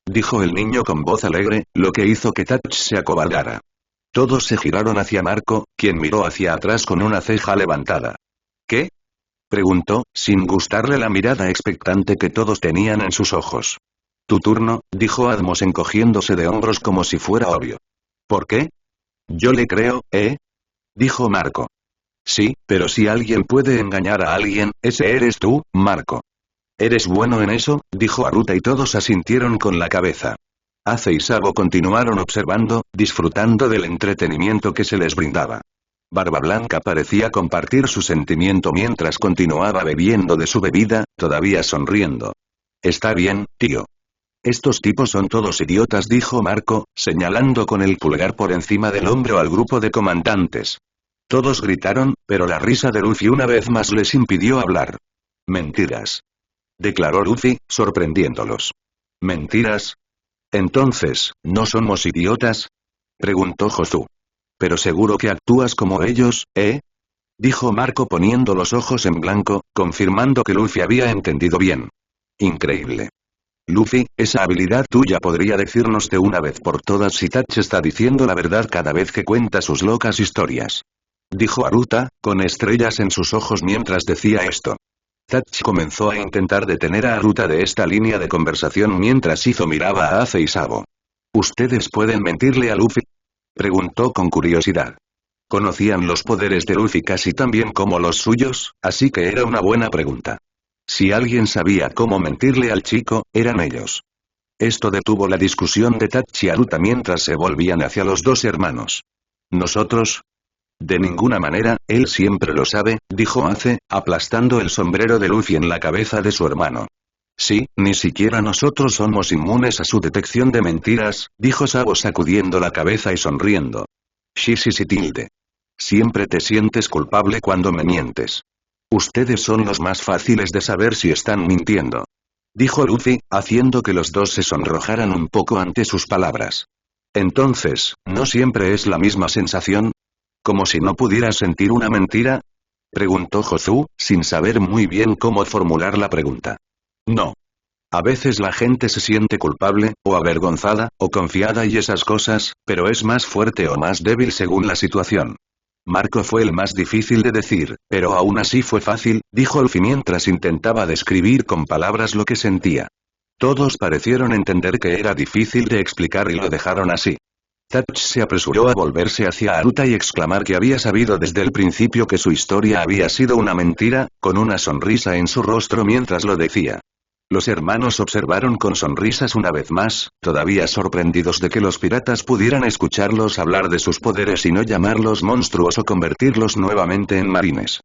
Dijo el niño con voz alegre, lo que hizo que Tachi se acobardara. Todos se giraron hacia Marco, quien miró hacia atrás con una ceja levantada. ¿Qué? Preguntó, sin gustarle la mirada expectante que todos tenían en sus ojos. Tu turno, dijo Atmos encogiéndose de hombros como si fuera obvio. ¿Por qué? Yo le creo, ¿eh? Dijo Marco. Sí, pero si alguien puede engañar a alguien, ese eres tú, Marco. ¿Eres bueno en eso? Dijo Aruta y todos asintieron con la cabeza. Ace y Sabo continuaron observando, disfrutando del entretenimiento que se les brindaba. Barba Blanca parecía compartir su sentimiento mientras continuaba bebiendo de su bebida, todavía sonriendo. Está bien, tío. Estos tipos son todos idiotas, dijo Marco, señalando con el pulgar por encima del hombro al grupo de comandantes. Todos gritaron, pero la risa de Luffy una vez más les impidió hablar. Mentiras. Declaró Luffy, sorprendiéndolos. ¿Mentiras? Entonces, ¿no somos idiotas? Preguntó Josu. Pero seguro que actúas como ellos, ¿eh? Dijo Marco poniendo los ojos en blanco, confirmando que Luffy había entendido bien. Increíble. Luffy, esa habilidad tuya podría decirnos de una vez por todas si Tachi está diciendo la verdad cada vez que cuenta sus locas historias. Dijo Aruta, con estrellas en sus ojos mientras decía esto. Tachi comenzó a intentar detener a Aruta de esta línea de conversación mientras Izo miraba a Ace y Sabo. ¿Ustedes pueden mentirle a Luffy? Preguntó con curiosidad. Conocían los poderes de Luffy casi tan bien como los suyos, así que era una buena pregunta. Si alguien sabía cómo mentirle al chico, eran ellos. Esto detuvo la discusión de Tachi y Aruta mientras se volvían hacia los dos hermanos. ¿Nosotros? De ninguna manera, él siempre lo sabe, dijo Ace, aplastando el sombrero de Luffy en la cabeza de su hermano. Sí, ni siquiera nosotros somos inmunes a su detección de mentiras, dijo Sabo sacudiendo la cabeza y sonriendo. Sí, tilde. Siempre te sientes culpable cuando me mientes. Ustedes son los más fáciles de saber si están mintiendo. Dijo Luffy, haciendo que los dos se sonrojaran un poco ante sus palabras. Entonces, ¿no siempre es la misma sensación? ¿Como si no pudieras sentir una mentira? Preguntó Josu, sin saber muy bien cómo formular la pregunta. No. A veces la gente se siente culpable, o avergonzada, o confiada y esas cosas, pero es más fuerte o más débil según la situación. Marco fue el más difícil de decir, pero aún así fue fácil, dijo Luffy mientras intentaba describir con palabras lo que sentía. Todos parecieron entender que era difícil de explicar y lo dejaron así. Tachi se apresuró a volverse hacia Aruta y exclamar que había sabido desde el principio que su historia había sido una mentira, con una sonrisa en su rostro mientras lo decía. Los hermanos observaron con sonrisas una vez más, todavía sorprendidos de que los piratas pudieran escucharlos hablar de sus poderes y no llamarlos monstruos o convertirlos nuevamente en marines.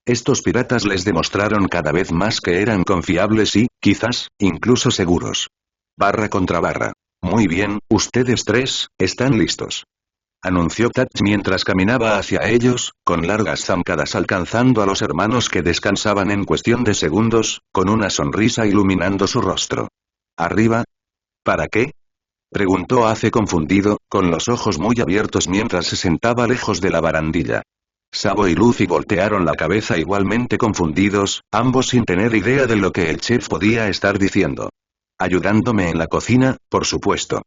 Estos piratas les demostraron cada vez más que eran confiables y, quizás, incluso seguros. Barra contra barra. Muy bien, ustedes tres, están listos. Anunció Tachi mientras caminaba hacia ellos, con largas zancadas alcanzando a los hermanos que descansaban en cuestión de segundos, con una sonrisa iluminando su rostro. ¿Arriba? ¿Para qué? Preguntó Ace confundido, con los ojos muy abiertos mientras se sentaba lejos de la barandilla. Sabo y Luffy voltearon la cabeza igualmente confundidos, ambos sin tener idea de lo que el chef podía estar diciendo. Ayudándome en la cocina, por supuesto.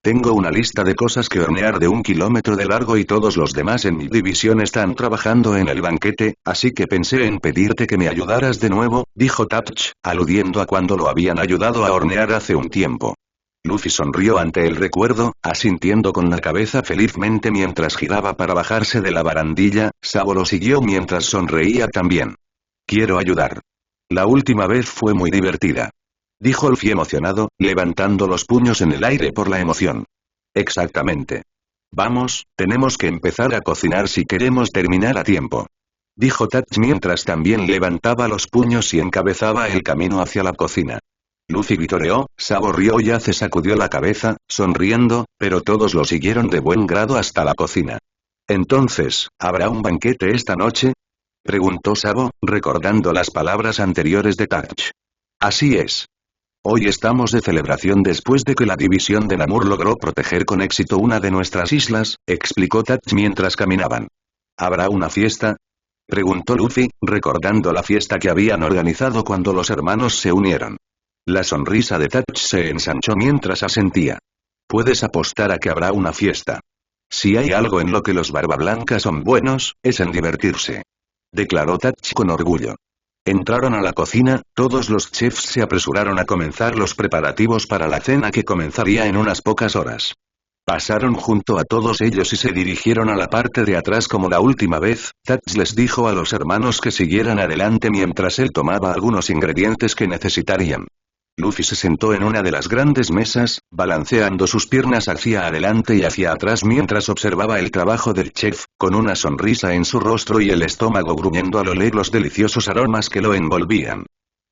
Tengo una lista de cosas que hornear de 1 kilómetro de largo y todos los demás en mi división están trabajando en el banquete, así que pensé en pedirte que me ayudaras de nuevo, dijo Tachi, aludiendo a cuando lo habían ayudado a hornear hace un tiempo. Luffy sonrió ante el recuerdo, asintiendo con la cabeza felizmente mientras giraba para bajarse de la barandilla. Sabo lo siguió mientras sonreía también. Quiero ayudar. La última vez fue muy divertida. Dijo Luffy emocionado, levantando los puños en el aire por la emoción. Exactamente. Vamos, tenemos que empezar a cocinar si queremos terminar a tiempo. Dijo Tachi mientras también levantaba los puños y encabezaba el camino hacia la cocina. Luffy vitoreó, Sabo rió y Ace sacudió la cabeza, sonriendo, pero todos lo siguieron de buen grado hasta la cocina. Entonces, ¿habrá un banquete esta noche? Preguntó Sabo, recordando las palabras anteriores de Tachi. Así es. Hoy estamos de celebración después de que la división de Namur logró proteger con éxito una de nuestras islas, explicó Tachi mientras caminaban. ¿Habrá una fiesta? Preguntó Luffy, recordando la fiesta que habían organizado cuando los hermanos se unieron. La sonrisa de Touch se ensanchó mientras asentía. Puedes apostar a que habrá una fiesta. Si hay algo en lo que los Barba Blanca son buenos, es en divertirse. Declaró Touch con orgullo. Entraron a la cocina, todos los chefs se apresuraron a comenzar los preparativos para la cena que comenzaría en unas pocas horas. Pasaron junto a todos ellos y se dirigieron a la parte de atrás como la última vez. Touch les dijo a los hermanos que siguieran adelante mientras él tomaba algunos ingredientes que necesitarían. Luffy se sentó en una de las grandes mesas, balanceando sus piernas hacia adelante y hacia atrás mientras observaba el trabajo del chef, con una sonrisa en su rostro y el estómago gruñendo al oler los deliciosos aromas que lo envolvían.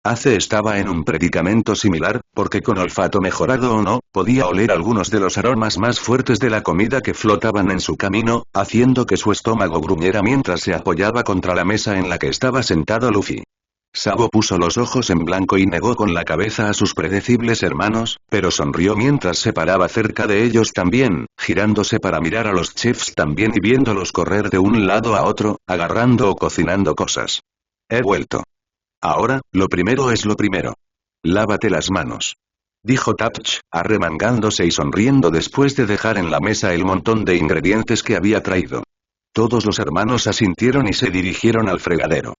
Ace estaba en un predicamento similar, porque con olfato mejorado o no, podía oler algunos de los aromas más fuertes de la comida que flotaban en su camino, haciendo que su estómago gruñera mientras se apoyaba contra la mesa en la que estaba sentado Luffy. Sabo puso los ojos en blanco y negó con la cabeza a sus predecibles hermanos, pero sonrió mientras se paraba cerca de ellos también, girándose para mirar a los chefs también y viéndolos correr de un lado a otro, agarrando o cocinando cosas. He vuelto. Ahora, lo primero es lo primero. Lávate las manos. Dijo Touch, arremangándose y sonriendo después de dejar en la mesa el montón de ingredientes que había traído. Todos los hermanos asintieron y se dirigieron al fregadero.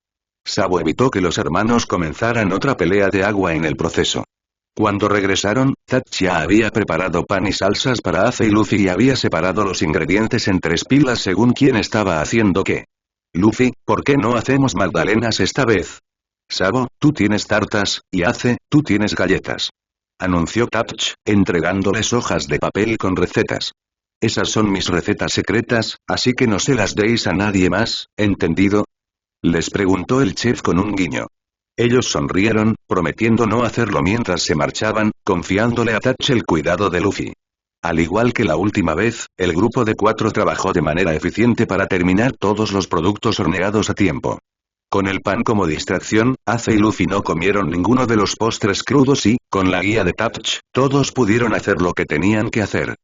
Sabo evitó que los hermanos comenzaran otra pelea de agua en el proceso. Cuando regresaron, Touch ya había preparado pan y salsas para Ace y Luffy y había separado los ingredientes en 3 pilas según quién estaba haciendo qué. Luffy, ¿por qué no hacemos magdalenas esta vez? Sabo, tú tienes tartas, y Ace, tú tienes galletas. Anunció Touch, entregándoles hojas de papel con recetas. Esas son mis recetas secretas, así que no se las deis a nadie más, ¿entendido? Les preguntó el chef con un guiño. Ellos sonrieron, prometiendo no hacerlo mientras se marchaban, confiándole a Touch el cuidado de Luffy. Al igual que la última vez, el grupo de 4 trabajó de manera eficiente para terminar todos los productos horneados a tiempo. Con el pan como distracción, Ace y Luffy no comieron ninguno de los postres crudos y, con la guía de Touch, todos pudieron hacer lo que tenían que hacer.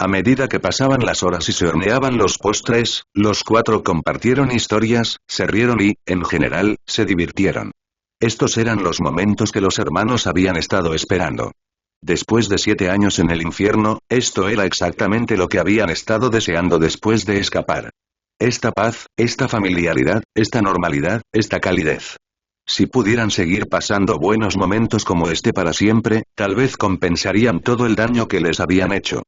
A medida que pasaban las horas y se horneaban los postres, los 4 compartieron historias, se rieron y, en general, se divirtieron. Estos eran los momentos que los hermanos habían estado esperando. Después de 7 años en el infierno, esto era exactamente lo que habían estado deseando después de escapar. Esta paz, esta familiaridad, esta normalidad, esta calidez. Si pudieran seguir pasando buenos momentos como este para siempre, tal vez compensarían todo el daño que les habían hecho.